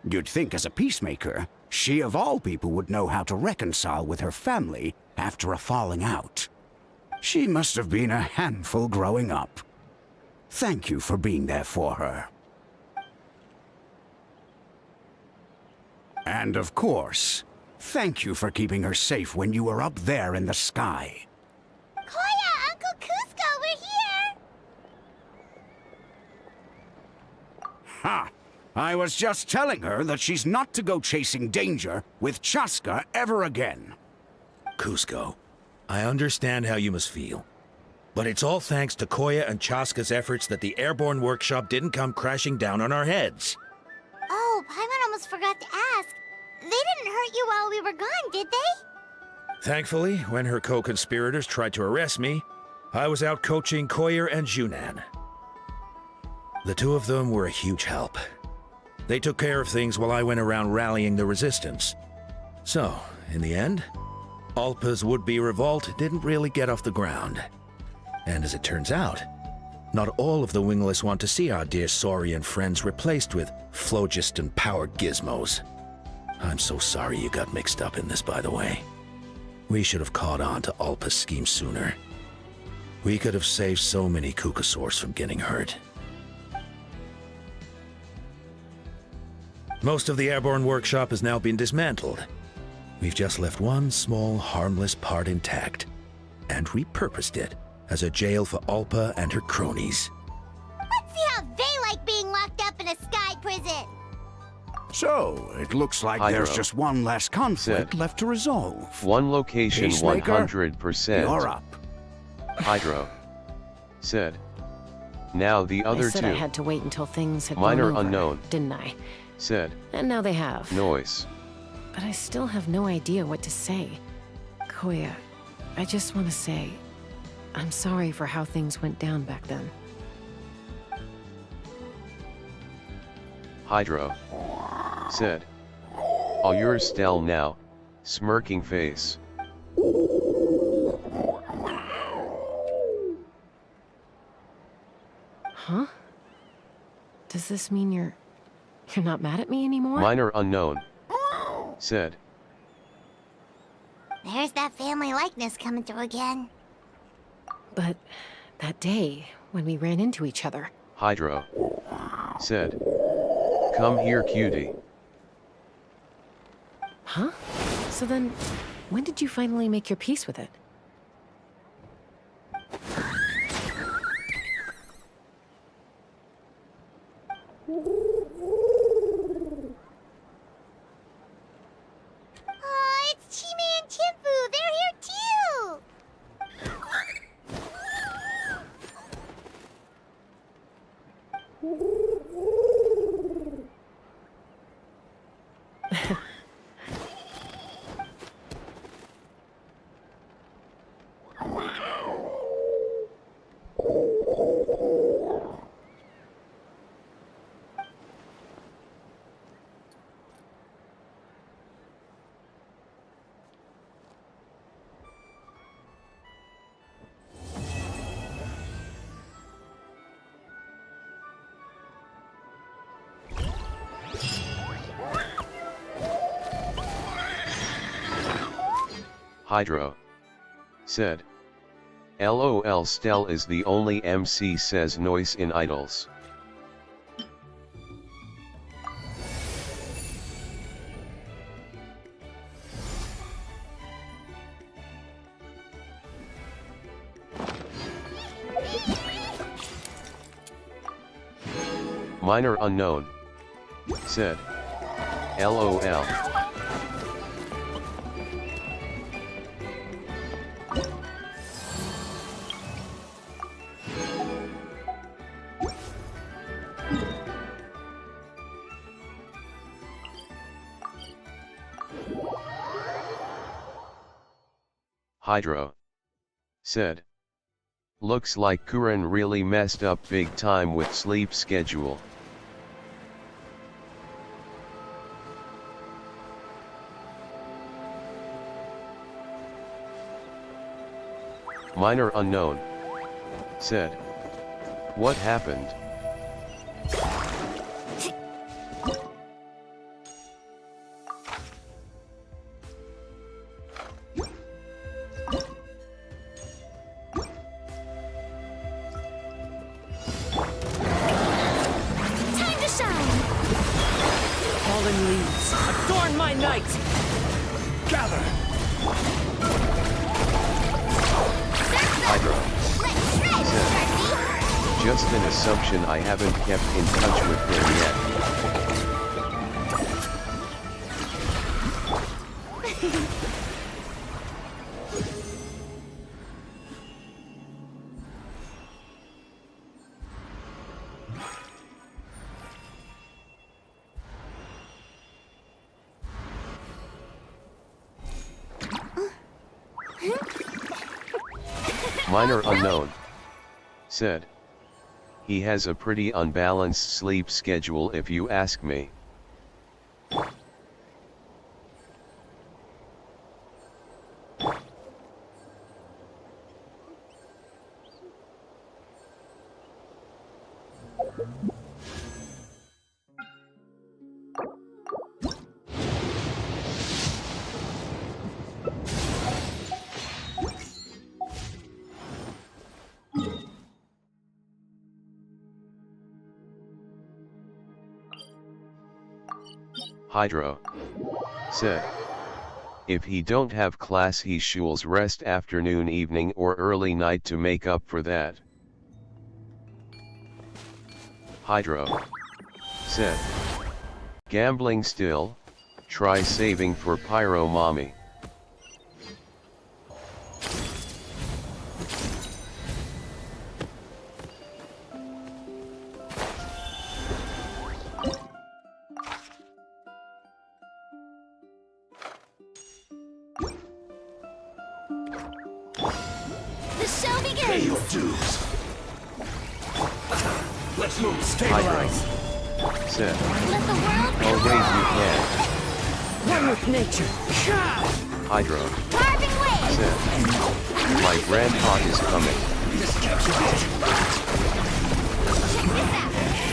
You'd think as a peacemaker, she of all people would know how to reconcile with her family after a falling out. She must have been a handful growing up. Thank you for being there for her. And of course, thank you for keeping her safe when you were up there in the sky. Koya, Uncle Cusco, we're here! Ha! I was just telling her that she's not to go chasing danger with Chaska ever again. Cusco, I understand how you must feel. But it's all thanks to Koya and Chaska's efforts that the airborne workshop didn't come crashing down on our heads. Oh, Paimon almost forgot to ask. They didn't hurt you while we were gone, did they? Thankfully, when her co-conspirators tried to arrest me, I was out coaching Koyer and Junan. The two of them were a huge help. They took care of things while I went around rallying the resistance. So, in the end, Alpa's would-be revolt didn't really get off the ground. And as it turns out, not all of the wingless want to see our dear Saurian friends replaced with phlogiston-powered gizmos. I'm so sorry you got mixed up in this, by the way. We should have caught on to Alpa's scheme sooner. We could have saved so many Kukasaurs from getting hurt. Most of the airborne workshop has now been dismantled. We've just left one small, harmless part intact, and repurposed it as a jail for Alpa and her cronies. Let's see how they like being locked up in a sky prison. So, it looks like Hydro. there's just one last conflict left to resolve. One location Peacemaker, 100%. You're up. Hydro. Said. Now the other I said two. I had to wait until things had Minor blown over, unknown. didn't I? Said. And now they have. Noise. But I still have no idea what to say. Koya, I just want to say, I'm sorry for how things went down back then. Hydro. Said. All yours, Stell now. Smirking face. Huh? Does this mean you're not mad at me anymore? Minor unknown. Said. There's that family likeness coming through again. But that day, when we ran into each other... Hydro. Said. Come here, cutie. Huh? So then, when did you finally make your peace with it? It's Chime and Chimpu! They're here too! Hydro. Said. LOL, Stell is the only MC says noise in Idols. Minor unknown. Said. LOL. Hydro. Said. Looks like Kuren really messed up big time with sleep schedule. Minor unknown. Said. What happened? Time to shine! Fallen leaves, adorn my night! Gather! Hydro. Said. Just an assumption, I haven't kept in touch with her yet. Minor unknown. Said. He has a pretty unbalanced sleep schedule if you ask me. Hydro. Said. If he don't have class he should rest afternoon, evening or early night to make up for that. Hydro. Said. Gambling still? Try saving for Pyro Mommy. show begins! Pay your dues. Let's move. Stabilize. Said. Let the world Oh wait, you can. One with nature. Hydro. Carving waves! Said. My grandpa is coming. Just catch your eye.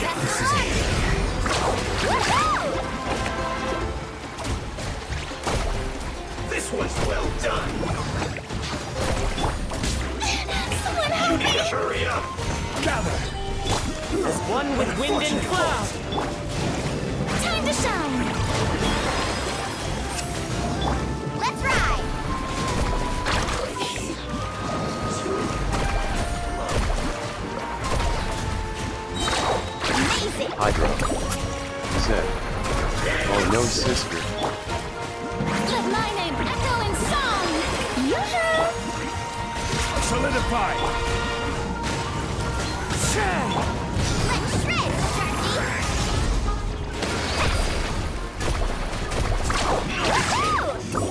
Check this out! That's the one! Woohoo! This was well done. Someone help me! Hurry up. Gather. As one with wind and cloud. Time to shine! Let's ride! Amazing! Hydro. Said. Oh no, sister. Let my name echo in song! Yoo-hoo! Solidify. Let's shred, turkey! Woohoo!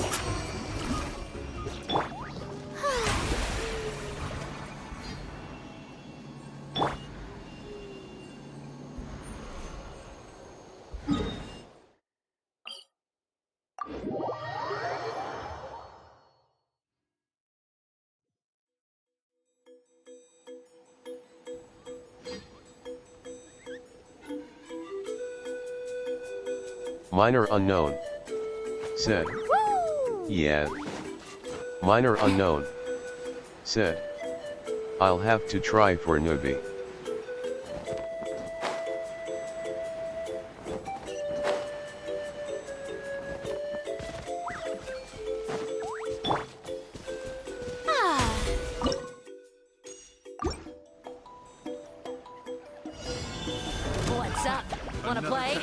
Minor unknown. Said. Yeah. Minor unknown. Said. I'll have to try for newbie. What's up? Wanna play?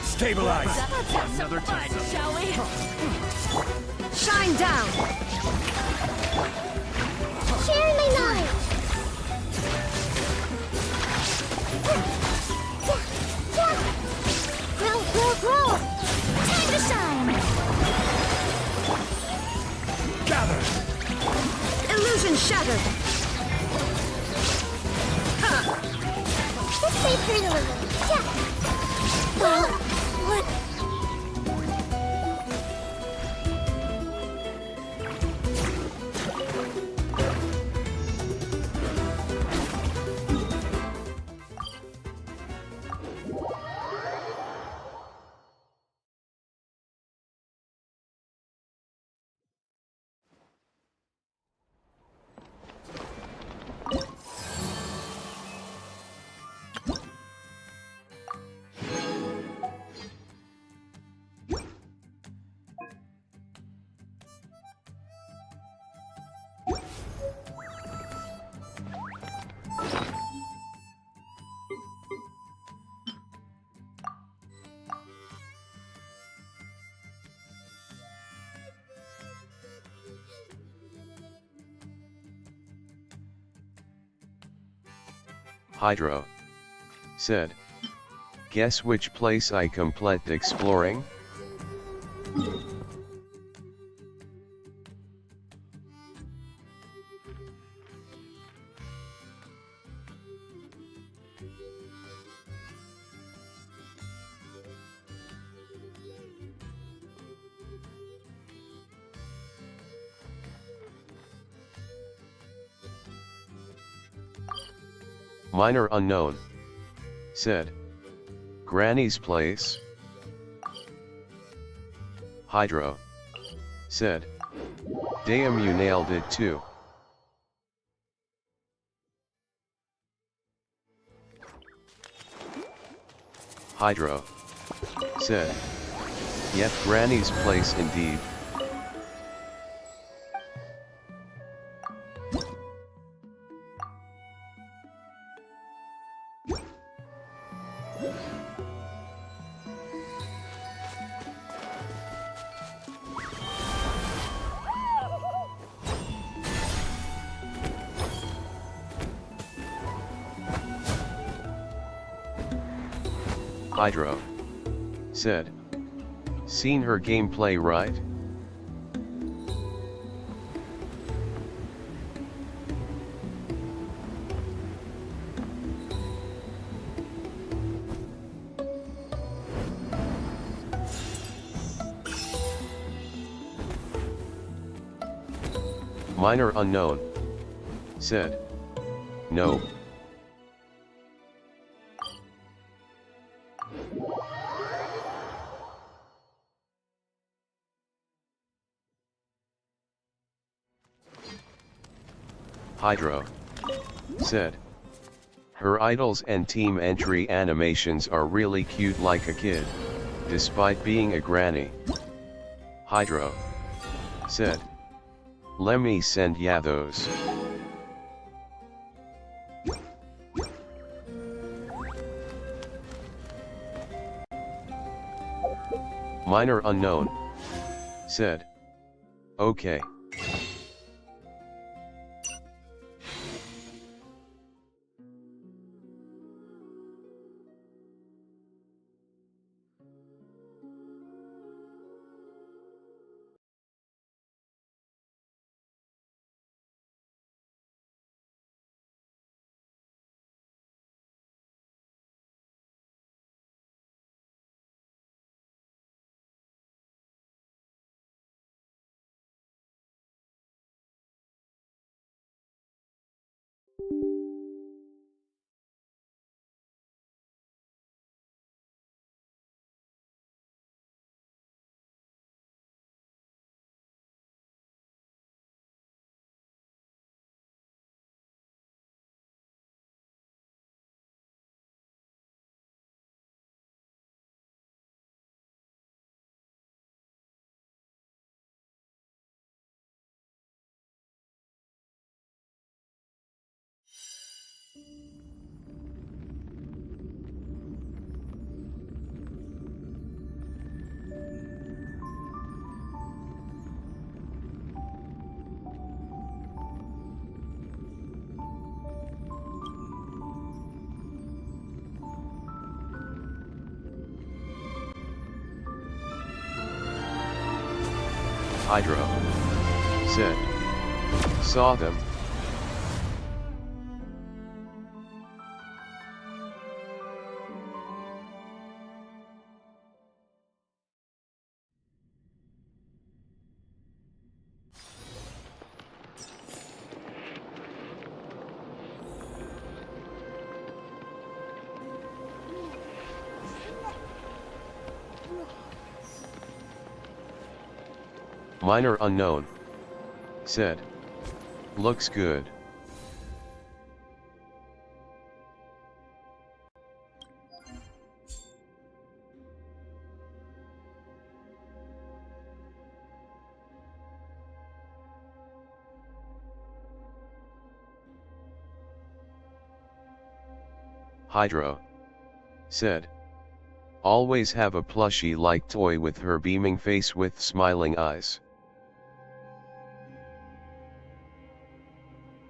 Stabilize. Let's have some fun, shall we? Shine down. Share my knowledge! Grow, grow, grow! Time to shine! Gather. Illusion shattered. Let's play for a little. Yeah. What? Hydro. Said. Guess which place I complete exploring? Minor unknown. Said. Granny's place. Hydro. Said. Damn, you nailed it too. Hydro. Said. Yep, Granny's place indeed. Hydro said. Seen her gameplay, right? Minor unknown said. No. Hydro said. Her idols and team entry animations are really cute like a kid, despite being a granny. Hydro said. Lemme send ya those. Minor unknown said. Okay. Hydro said. Saw them. Minor unknown said. Looks good. Hydro said. Always have a plushie-like toy with her beaming face with smiling eyes.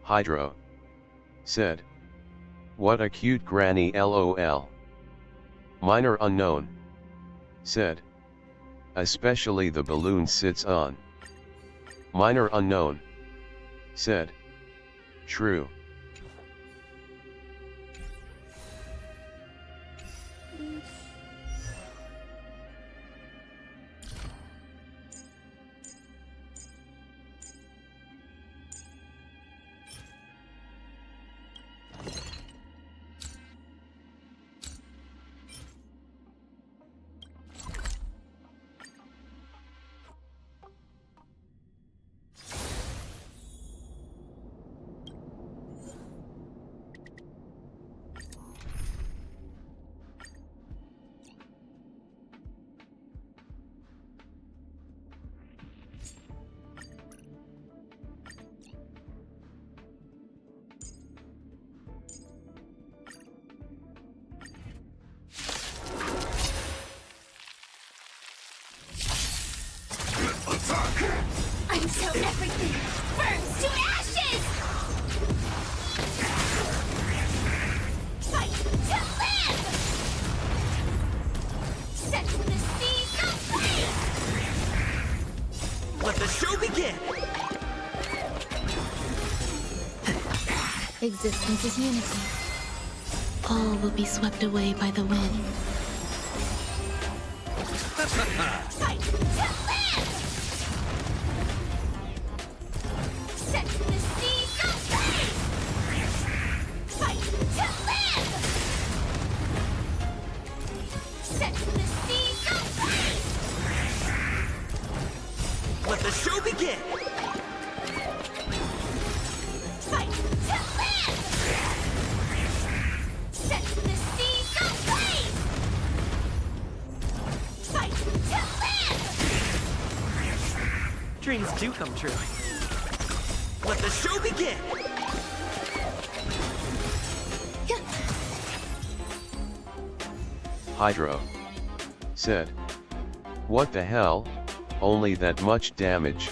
Hydro said. What a cute granny, lol. Minor unknown said. Especially the balloon sits on. Minor unknown said. True. Until everything burns to ashes! Fight to live! Existence is unity. All will be swept away by the wind. Fight to live! Set the seas ablaze! Fight to live! Set the seas ablaze! Let the show begin! Fight to live! Set the seas ablaze! Fight to live! Dreams do come true. Let the show begin! Hydro said, "What the hell? Only that much damage."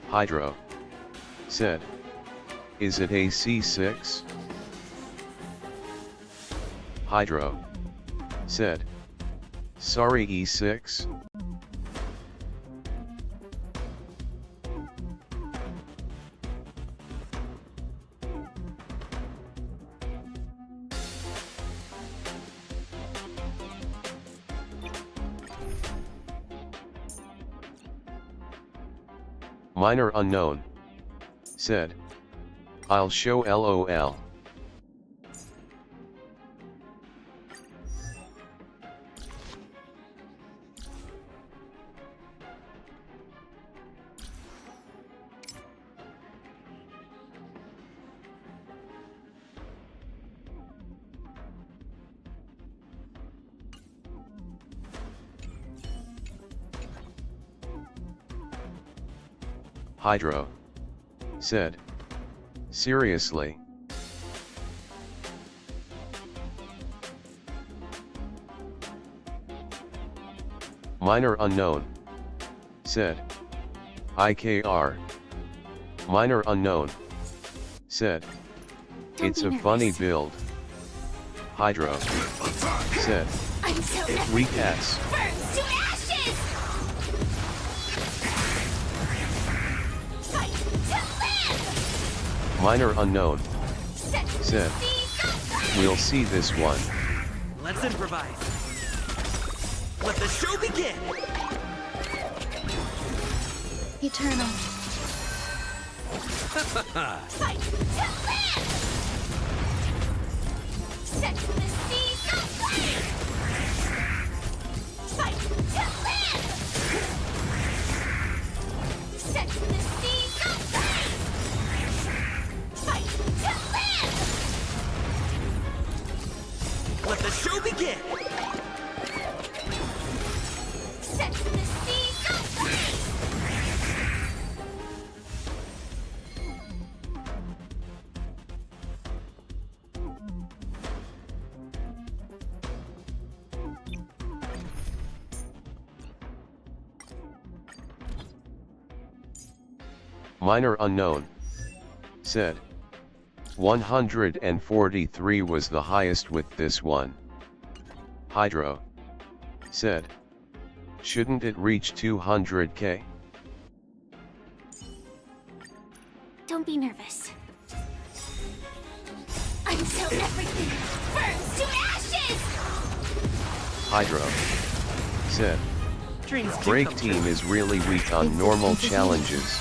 Hydro said, "Is it a C6? Hydro said, "Sorry, E6. Minor unknown said, "I'll show LOL." Hydro said, "Seriously?" Minor unknown said, "IKR." Minor unknown said, "It's a funny build." Hydro said, "Weak ass." Burns to ashes! Fight to live! Minor unknown Set the said, seas ablaze! "We'll see this one." Let's improvise. Let the show begin! Eternal. Fight to live! Set the seas ablaze! Fight to live! Set the seas ablaze! Fight to live! Let the show begin! Set the seas ablaze! Minor unknown said, 143 was the highest with this one. Hydro said, "Shouldn't it reach 200k? Don't be nervous. Until everything burns to ashes! Hydro said, Dreams do "Break come team true. is really weak on normal challenges."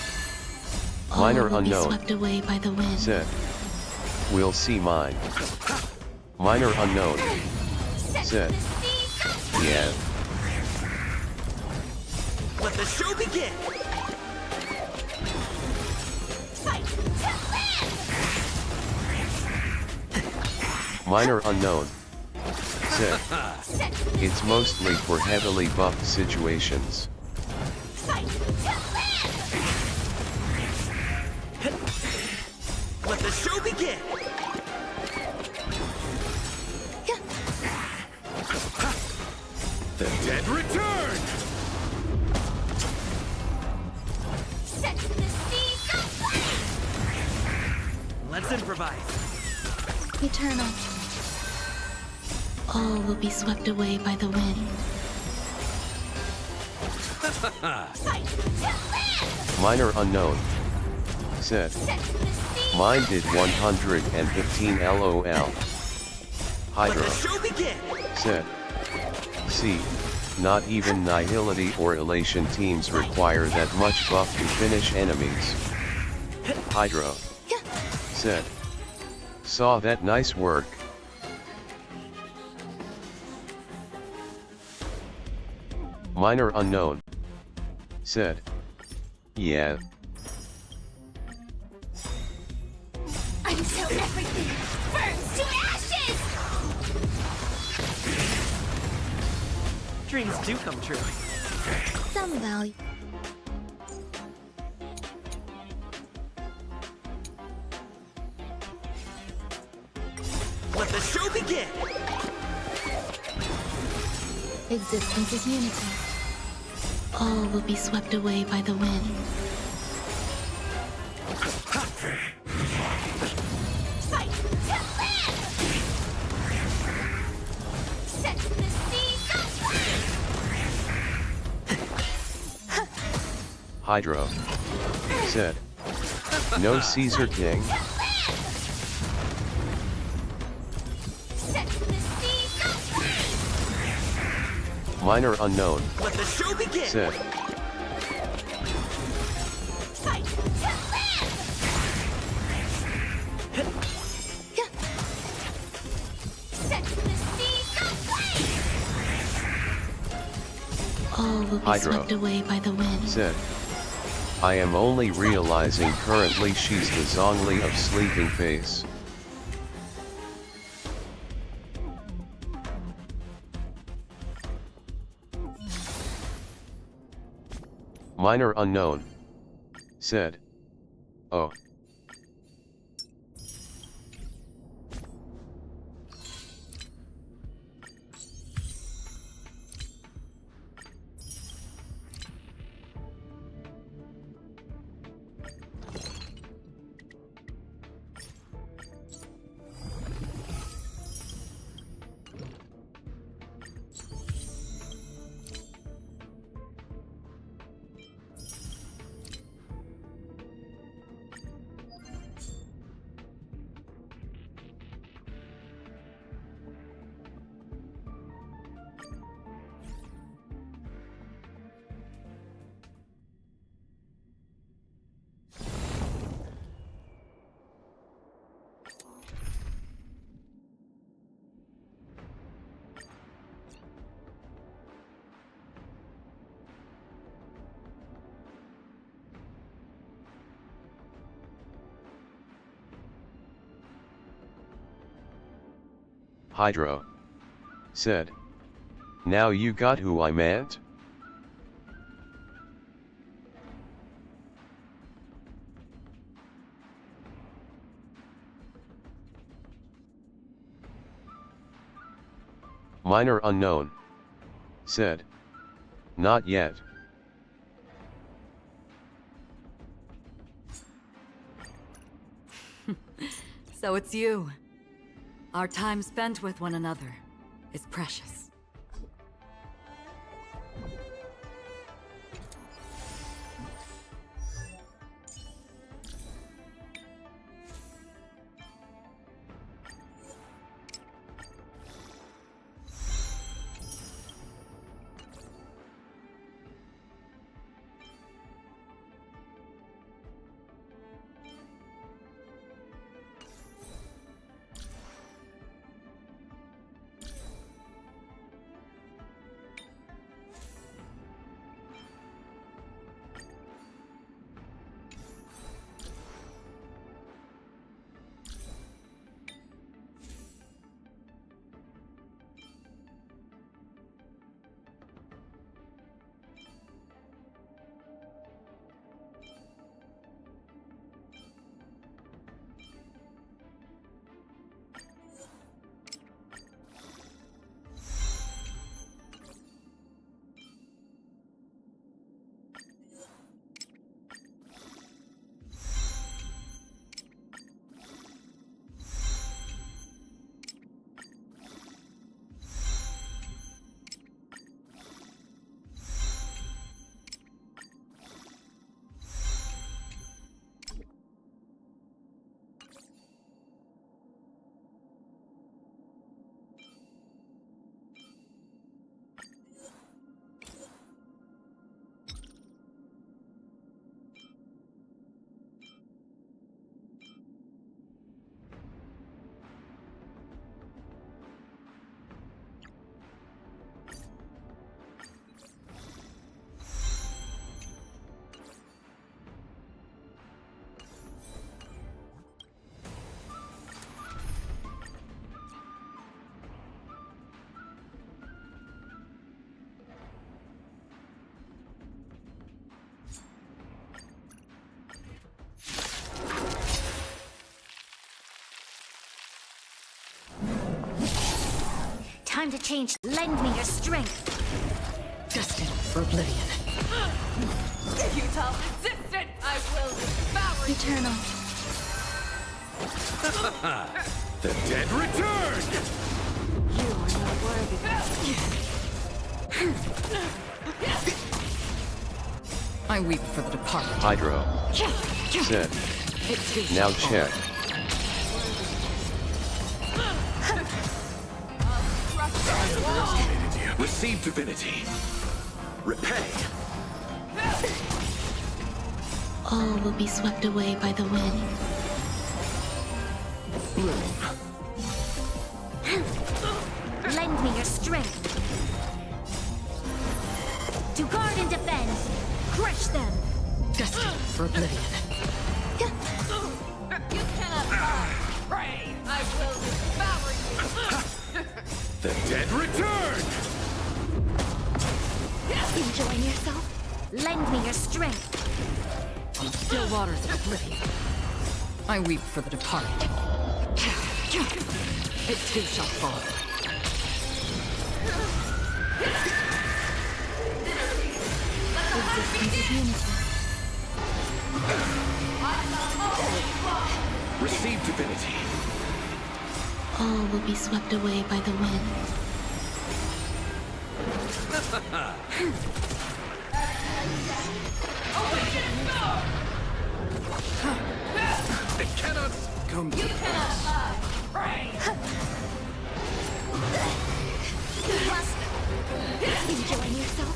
Minor All will be unknown swept away by the wind. said, "We'll see mine." Minor unknown said, "Yeah." Let the show begin! Fight to live! Minor unknown said, Set the "It's mostly for heavily buffed situations." fight to live! Let the show begin! The dead return! Set the seas ablaze! Let's improvise. Eternal. All will be swept away by the wind. Minor unknown. Said. Mine did 115 LOL. Hydro. Said. See. Not even Nihility or Elation teams require that much buff to finish enemies. Hydro. Said. Saw that, nice work. Minor unknown. Said. Yeah. Until everything burns to ashes! Dreams do come true. Some value. Let the show begin! Existence is unity. All will be swept away by the wind. Fight to live! Set the seas afire! Hydro. Said. No Caesar King. Set the seas afire! Minor unknown. Let the show begin! Said. Fight to live! Set the seas afire! All will be Hydro. swept away by the wind. Said. I am only realizing currently she's the Zhongli of Sleeping Face. Minor unknown. Said. Oh. Hydro. Said. Now you got who I meant? Minor unknown. Said. Not yet. So it's you. Our time spent with one another is precious. Time to change. Lend me your strength. Destined for oblivion. Futile resistance! I will devour you! Eternal. The dead return! You are not worthy. I weep for the departed. Hydro. Said. Now check. Receive divinity. Repay. All will be swept away by the wind. Lend me your strength. To guard and defend. Crush them. Destined for oblivion. You cannot hide. Pray, I will devour you. The dead return! Enjoying yourself? Lend me your strength. On the still waters of oblivion. I weep for the departed. It too shall fall. Existence is unity. Receive divinity. All will be swept away by the wind. It cannot come. You cannot hide. Pray. Enjoying yourself?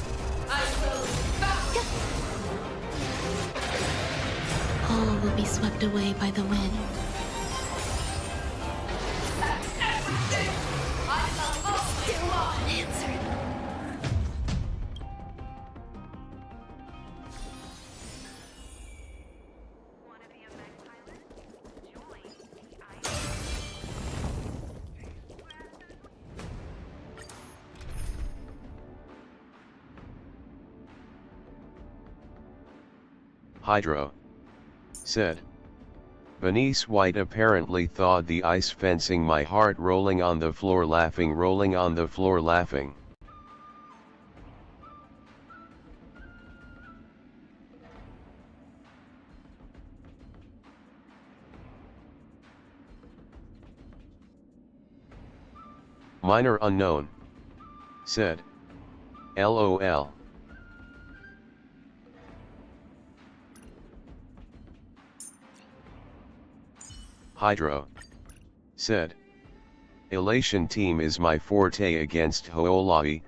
I will devour. All will be swept away by the wind. Still unanswered. Hydro. Said. Benice White apparently thawed the ice fencing, my heart rolling on the floor laughing, rolling on the floor laughing. Minor unknown. Said. LOL. Hydro. Said. Elation team is my forte against Hoolai,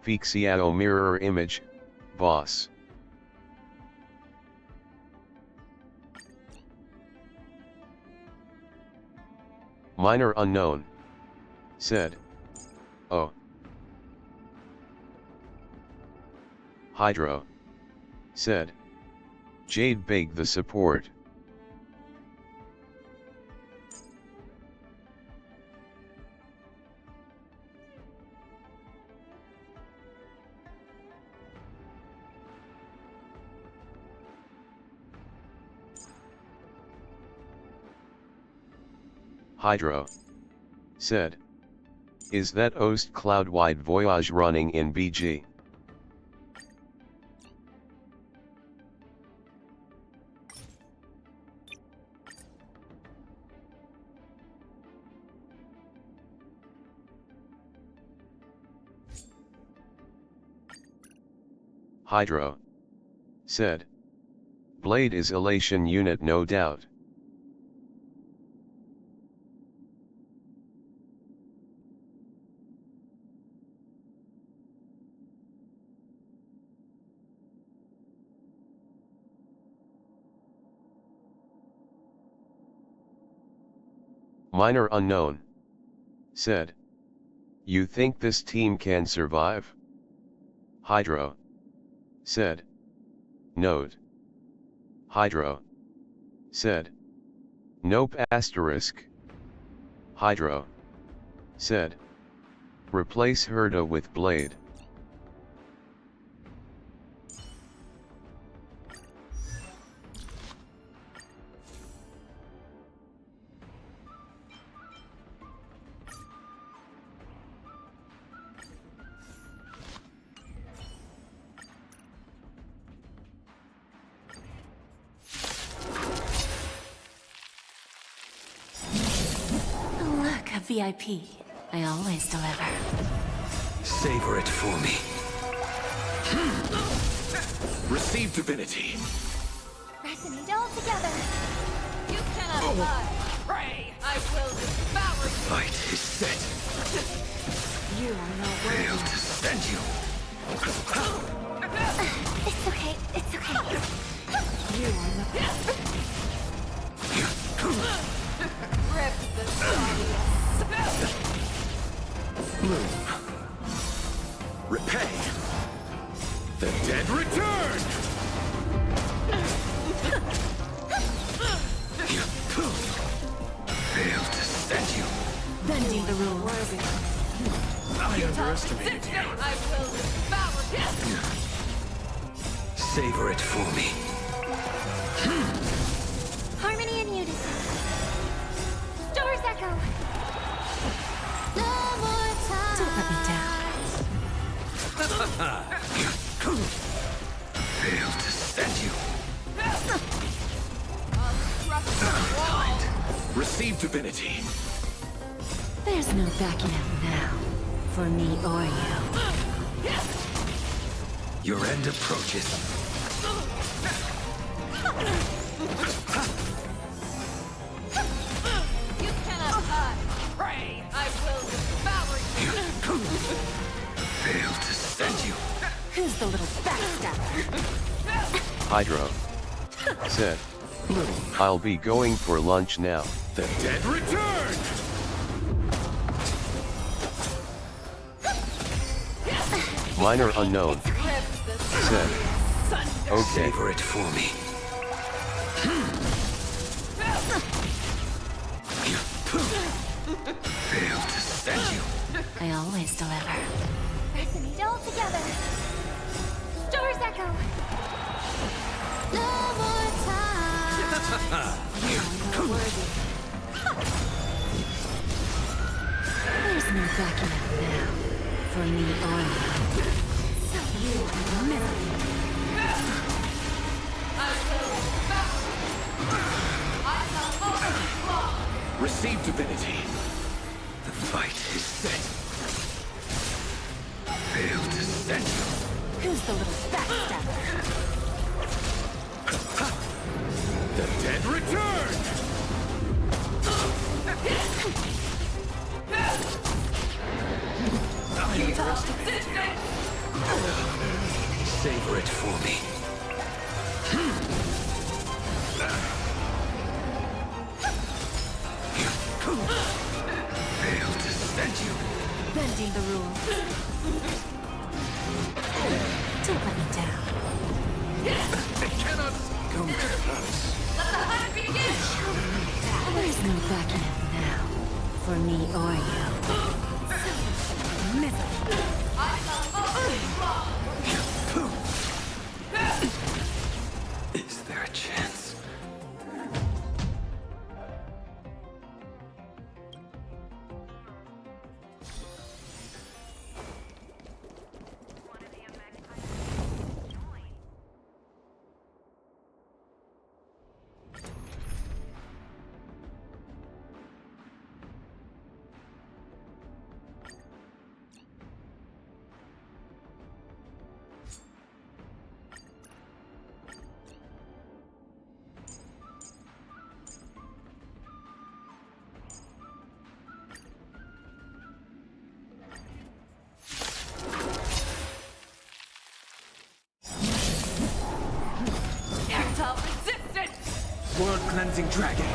Fixiao mirror image, boss. Minor unknown. Said. Oh. Hydro. Said. Jade Big the support. Hydro. Said. Is that Ost Cloud-wide Voyage running in BG? Hydro. Said. Blade is elation unit no doubt. Minor unknown. Said. You think this team can survive? Hydro. Said. Note. Hydro. Said. Nope asterisk. Hydro. Said. Replace Herda with Blade. VIP. I always deliver. Savor it for me. Receive divinity. Resonate all together. You cannot pray. I will devour you. Fight is set. You are not Fail to stand you. It's okay. It's okay. You are not. Rip the stars. Bloom. Repay. The dead return! Fail to stand you. Bending the rules. I underestimated you. I will devour you. Savor it for me. Harmony and unison. Stars echo. No more time. Don't let me down. Fail to stand you. Receive divinity. There's no backing out now. For me or you. Your end approaches. You cannot pray. I will devour you. Fail to stand you. Who's the little backstabber? Hydro said, I'll be going for lunch now. The dead return! Minor unknown said, okay. Savor it for me. Fail to stand you. I always deliver. Resonate all together. Stars echo. No more time. You are not worthy. There's no backing out now. For me or you. So you are miserable. Receive divinity. The fight is set. Fail to stand you. Who's the little backstabber? The dead return! I underestimated you. Savor it for me. Fail to stand you. Bending the rules. Don't let me down. It cannot come to pass. Let the hunt begin. There's no backing out now. For me or you. Miserable. I shall always wrong. Is there a chance? World cleansing dragon.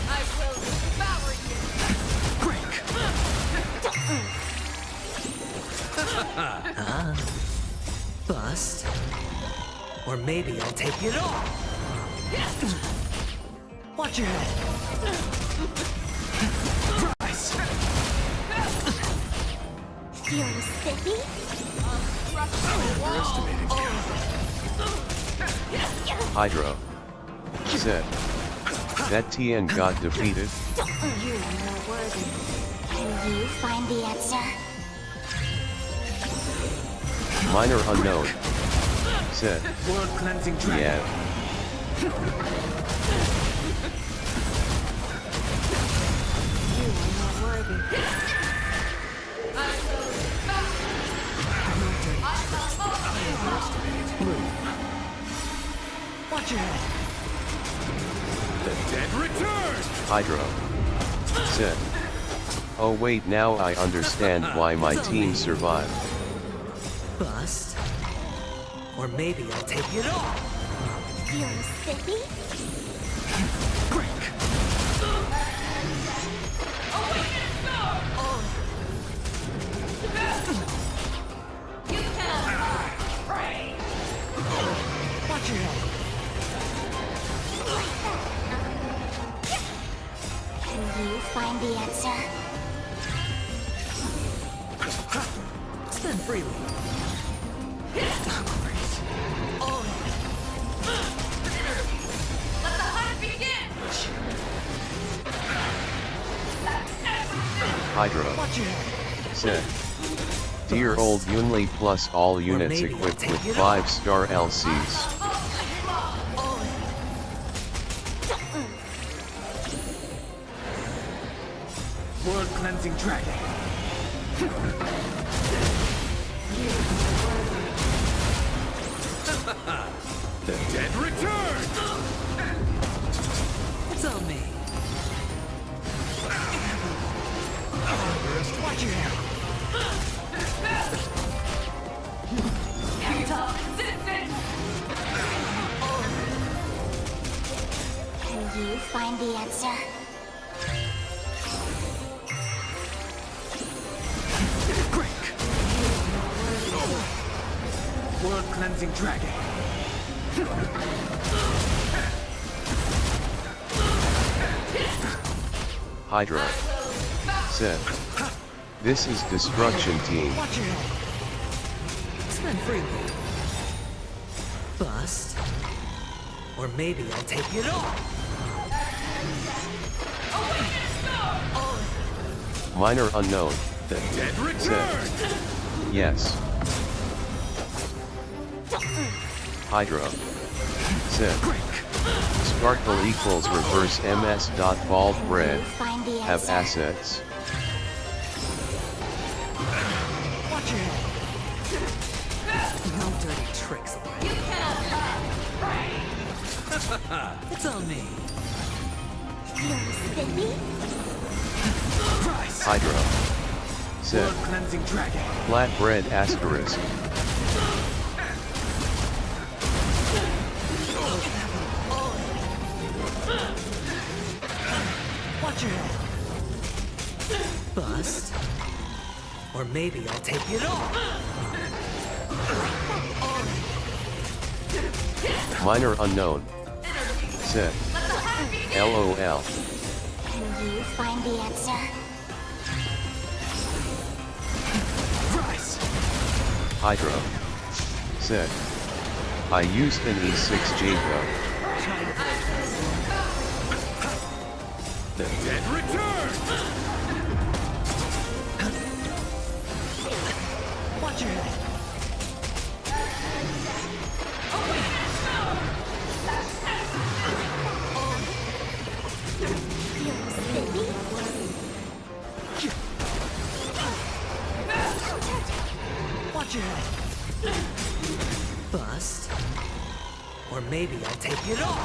I will devour you. Break. Huh? Bust? Or maybe I'll take it off. Watch your head. Rise. Feeling spiffy? Underestimated you. Hydro said, that TN got defeated. You are not worthy. Can you find the answer? Minor unknown said, World cleansing dragon. yeah. worthy. Watch your head. The dead return! Hydro said. Oh wait, now I understand why my team survived. Bust. Or maybe I'll take it all. Feeling spiffy? Watch your head. Can you find the answer? Spin freely. Let the hunt begin! Hydro said. Dear old Yunli plus all units equipped with 5-star LCs. World cleansing dragon. The dead return! It's on me. Watch your head. Can you find the answer? World cleansing dragon. Hydro said. This is Destruction Team. Watch your head. Spin freely. Bust. Or maybe I'll take it all. Minor unknown. The dead return! Yes. Hydro said. Sparkle equals reverse ms dot bald bread. Have assets. Watch your head. No dirty tricks. It's on me. Feeling spiffy? Hydro said. World cleansing dragon. Flatbread asterisk. Watch your head. Bust. Or maybe I'll take it all. Minor unknown said. LOL. Can you find the answer? Hydro said. I used an E6 Jacob. The dead return! Watch your head. Watch your head. Bust. Or maybe I'll take it all.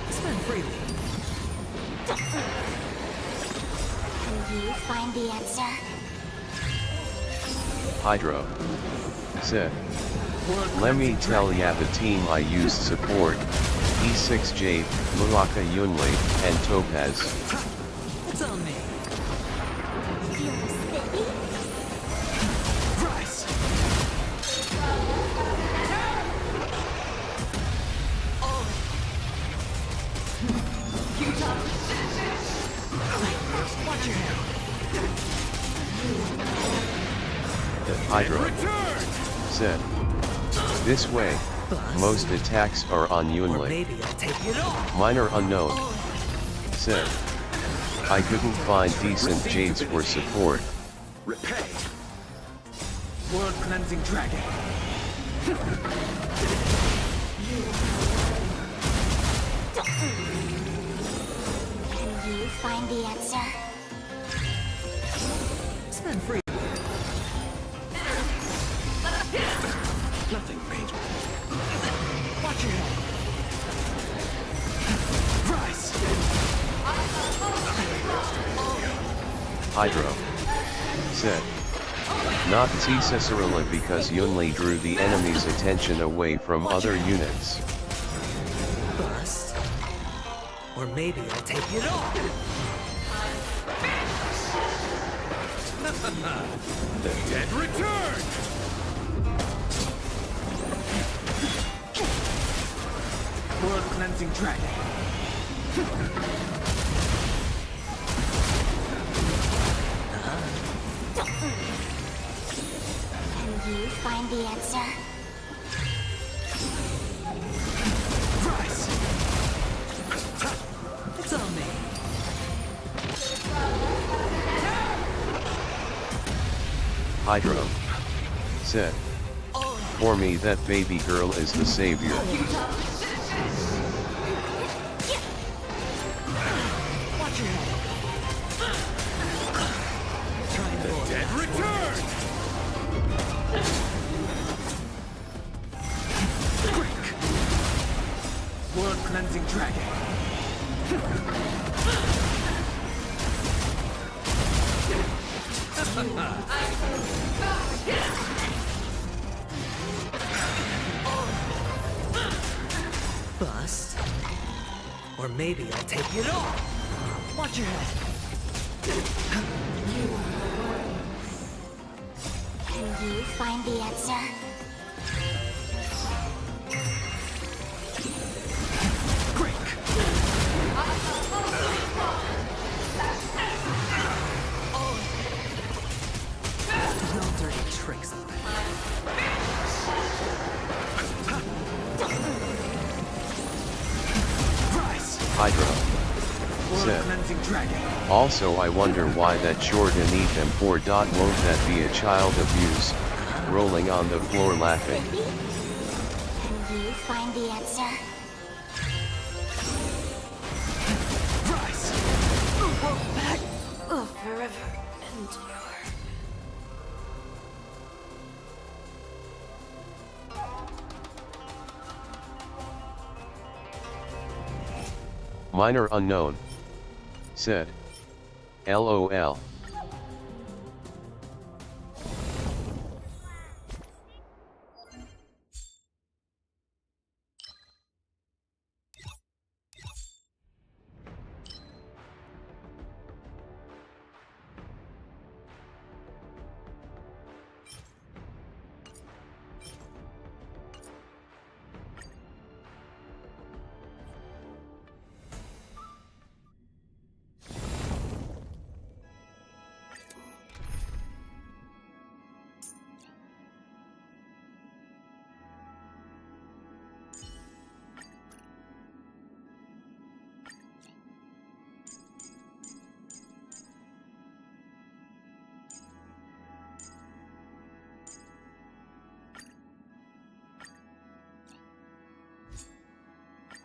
Spin freely. Can you find the answer? Hydro said. Let me tell ya the team I used support. E6 Jade, Muraka Yunli, and Topaz. It's on me. Feeling spiffy? Rise! Watch your head. Hydro said. This way. Most attacks are on Yunli. Maybe I'll take it all. Minor unknown said. I couldn't find decent Jades for support. Repay. World cleansing dragon. find the answer? Spend free. Nothing major. Watch your head. Rise. Hydro said. Not Caesarilla because Yunli drew the enemy's attention away from other units. Bust. Or maybe I'll take it all. The dead return! World cleansing dragon. Can you find the answer? Rise. It's on me. Hydro said. For me that baby girl is the savior. Watch your head. The dead return! Quick! World cleansing dragon. Bust. Or maybe I'll take it all. Watch your head. Can you find the answer? No dirty tricks on me. Hydro said. Also I wonder why that short and eat them poor. Won't that be a child abuse? Rolling on the floor laughing. Can you find the answer? Back. Will forever endure. Minor unknown said. LOL.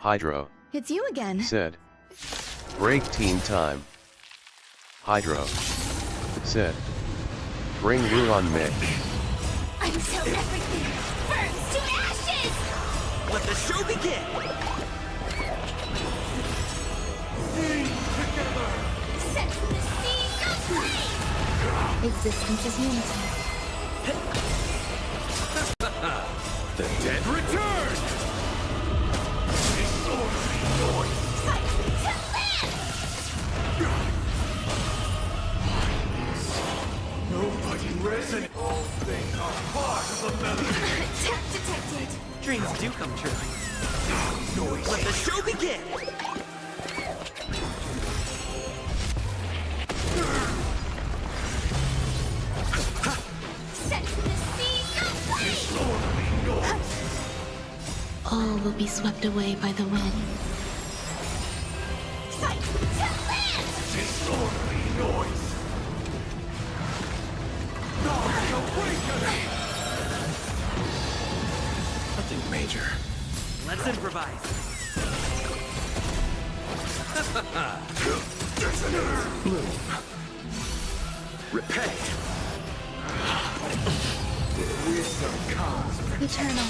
Hydro It's you again. said. Break team time. Hydro said. Bring Ruon Mick. Until everything burns to ashes! Let the show begin! Sing together! Set the seas aflame! Existence is unity. The dead return! Nobody resonates. All things are part of the melody. Attack detected! Dreams do come true. Noise. Let the show begin! Set the seas aflame! All will be swept away by the wind. Sight to land! Disorderly noise. Nothing major. Let's improvise. Repay. Eternal.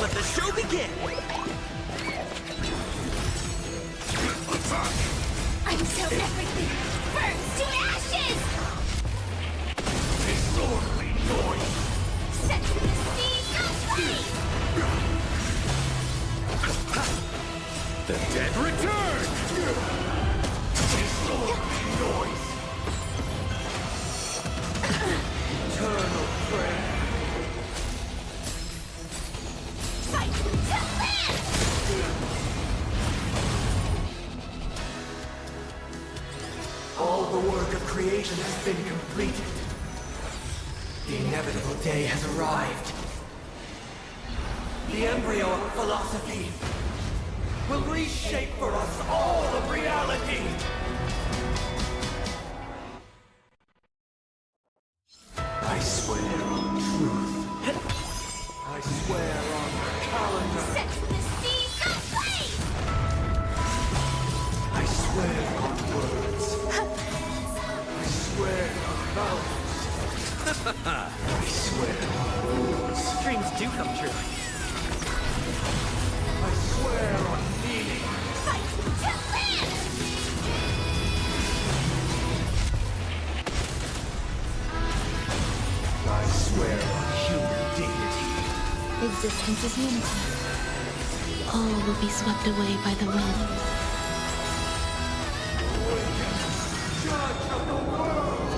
Let the show begin! Until everything burns to ashes! Disorderly noise! Set to the sea of flame! The dead return! Disorderly noise! Eternal prayer! Fight to land! All the work of creation has been completed. The inevitable day has arrived. The embryo of philosophy will reshape for us all of reality. I swear on truth. I swear on the calendar. Set to the sea of flame! I swear on words. I swear on vows. I swear on rules. Dreams do come true. I swear on meaning. Fight to land! I swear on human dignity. Existence is unity. All will be swept away by the wind. Judge of the world!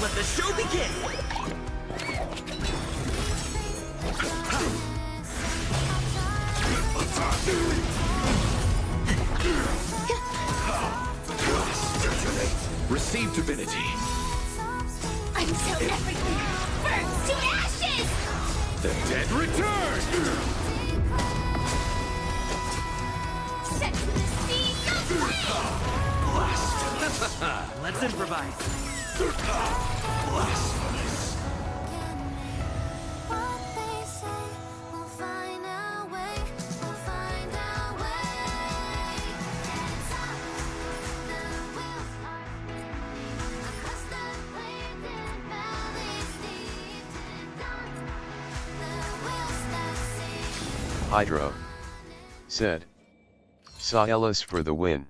Let the show begin! Receive divinity. Until everything burns to ashes! The dead return! Set to the sea of flame! Blast! Let's improvise. Blasphemous! Hydro said, Silas for the win.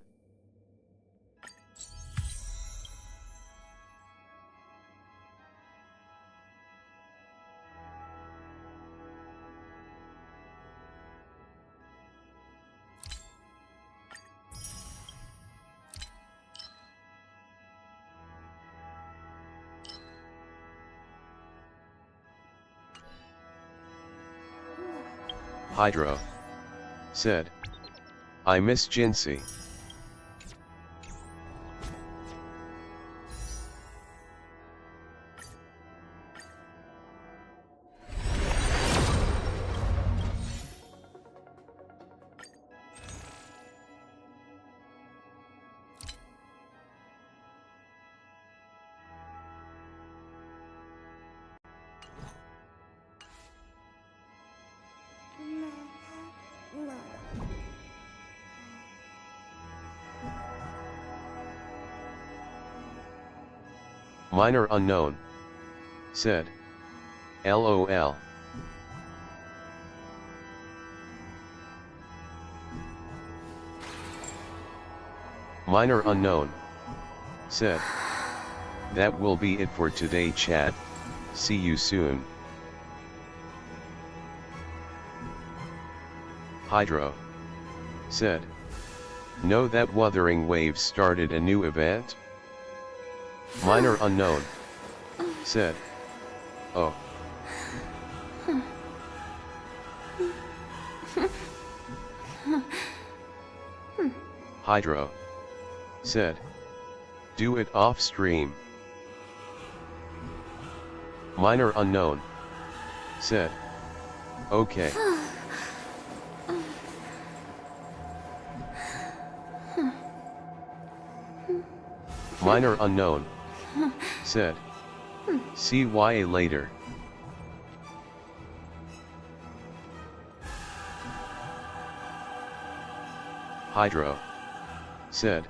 Hydro said, I miss Jinsey. Minor unknown said, LOL. Minor unknown said, that will be it for today, chat. See you soon. Hydro said, know that Wuthering Waves started a new event? Minor unknown said, oh. Hydro said, do it off stream. Minor unknown said, okay. Minor unknown said, CYA later. Hydro said,